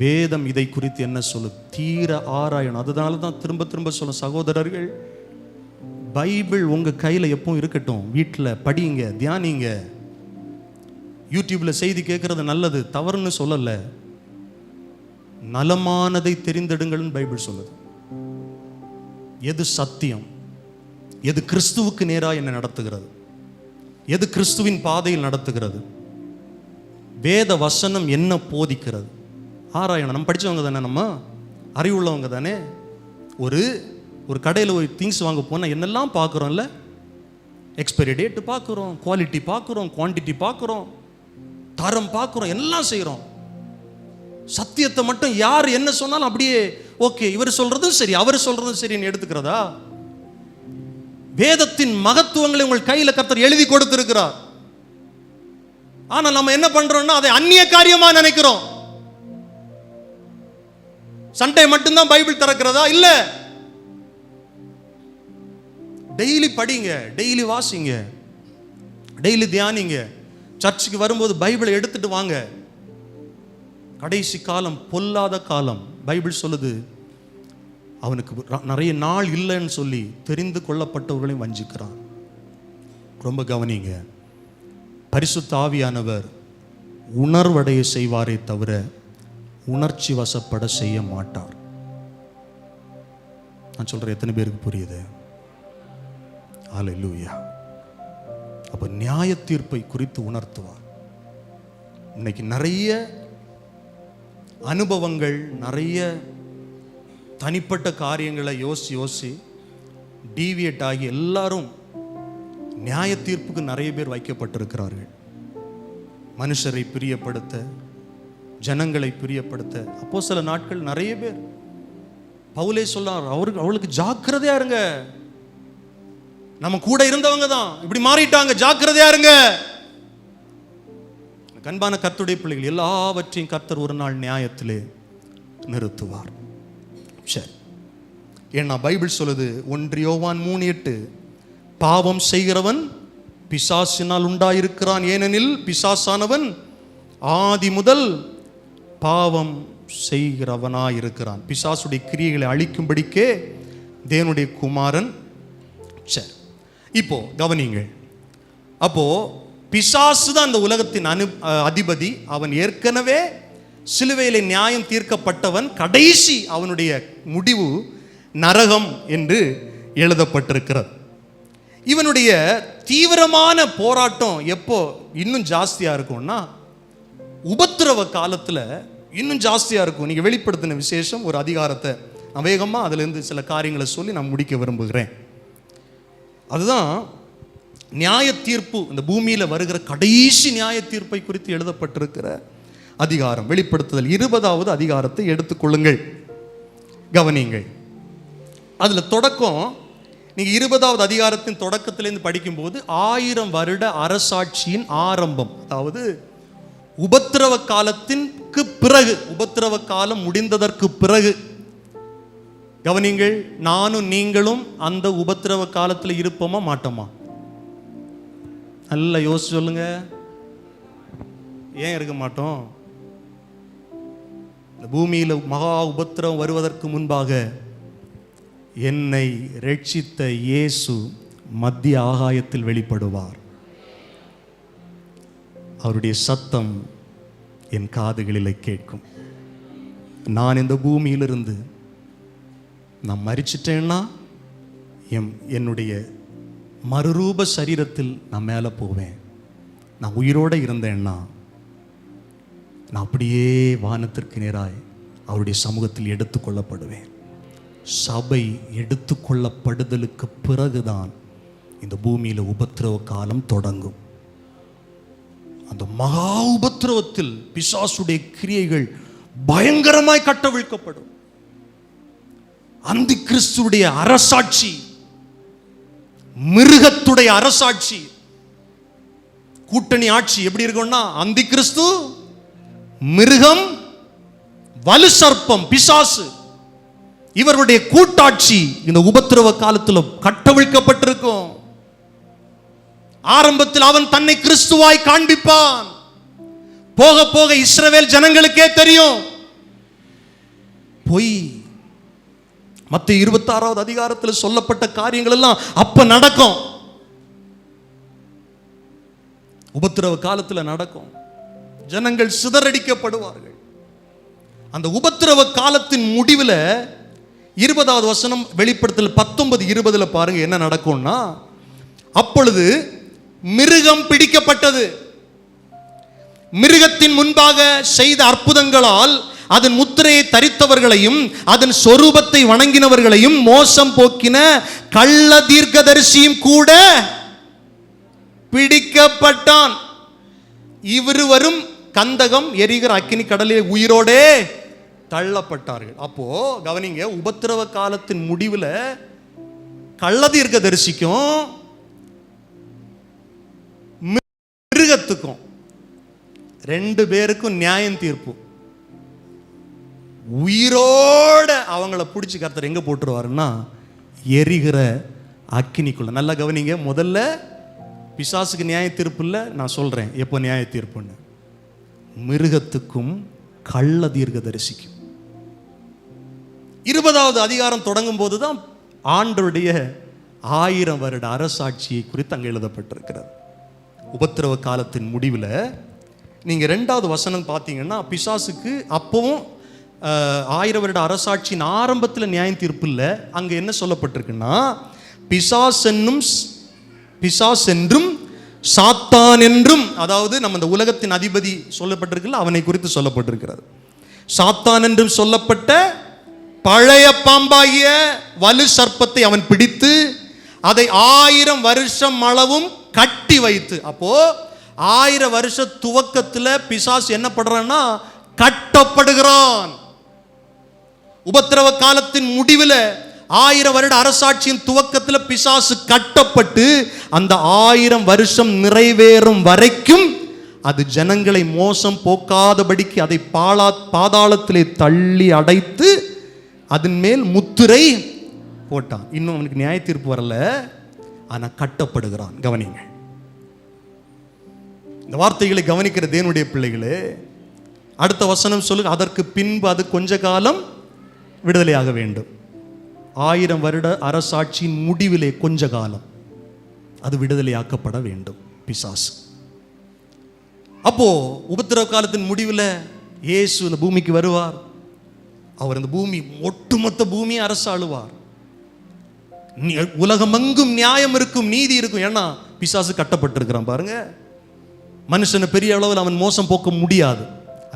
வேதம் இதை குறித்து என்ன சொல்லுது, தீர ஆராயணும். அதனால தான் திரும்ப திரும்ப சொல்ல, சகோதரர்கள், பைபிள் உங்க கையில எப்பவும் இருக்கட்டும். வீட்டில் படிங்க, தியானிங்க. யூடியூப்ல செய்தி கேட்கறது நல்லது, தவறுன்னு சொல்லல. நலமானதை தெரிந்தெடுங்கள்னு பைபிள் சொல்லுது. எது சத்தியம், எது கிறிஸ்துவுக்கு நேராக என்ன நடத்துகிறது, எது கிறிஸ்துவின் பாதையில் நடத்துகிறது, வேத வசனம் என்ன போதிக்கிறது, ஆராயணும். நம்ம படித்தவங்க தானே, நம்ம அறிவுள்ளவங்க தானே. ஒரு கடையில் ஒரு திங்ஸ் வாங்க போனால் என்னெல்லாம் பார்க்குறோம்ல, எக்ஸ்பைரி டேட்டு பார்க்குறோம், குவாலிட்டி பார்க்குறோம், குவான்டிட்டி பார்க்குறோம், தரம் பார்க்குறோம், எல்லாம் செய்கிறோம். சத்தியத்தை மட்டும் யார் என்ன சொன்னாலும் அப்படியே ஓகே, இவர் சொல்றதும் சரி அவர் சொல்றதும் சரின்னு எடுத்துக்கிறதா? வேதத்தின் மகத்துவங்களை உங்கள் கையில் கர்த்தர் எழுதி கொடுத்திருக்கிறார். ஆனா நம்ம என்ன பண்றோம்னா அதை அந்நிய காரியமா நினைக்கிறோம். சண்டே மட்டும்தான் பைபிள் திறக்கிறதா? இல்ல, டெய்லி படிங்க, டெய்லி வாசிங்க, டெய்லி தியானிங்க. சர்ச்சுக்கு வரும்போது பைபிளை எடுத்துட்டு வாங்க. கடைசி காலம் பொல்லாத காலம். பைபிள் சொல்லுது, அவனுக்கு நிறைய நாள் இல்லைன்னு சொல்லி தெரிந்து கொள்ளப்பட்டவர்களையும் வஞ்சிக்கிறான். ரொம்ப கவனிங்க. பரிசுத்த ஆவியானவர் உணர்வடைய செய்வாரே தவிர உணர்ச்சி வசப்பட செய்ய மாட்டார். நான் சொல்றேன், எத்தனை பேருக்கு புரியுது? ஹல்லேலூயா. அப்ப நியாய தீர்ப்பை குறித்து உணர்த்துவார். இன்னைக்கு நிறைய அனுபவங்கள், நிறைய தனிப்பட்ட காரியங்களை யோசி டீவியேட் ஆகி எல்லாரும் நியாய தீர்ப்புக்கு நிறைய பேர் வைக்கப்பட்டிருக்கிறார்கள். மனுஷரை பிரியப்படுத்த, ஜனங்களை பிரியப்படுத்த. அப்போ சில நாட்கள் நிறைய பேர், பவுலே சொல்றார், அவளுக்கு ஜாக்கிரதையா இருங்க, நம்ம கூட இருந்தவங்க தான் இப்படி மாறிட்டாங்க, ஜாக்கிரதையா இருங்க. கண்பான கர்த்தருடைய பிள்ளைகள், எல்லாவற்றையும் கர்த்தர் ஒரு நாள் நியாயத்திலே நிறுத்துவார். சரி, ஏன்னா பைபிள் சொல்லுது, 1 யோவான் 3:8, பாவம் செய்கிறவன் பிசாசினால் உண்டாயிருக்கிறான், ஏனெனில் பிசாசானவன் ஆதி முதல் பாவம் செய்கிறவனாயிருக்கிறான். பிசாசுடைய கிரியைகளை அழிக்கும்படிக்கே தேவனுடைய குமாரன். சரி, இப்போ கவனிங்கள். அப்போ பிசாசு தான் அந்த உலகத்தின் அதிபதி. அவன் ஏற்கனவே சிலுவையிலே நியாயம் தீர்க்கப்பட்டவன். கடைசி அவனுடைய முடிவு நரகம் என்று எழுதப்பட்டிருக்கிறது. இவனுடைய தீவிரமான போராட்டம் எப்போ இன்னும் ஜாஸ்தியா இருக்கும்னா, உபத்திரவ காலத்துல இன்னும் ஜாஸ்தியா இருக்கும். நீங்க வெளிப்படுத்தின விசேஷம் ஒரு அதிகாரத்தை நான் வேகமா அதுல இருந்து சில காரியங்களை சொல்லி நான் முடிக்க விரும்புகிறேன். அதுதான் நியாய தீர்ப்பு. இந்த பூமியில வருகிற கடைசி நியாய தீர்ப்பை குறித்து எழுதப்பட்டிருக்கிற அதிகாரம். வெளிப்படுத்துதல் 20வது அதிகாரத்தை எடுத்துக்கொள்ளுங்கள், கவனிங்கள். அதுல தொடக்கம், நீங்க 20வது அதிகாரத்தின் தொடக்கத்திலிருந்து படிக்கும்போது 1000 வருட அரசாட்சியின் ஆரம்பம், அதாவது உபத்திரவ காலத்திற்கு பிறகு, உபத்திரவ காலம் முடிந்ததற்கு பிறகு. கவனிங்கள், நானும் நீங்களும் அந்த உபத்திரவ காலத்தில் இருப்போமா மாட்டோமா? நல்லா யோசிச்சு சொல்லுங்க. ஏன் இருக்க மாட்டோம்? இந்த பூமியில் மகா உபத்திரவம் வருவதற்கு முன்பாக என்னை ரட்சித்த இயேசு மத்திய ஆகாயத்தில் வெளிப்படுவார். அவருடைய சத்தம் என் காதுகளிலே கேட்கும். நான் இந்த பூமியிலிருந்து நான் மரிச்சிட்டேன்னா என்னுடைய மறுரூப சரீரத்தில் நான் மேலே போவேன். நான் உயிரோடு இருந்தேன்னா நான் அப்படியே வானத்திற்கு நேராய் அவருடைய சமூகத்தில் எடுத்துக்கொள்ளப்படுவேன். சபை எடுத்துக்கொள்ளப்படுதலுக்கு பிறகுதான் இந்த பூமியில் உபத்திரவ காலம் தொடங்கும். அந்த மகா உபத்திரவத்தில் பிசாசுடைய கிரியைகள் பயங்கரமாய் கட்டவிழ்க்கப்படும். அந்தி கிறிஸ்துடைய அரசாட்சி, மிருகத்துடைய அரசாட்சி, கூட்டணி ஆட்சி எப்படி இருக்கும்னா, அந்தி கிறிஸ்து, மிருகம், வலு சர்ப்பம், பிசாசு, இவருடைய கூட்டாட்சி இந்த உபத்திரவ காலத்தில் கட்டவிழ்க்கப்பட்டிருக்கும். ஆரம்பத்தில் அவன் தன்னை கிறிஸ்துவாய் காண்பிப்பான். போக போக இஸ்ரவேல் ஜனங்களுக்கே தெரியும் பொய். மத்தேயு 26வது அதிகாரத்தில் சொல்லப்பட்ட காரியங்கள் எல்லாம் அப்ப நடக்கும். உபத்திரவ காலத்தில் நடக்கும். ஜனங்கள் சிதறடிக்கப்படுவார்கள். அந்த உபத்திரவ காலத்தின் முடிவில் 20வது வசனம் வெளிப்படுத்தல் 19:20 பாருங்க என்ன நடக்கும்னா, அப்பொழுது மிருகம் பிடிக்கப்பட்டது. மிருகத்தின் முன்பாக செய்த அற்புதங்களால் அதன் முத்திரையை தரித்தவர்களையும் அதன் சொரூபத்தை வணங்கினவர்களையும் மோசம் போக்கின கள்ள தீர்க்கதரிசியும் கூட பிடிக்கப்பட்டான். இவருவரும் கந்தகம் எரிகிற அக்கினி கடலிலே உயிரோடே தள்ளப்பட்டார்கள். அப்போ கவனிங்க, உபத்திரவ காலத்தின் முடிவில் கள்ள தீர்க்கதரிசிக்கும் மிருகத்துக்கும் 2 பேருக்கும் நியாயம் தீர்ப்பு. உயிரோட அவங்கள பிடிச்சி கர்த்தர் எங்க போட்டுருவாருன்னா எரிகிற அக்கினிக்குள்ள. நல்லா கவனிங்க, முதல்ல பிசாசுக்கு நியாய தீர்ப்பு இல்லை, நான் சொல்றேன் எப்போ நியாய தீர்ப்புன்னு. மிருகத்துக்கும் கள்ள தீர்க்கதரிசிக்கும். 20வது அதிகாரம் தொடங்கும் போதுதான் ஆண்டவருடைய 1000 வருட அரசாட்சியை குறித்து அங்கே எழுதப்பட்டிருக்கிறது. உபத்திரவ காலத்தின் முடிவில் நீங்க 2வது வசனம் பார்த்தீங்கன்னா, பிசாசுக்கு அப்பவும் 1000 வருட அரசாட்சியின் ஆரம்பத்தில் நியாய தீர்ப்பு இல்லை. அங்க என்ன சொல்லப்பட்டிருக்குன்னா, பிசாஸ் என்றும் சாத்தான் என்றும், அதாவது நம்ம இந்த உலகத்தின் அதிபதி சொல்லப்பட்டிருக்குல்ல, அவனை குறித்து சொல்லப்பட்டிருக்கிறது. சாத்தான் என்றும் சொல்லப்பட்ட பழைய பாம்பாகிய வலு சர்ப்பத்தை அவன் பிடித்து அதை 1000 வருஷம் அளவும் கட்டி வைத்து. அப்போ 1000 வருஷ துவக்கத்தில் பிசாசு என்ன பண்றான்னா கட்டப்படுகிறான். உபத்திரவ காலத்தின் முடிவில் 1000 வருட அரசாட்சியின் துவக்கத்தில் பிசாசு கட்டப்பட்டு அந்த 1000 வருஷம் நிறைவேறும் வரைக்கும் அது ஜனங்களை மோசம் போக்காதபடிக்கு அதை பாதாளத்திலே தள்ளி அடைத்து அதன் மேல் முத்திரை போட்டான். இன்னும் அவனுக்கு நியாய தீர்ப்பு வரல, ஆனா கட்டப்படுகிறான். கவனிங்க, இந்த வார்த்தைகளை கவனிக்கிற தேவனுடைய பிள்ளைகளே. அடுத்த வசனம் சொல்லுங்க, அதற்கு பின்பு அது கொஞ்ச காலம் விடுதலையாக வேண்டும். 1000 வருட அரசாட்சியின் முடிவிலே கொஞ்ச காலம் அது விடுதலையாக்கப்பட வேண்டும் பிசாசு. அப்போ உபத்திரவ காலத்தின் முடிவில் இயேசு இந்த பூமிக்கு வருவார். அவர் இந்த பூமி, ஒட்டுமொத்த பூமியை அரசாளுவார். உலகமெங்கும் நியாயம் இருக்கும், நீதி இருக்கும். ஏன்னா பிசாசு கட்டப்பட்டிருக்கிறான் பாருங்க. மனுஷனை பெரிய அளவில் அவன் மோசம் போக்க முடியாது.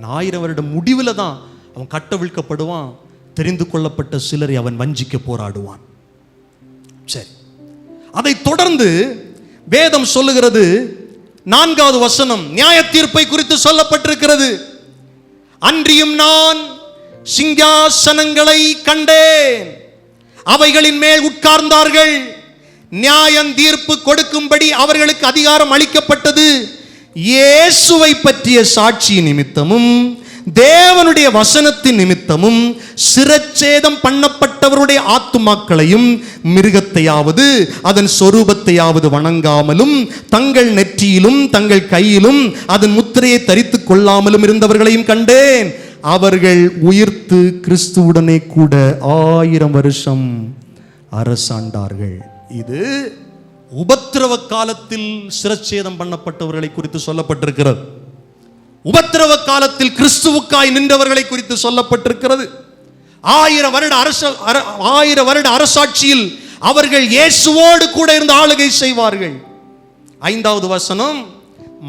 1000 வருட முடிவில் தான் அவன் கட்டவிழ்க்கப்படுவான். தெரிந்து கொள்ளப்பட்ட சிலரை அவன் வஞ்சிக்க போராடுவான். சரி, அதை தொடர்ந்து வேதம் சொல்லுகிறது, 4வது வசனம் நியாய தீர்ப்பை குறித்து சொல்லப்பட்டிருக்கிறது. அன்றியும் நான் சிங்காசனங்களை கண்டேன், அவைகளின் மேல் உட்கார்ந்தார்கள், நியாயம் தீர்ப்பு கொடுக்கும்படி அவர்களுக்கு அதிகாரம் அளிக்கப்பட்டது. இயேசுவை பற்றிய சாட்சி நிமித்தமும் தேவனுடைய வசனத்தின் நிமித்தமும் சிரச்சேதம் பண்ணப்பட்டவருடைய ஆத்துமாக்களையும் மிருகத்தையாவது அதன் சொரூபத்தையாவது வணங்காமலும் தங்கள் நெற்றியிலும் தங்கள் கையிலும் அதன் முத்திரையை தரித்துக் கொள்ளாமலும் இருந்தவர்களையும் கண்டேன். அவர்கள் உயிர்த்து கிறிஸ்துவுடனே கூட 1000 வருஷம் அரசாண்டார்கள். இது உபத்திரவ காலத்தில் சிரச்சேதம் பண்ணப்பட்டவர்களை குறித்து சொல்லப்பட்டிருக்கிறது. உபத்திரவ காலத்தில் கிறிஸ்துவுக்காய் நின்றவர்களை குறித்து சொல்லப்பட்டிருக்கிறது. 1000 வருட அரசாட்சியில் அவர்கள் இயேசுவோடு கூட இருந்து ஆளுகை செய்வார்கள். 5வது வசனம்,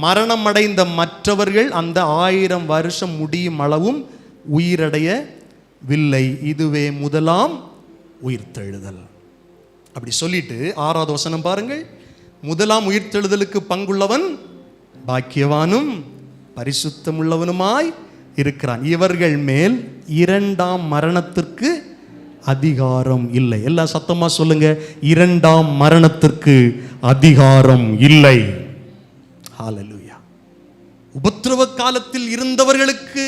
மரணம் அடைந்த மற்றவர்கள் அந்த 1000 வருஷம் முடியும் அளவும் உயிரடையவில்லை. இதுவே முதலாம் உயிர்த்தெழுதல். அப்படி சொல்லிட்டு 6வது வசனம் பாருங்கள், முதலாம் உயிர்த்தெழுதலுக்கு பங்குள்ளவன் பாக்கியவானும் பரிசுத்தமுள்ளவனுமாய் இருக்கிறான். இவர்கள் மேல் இரண்டாம் மரணத்திற்கு அதிகாரம் இல்லை. எல்லாம் சத்தமா சொல்லுங்க, இரண்டாம் மரணத்திற்கு அதிகாரம் இல்லை. ஹல்லேலூயா. உபத்திரவ காலத்தில் இருந்தவர்களுக்கு,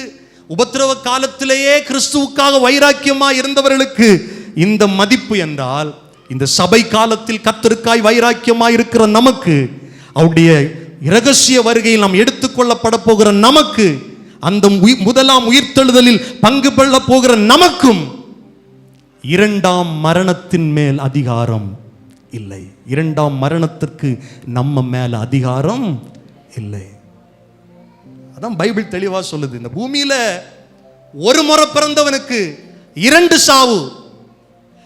உபத்திரவ காலத்திலேயே கிறிஸ்துவுக்காக வைராக்கியமா இருந்தவர்களுக்கு இந்த மதிப்பு என்றால், இந்த சபை காலத்தில் கர்த்தருக்காய் வைராக்கியமா இருக்கிற நமக்கு, அவருடைய இரகசிய வருகையில் நாம் எடுத்துக்கொள்ளப்பட போகிற நமக்கு, அந்த முதலாம் உயிர்த்தெழுதலில் பங்கு கொள்ள போகிற நமக்கும் இரண்டாம் மரணத்தின் மேல் அதிகாரம் இல்லை. இரண்டாம் மரணத்திற்கு நம்ம மேல அதிகாரம் இல்லை. அதான் பைபிள் தெளிவா சொல்லுது. இந்த பூமியில ஒரு முறை பிறந்தவனுக்கு 2 சாவு,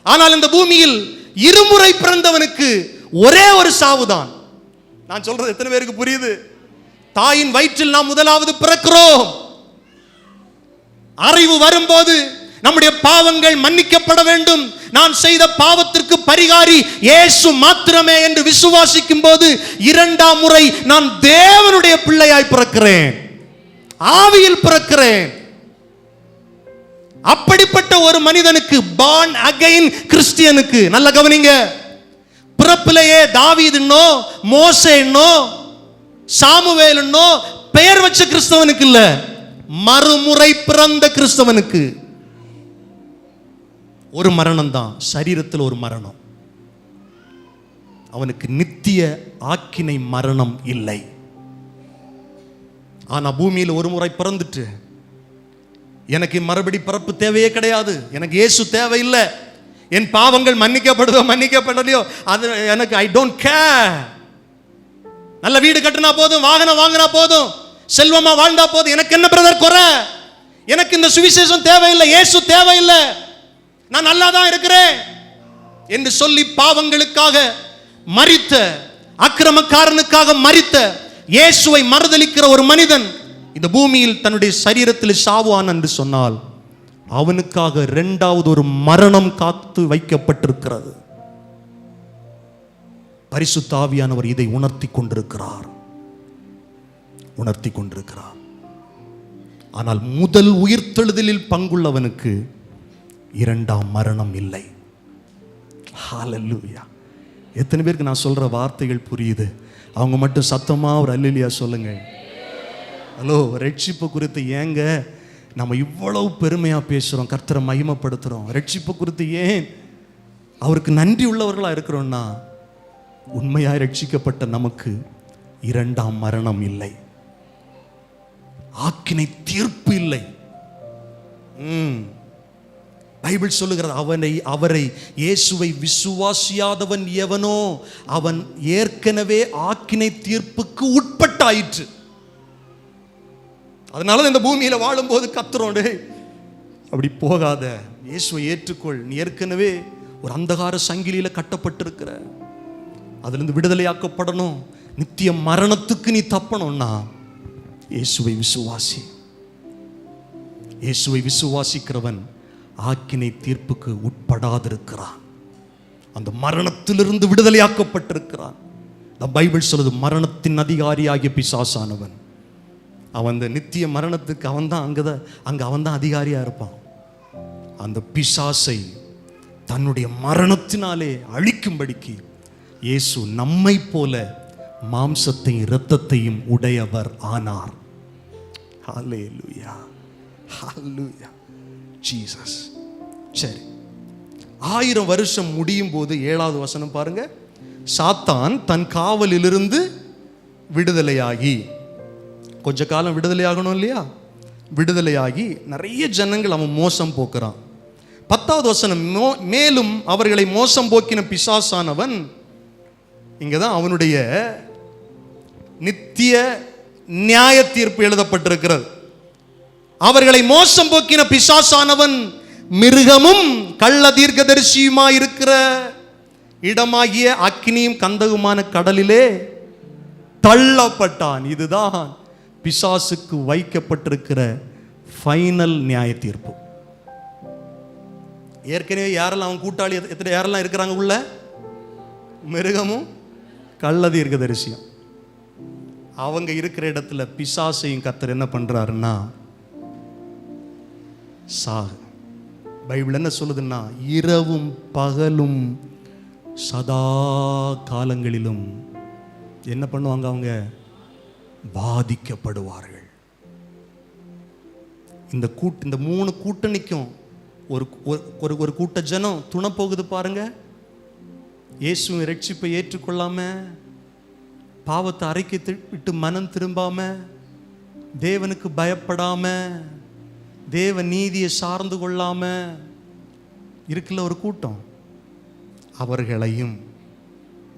ஆனால் இந்த பூமியில் இருமுறை பிறந்தவனுக்கு ஒரே ஒரு சாவு தான். நான் சொல்றது எத்தனை பேருக்கு புரியுது? தாயின் வயிற்றில் நாம் முதலாவது பிறக்கிறோம். அறிவு வரும்போது நம்முடைய பாவங்கள் மன்னிக்கப்பட வேண்டும், நான் செய்த பாவத்திற்கு பரிகாரி இயேசு மாத்திரமே என்று விசுவாசிக்கும் போது இரண்டாம் முறை நான் தேவனுடைய பிள்ளையாய் பிறக்கிறேன், ஆவியில் பிறக்கிறேன். அப்படிப்பட்ட ஒரு மனிதனுக்கு, born again கிறிஸ்டியனுக்கு, நல்ல கவனிங்க, பிறப்பிலேயே தாவீதுன்னோ மோசேன்னோ சாமுவேலன்னோ பெயர் வச்ச கிறிஸ்தவனுக்கு இல்ல, மறுமுறை பிறந்த கிறிஸ்தவனுக்கு ஒரு மரணம் தான், சரீரத்தில் ஒரு மரணம். அவனுக்கு நித்திய ஆக்கினை மரணம் இல்லை. ஆனா பூமியில் ஒரு முறை பிறந்துட்டு எனக்கு மறுபடி பிறப்பு தேவையே கிடையாது, எனக்கு இயேசு தேவையில்லை, என் பாவங்கள் மன்னிக்கப்படுதோ மன்னிக்கப்படலையோ அது எனக்கு, ஐ டோன்ட் கேர், நல்ல வீடு கட்டினா போதும், வாகனம் வாங்கினா போதும், செல்வமா வாழ்ந்தா போதும், எனக்கு என்ன பிரதர் குறை, எனக்கு இந்த சுவிசேஷம் தேவையில்லை, இயேசு தேவையில்லை, நான் நல்லா தான் இருக்கிறேன் என்று சொல்லி பாவங்களுக்காக மரித்த, அக்கிரமக்காரனுக்காக மரித்த இயேசுவை மறுதலிக்கிற ஒரு மனிதன் இந்த பூமியில் தன்னுடைய சரீரத்தில் சாவான் என்று சொன்னால், அவனுக்காக 2வது ஒரு மரணம் காத்து வைக்கப்பட்டிருக்கிறது. பரிசுத்த ஆவியானவர் இதை உணர்த்தி கொண்டிருக்கிறார். ஆனால் முதல் உயிர்த்தெழுதலில் பங்குள்ளவனுக்கு 2ஆம் மரணம் இல்லை. ஹல்லேலூயா. எத்தனை பேருக்கு நான் சொல்ற வார்த்தைகள் புரியுது? அவங்க மட்டும் சத்தமா ஒரு அல்லேலூயா சொல்லுங்க. ஹலோ, ரட்சிப்பு குறித்து ஏங்க நம்ம இவ்வளவு பெருமையா பேசுறோம், கர்த்தரை மகிமைப்படுத்துறோம்? ரட்சிப்பு குறித்து ஏன் அவருக்கு நன்றி உள்ளவர்களா இருக்கிறோம்னா, உண்மையாய் ரட்சிக்கப்பட்ட நமக்கு 2ஆம் மரணம் இல்லை, ஆக்கினை தீர்ப்பு இல்லை. பைபிள் சொல்லுகிறது, அவரை இயேசுவை விசுவாசியாதவன் எவனோ அவன் ஏற்கனவே ஆக்கினை தீர்ப்புக்கு உட்பட்டாயிற்று. அதனால இந்த பூமியில வாழும்போது கத்துறோம், அப்படி போகாத, இயேசுவை ஏற்றுக்கொள், நீ ஏற்கனவே ஒரு அந்தகார சங்கிலியில கட்டப்பட்டிருக்கிற, அதிலிருந்து விடுதலையாக்கப்படணும், நித்திய மரணத்துக்கு நீ தப்பணும்னா இயேசுவை விசுவாசி. இயேசுவை விசுவாசிக்கிறவன் ஆக்கினை தீர்ப்புக்கு உட்படாதிருக்கிறான், அந்த மரணத்திலிருந்து விடுதலையாக்கப்பட்டிருக்கிறான். பைபிள் சொல்லுது, மரணத்தின் அதிகாரியாகிய பிசாசானவன், அவன் அந்த நித்திய மரணத்துக்கு அவன் தான் அதிகாரியா இருப்பான். அந்த பிசாசை தன்னுடைய மரணத்தினாலே அழிக்கும்படிக்கு இயேசு நம்மை போல மாம்சத்தையும் இரத்தத்தையும் உடையவர் ஆனார். ஹல்லேலூயா, ஹல்லேலூயா, ஜீசஸ். சரி, 1000 வருஷம் முடியும் போது 7வது வசனம் பாருங்க. சாத்தான் தன் காவலிலிருந்து விடுதலையாகி, கொஞ்ச காலம் விடுதலையாகணும் இல்லையா, விடுதலையாகி நிறைய ஜனங்கள் அவன் மோசம் போக்குறான். 10வது வசனம், மேலும் அவர்களை மோசம் போக்கின பிசாசானவன், இங்கதான் அவனுடைய நித்திய நியாய தீர்ப்பு எழுதப்பட்டிருக்கிறது. அவர்களை மோசம் போக்கின பிசாசானவன் மிருகமும் கள்ள தீர்க்கதரிசியுமா இருக்கிற இடமாகிய அக்கினியும் கந்தகுமான கடலிலே தள்ளப்பட்டான். இதுதான் பிசாசுக்கு வைக்கப்பட்டிருக்கிற ஃபைனல் நியாய தீர்ப்பு. ஏற்கனவே யாரெல்லாம் அவன் கூட்டாளி யாரெல்லாம் இருக்கிறாங்க உள்ள? மிருகமும் கள்ள தீர்க்கதரிசியும். அவங்க இருக்கிற இடத்துல பிசாசையும் கர்த்தர் என்ன பண்றாருன்னா பைபிள் என்ன சொல்லுதுன்னா, இரவும் பகலும் சதா காலங்களிலும் என்ன பண்ணுவாங்க, அவங்க பாதிக்கப்படுவார்கள். இந்த 3 கூட்டணிக்கும் ஒரு கூட்ட ஜனம் துணை போகுது பாருங்க. இயேசுவின் இரட்சிப்பை ஏற்றுக்கொள்ளாம, பாவத்தை அறிக்கை விட்டு மனம் திரும்பாம, தேவனுக்கு பயப்படாம, தேவ நீதியை சார்ந்து கொள்ளாம இருக்குல்ல ஒரு கூட்டம், அவர்களையும்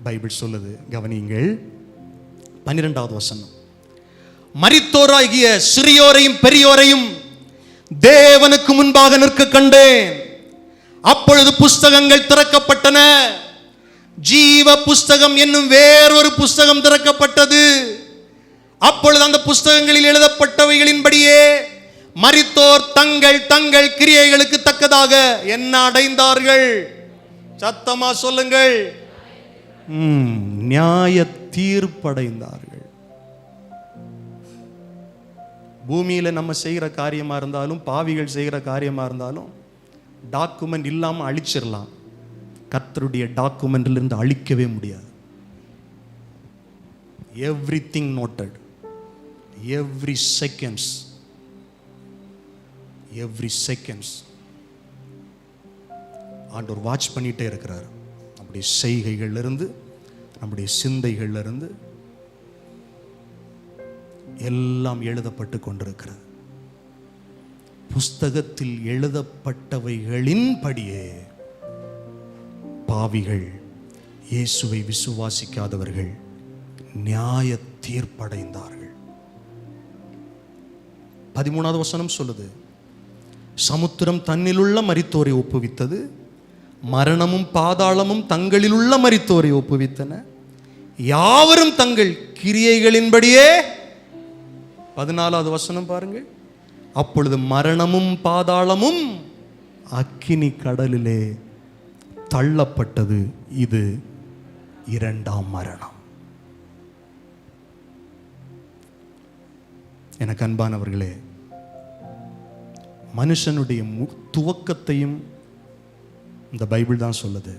பைபிள் சொல்லுது. கவனியுங்கள் 12வது வசனம். மரித்தோராகிய சிறியோரையும் பெரியோரையும் தேவனுக்கு முன்பாக நிற்க கண்டேன். அப்பொழுது புஸ்தகங்கள் திறக்கப்பட்டன. ஜீவ புஸ்தகம் என்னும் வேறொரு புஸ்தகம் திறக்கப்பட்டது. அப்பொழுது அந்த புஸ்தகங்களில் எழுதப்பட்டவைகளின்படியே மரித்தோர் தங்கள் தங்கள் கிரியைகளுக்கு தக்கதாக என்ன அடைந்தார்கள்? சத்தமா சொல்லுங்கள். நியாய தீர்ப்படைந்தார்கள். பூமியில நம்ம செய்கிற காரியமா இருந்தாலும், பாவிகள் செய்கிற காரியமா இருந்தாலும், டாக்குமெண்ட் இல்லாம அழிச்சிடலாம். கர்த்தருடைய டாக்குமெண்ட்ல இருந்து அழிக்கவே முடியாது. எவ்ரிதிங் நோட்டட், எவ்ரி செகண்ட்ஸ் ஆண்டவர் வாட்ச் பண்ணிட்டே இருக்கிறார். நம்முடைய செய்கைகள்ல இருந்து, நம்முடைய சிந்தைகள்ல இருந்து எல்லாம் எழுதப்பட்டு கொண்டிருக்கிறது. புஸ்தகத்தில் எழுதப்பட்டவைகளின்படியே பாவிகள், இயேசுவை விசுவாசிக்காதவர்கள் நியாய தீர்ப்படைந்தார்கள். 13வது வசனம் சொல்லுது, சமுத்திரம் தன்னிலுள்ள மரித்தோரை ஒப்புவித்தது, மரணமும் பாதாளமும் தங்களிலுள்ள மரித்தோரை ஒப்புவித்தன, யாவரும் தங்கள் கிரியைகளின்படியே. 14வது வசனம் பாருங்கள். அப்பொழுது மரணமும் பாதாளமும் அக்கினி கடலிலே தள்ளப்பட்டது. இது 2ஆம் மரணம். எனக்கு அன்பானவர்களே, மனுஷனுடைய துவக்கத்தையும் இந்த பைபிள் தான் சொல்லுது.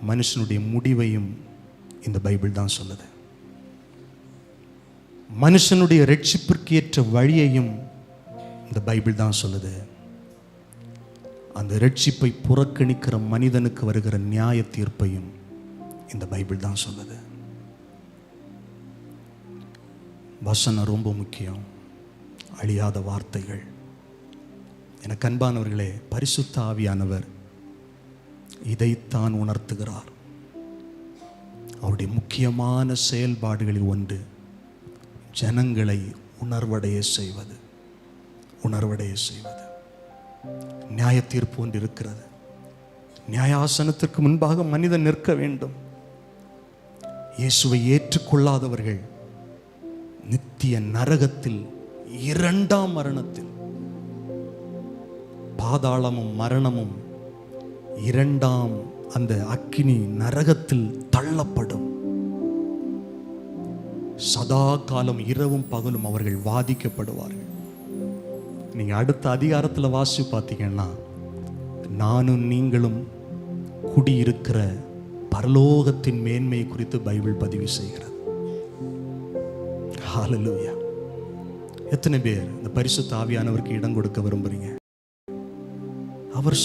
மனுஷனுடைய முடிவையும் இந்த பைபிள் தான் சொல்லுது. மனுஷனுடைய ரட்சிப்பிற்கு ஏற்ற வழியையும் இந்த பைபிள் தான் சொல்லுது. அந்த ரட்சிப்பை புறக்கணிக்கிற மனிதனுக்கு வருகிற நியாய தீர்ப்பையும் இந்த பைபிள் தான் சொல்லுது. வசனம் ரொம்ப முக்கியம். அழியாத வார்த்தைகள். எனக்கு அன்பானவர்களே, பரிசுத்த ஆவியானவர் இதைத்தான் உணர்த்துகிறார். அவருடைய முக்கியமான செயல்பாடுகளில் ஒன்று ஜனங்களை உணர்வடைய செய்வது. நியாய தீர்ப்பு ஒன்று இருக்கிறது. நியாயாசனத்திற்கு முன்பாக மனிதன் நிற்க வேண்டும். இயேசுவை ஏற்றுக்கொள்ளாதவர்கள் நித்திய நரகத்தில், 2ஆம் மரணத்தில், பாதாளமும் மரணமும் 2ஆம் அந்த அக்கினி நரகத்தில் தள்ளப்படும். சதா காலம் இரவும் பகலும் அவர்கள் வாதிக்கப்படுவார்கள். நீங்க அடுத்த அதிகாரத்தில் வாசி பார்த்தீங்கன்னா, நானும் நீங்களும் குடியிருக்கிற பரலோகத்தின் மேன்மை குறித்து பைபிள் பதிவு செய்கிறது. ஹல்லேலூயா. எத்தனை பேர் இந்த பரிசுத்த ஆவியானவருக்கு இடம் கொடுக்க விரும்புறீங்க? அவர்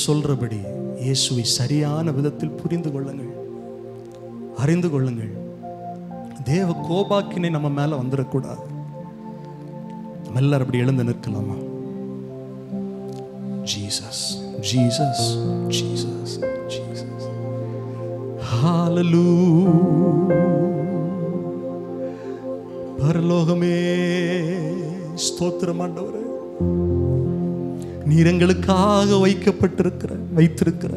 சொல்றபடி இயேசுவை சரியான விதத்தில் புரிந்து கொள்ளுங்கள், அறிந்து கொள்ளுங்கள். தேவ கோபாக்கினை நம்ம மேல வந்துடக்கூடாது. நம்ம எல்லாரும் அப்படி எழுந்து நிற்கலாமா? Jesus, Jesus, Jesus, Jesus. Hallelujah. பரலோகமே ஸ்தோத்திரம் ஆண்டவரே. நீர் எங்களுக்காக வைத்திருக்கிற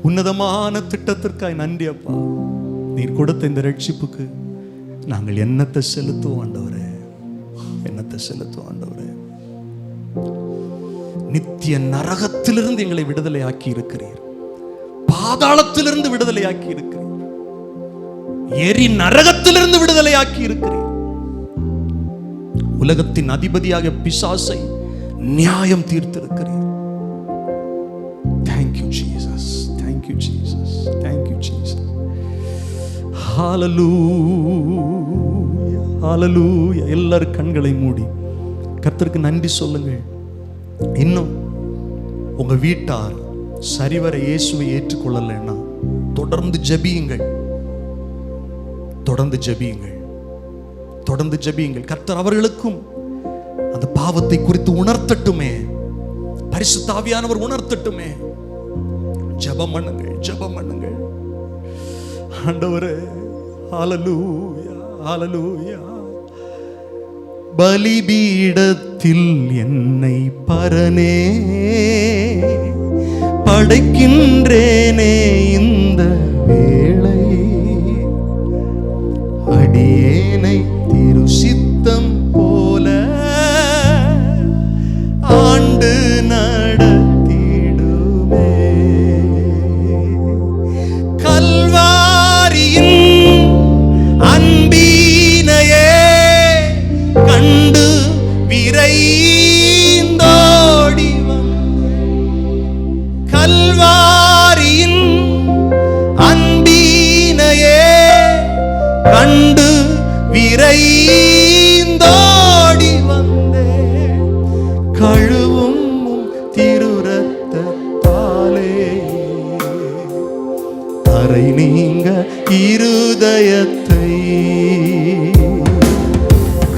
உன்னதமான திட்டத்திற்காய் நன்றி அப்பா. நீர் கொடுத்த இந்த ரட்சிப்புக்கு நாங்கள் என்னத்தை செலுத்துவோம் ஆண்டவரே, என்னத்தை செலுத்துவோம் ஆண்டவரே. நித்திய நரகத்திலிருந்து எங்களை விடுதலை ஆக்கி இருக்கிறீர். பாதாளத்திலிருந்து விடுதலையாக்கி இருக்கிறீர். எரி நரகத்திலிருந்து விடுதலையாக்கி இருக்கிறீர். உலகத்தின் அதிபதியாக பிசாசை நியாயம் தீர்த்திருக்கிறீர். Thank you Jesus, thank you Jesus, thank you Jesus. Hallelujah, hallelujah. எல்லாரும் கண்களை மூடி கர்த்தருக்கு நன்றி சொல்லுங்கள். இன்னும் உங்க வீட்டார் சரிவர இயேசுவை ஏற்றுக்கொள்ளலைன்னா தொடர்ந்து ஜெபியுங்கள், தொடர்ந்து ஜெபியுங்கள், தொடர்ந்து ஜெபியுங்கள். கர்த்தர் அவர்களுக்கும் அந்த பாவத்தை குறித்து உணர்த்தட்டுமே, பரிசுத்த ஆவியானவர் உணர்த்தட்டுமே. ஜெபம் பண்ணுங்கள், ஜெபம் பண்ணுங்கள். ஆண்டவரே, ஹல்லேலூயா, ஹல்லேலூயா. பலிபீடத்தில் என்னை பரனே படைக்கின்றேனே இந்த வேளை, அடியேனை திரு சித்தம் போல ஆண்டு நடத்திடுமே. கல்வாரியின் அன்பினையே கண்டு விரைந்தோடி வந்தேன். கல்வாரியின் அன்பினையே கண்டு விரைந்தோடி வந்தேன். கழுவும் திருரத்தத்தாலே கரை நீங்க இருதயத்தை,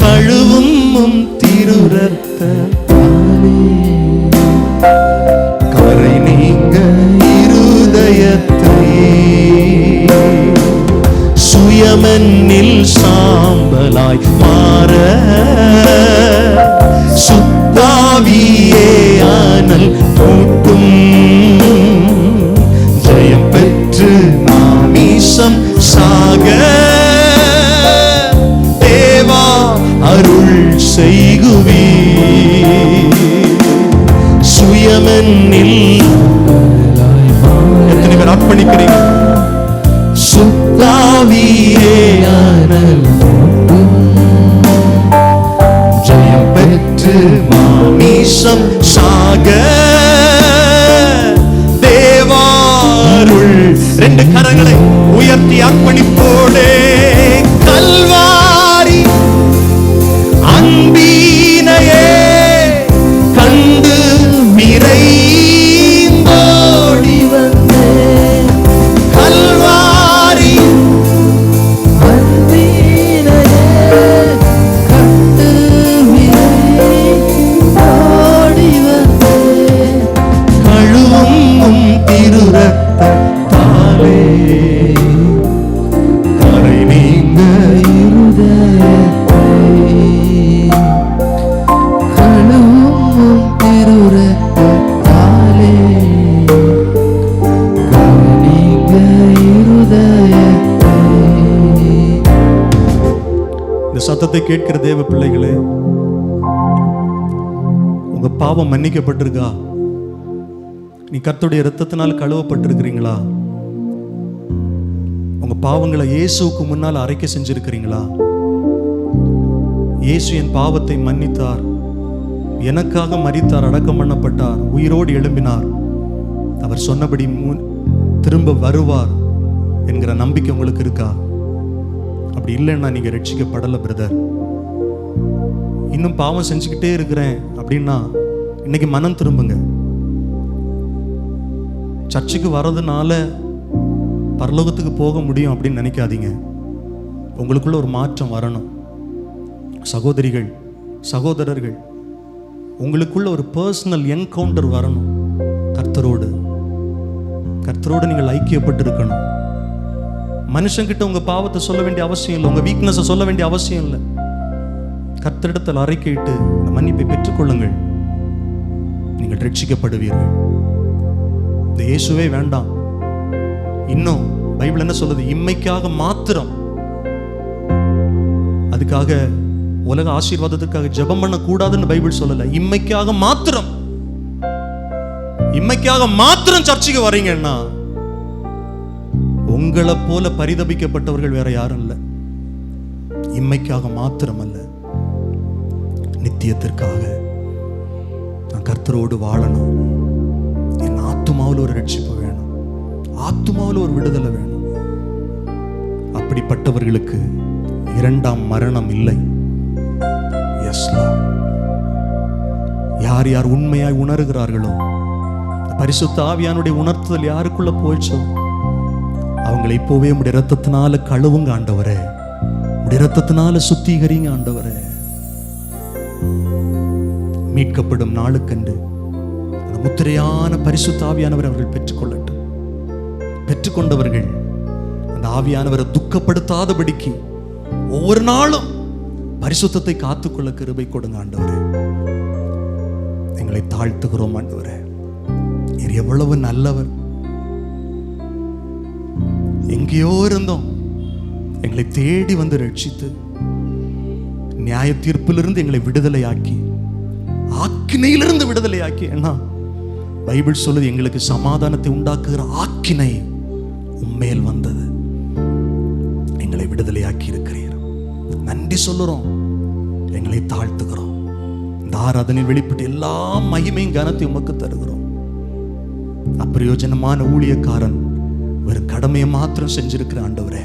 கழுவும் திருரத்தத்தாலே கரை நீங்க இருதயத்தை. சுயமன்னில் சாம்பலாய் மாற சுத்தாவியே ஆனல் கூட்டும். ஜெயம் பெற்று நாமீசம் சாக தேவா அருள் செய்குவி. சுயமன்னில் எத்தனை பேர் அர்ப்பணிக்கிறீங்க? சுத்தாவியே ஆனல் ஜெயம் பெற்று மாமீசம் சாக தேவாருள். ரெண்டு கரங்களை உயர்த்தி அர்ப்பணிப்போடே. கல்வாரி அன்பினையே கண்டு விரைந்தோடி வந்தேன். கல்வாரி அன்பினையே கண்டு விரைந்தோடி வந்தேன். கழுவும் திருரத்தத்தாலே கரை நீங்க இருதயத்தை, கழுவும் திருரத்தத்தாலே கரை நீங்க இருதயத்தை. இந்த சத்தத்தை கேட்கிற தேவ பிள்ளைகளே, உங்க பாவம் மன்னிக்கப்பட்டிருக்கா? நீ கர்த்தருடைய இரத்தத்தினால் கழுவப்பட்டிருக்கிறீங்களா? உங்க பாவங்களை இயேசுவுக்கு முன்னால் அரைக்க செஞ்சிருக்கிறீங்களா? இயேசு என் பாவத்தை மன்னித்தார், எனக்காக மரித்தார், அடக்கம் பண்ணப்பட்டார், உயிரோடு எழும்பினார், அவர் சொன்னபடி திரும்ப வருவார் என்கிற நம்பிக்கை உங்களுக்கு இருக்கா? அப்படி இல்லைன்னா நீங்க ரட்சிக்கப்படலை பிரதர். இன்னும் பாவம் செஞ்சுக்கிட்டே இருக்கிறேன் அப்படின்னா இன்னைக்கு மனம் திரும்புங்க. சர்ச்சுக்கு வர்றதுனால பரலோகத்துக்கு போக முடியும் அப்படின்னு நினைக்காதீங்க. உங்களுக்குள்ள ஒரு மாற்றம் வரணும். சகோதரிகள், சகோதரர்கள், உங்களுக்குள்ள ஒரு பர்சனல் என்கவுண்டர் வரணும். கர்த்தரோடு நீங்கள் ஐக்கியப்பட்டிருக்கணும். மனுஷங்கிட்ட உங்க பாவத்தை சொல்ல வேண்டிய அவசியம் இல்லை, உங்க வீக்னஸை சொல்ல வேண்டிய அவசியம் இல்லை. கர்த்தரிடத்தில் அறிக்கையிட்டு மன்னிப்பை பெற்றுக்கொள்ளுங்கள், நீங்கள் ரட்சிக்கப்படுவீர்கள். இந்த இயேசுவே வேண்டாம். இன்னும் பைபிள் என்ன சொல்லுது? இம்மைக்காக மாத்திரம், அதுக்காக உலக ஆசீர்வாதத்துக்காக ஜெபம் பண்ண கூடாதுன்னு பைபிள் சொல்லல. இம்மைக்காக மாத்திரம், இம்மைக்காக மாத்திரம் சர்ச்சுக்கு வரீங்கன்னா உங்களை போல பரிதபிக்கப்பட்டவர்கள் வேற யாரும் இல்லை. இம்மைக்காக மாத்திரமல்ல, நித்தியத்திற்காக நான் கர்த்தரோடு வாழணும். என் ஆத்துமாவில் ஒரு ரட்சிப்பு வேணும், ஆத்துமாவில் ஒரு விடுதலை வேணும். அப்படிப்பட்டவர்களுக்கு இரண்டாம் மரணம் இல்லை. Yes Lord. யார் யார் உண்மையாய் உணர்கிறார்களோ, பரிசுத்த ஆவியானுடைய உணர்த்துதல் யாருக்குள்ள போயிச்சோ, அவங்களை இப்போவே உடைய இரத்தத்தினால கழுவுங்க ஆண்டவரே, உடைய இரத்தத்தினால சுத்திகரிங்க ஆண்டவரே. மீட்கப்படும் நாளுக்கென்று அந்த முத்திரையான பரிசுத்த ஆவியானவர் அவர்கள் பெற்றுக்கொள்ளட்டும். பெற்றுக்கொண்டவர்கள் அந்த ஆவியானவரை துக்கப்படுத்தாதபடிக்கு ஒவ்வொரு நாளும் பரிசுத்தத்தை காத்துக்கொள்ள கிருபை கொடுங்க ஆண்டவரே. எங்களை தாழ்த்துகிறோம் ஆண்டவரே. நீர் எவ்வளவு நல்லவர். எங்கேயோ இருந்தோம், எங்களை தேடி வந்து ரட்சித்து நியாய தீர்ப்பிலிருந்து எங்களை விடுதலையாக்கி, ஆக்கினையிலிருந்து விடுதலையாக்கி. ஏன்னா பைபிள் சொல்லுது, எங்களுக்கு சமாதானத்தை உண்டாக்குகிற ஆக்கினை உம்மேல் வந்தது. எங்களை விடுதலையாக்கி இருக்கிறீர். நன்றி சொல்லுறோம், எங்களை தாழ்த்துகிறோம். இந்த ஆராதனை வெளிப்பட்டு எல்லா மகிமையும் கனத்தையும் உமக்கு தருகிறோம். அப்பிரயோஜனமான ஊழியக்காரன் வெறும் கடமையை மாத்திரம் செஞ்சிருக்கிற ஆண்டவரே,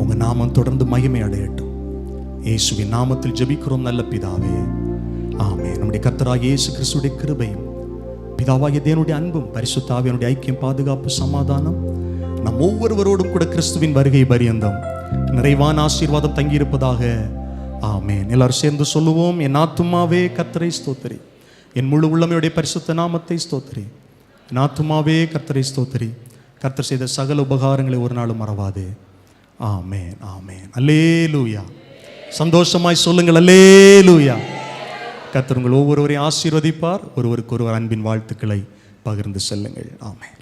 உங்க நாமம் தொடர்ந்து மகிமை அடையட்டும். இயேசுவின் நாமத்தில் ஜெபிக்கிறோம் நல்ல பிதாவே, ஆமென். நம்முடைய கர்த்தராகிய இயேசு கிறிஸ்துவின் கிருபையும் பிதாவாகிய தேவனுடைய அன்பும் பரிசுத்த ஆவியானுடைய ஐக்கியம், பாதுகாப்பு, சமாதானம் நம் ஒவ்வொருவரோடும் கூட கிறிஸ்துவின் வருகை பரியந்தம் நிறைவான ஆசீர்வாதம் தங்கியிருப்பதாக. ஆமென். எல்லாரும் சேர்ந்து சொல்லுவோம். என் ஆத்துமாவே கர்த்தரை ஸ்தோத்திரி, என் முழு உள்ளமையுடைய பரிசுத்த நாமத்தை ஸ்தோத்திரி. என் ஆத்துமாவே கர்த்தரை ஸ்தோத்திரி, கர்த்தர் செய்த சகல உபகாரங்களை ஒரு நாளும் மறவாதே. ஆமென், ஆமென். அல்லேலூயா. சந்தோஷமாய் சொல்லுங்கள் அல்லேலூயா. கர்த்தர் உங்கள் ஒவ்வொருவரையும் ஆசீர்வதிப்பார். ஒருவருக்கு ஒருவர் அன்பின் வாழ்த்துக்களை பகிர்ந்து செல்லுங்கள். ஆமென்.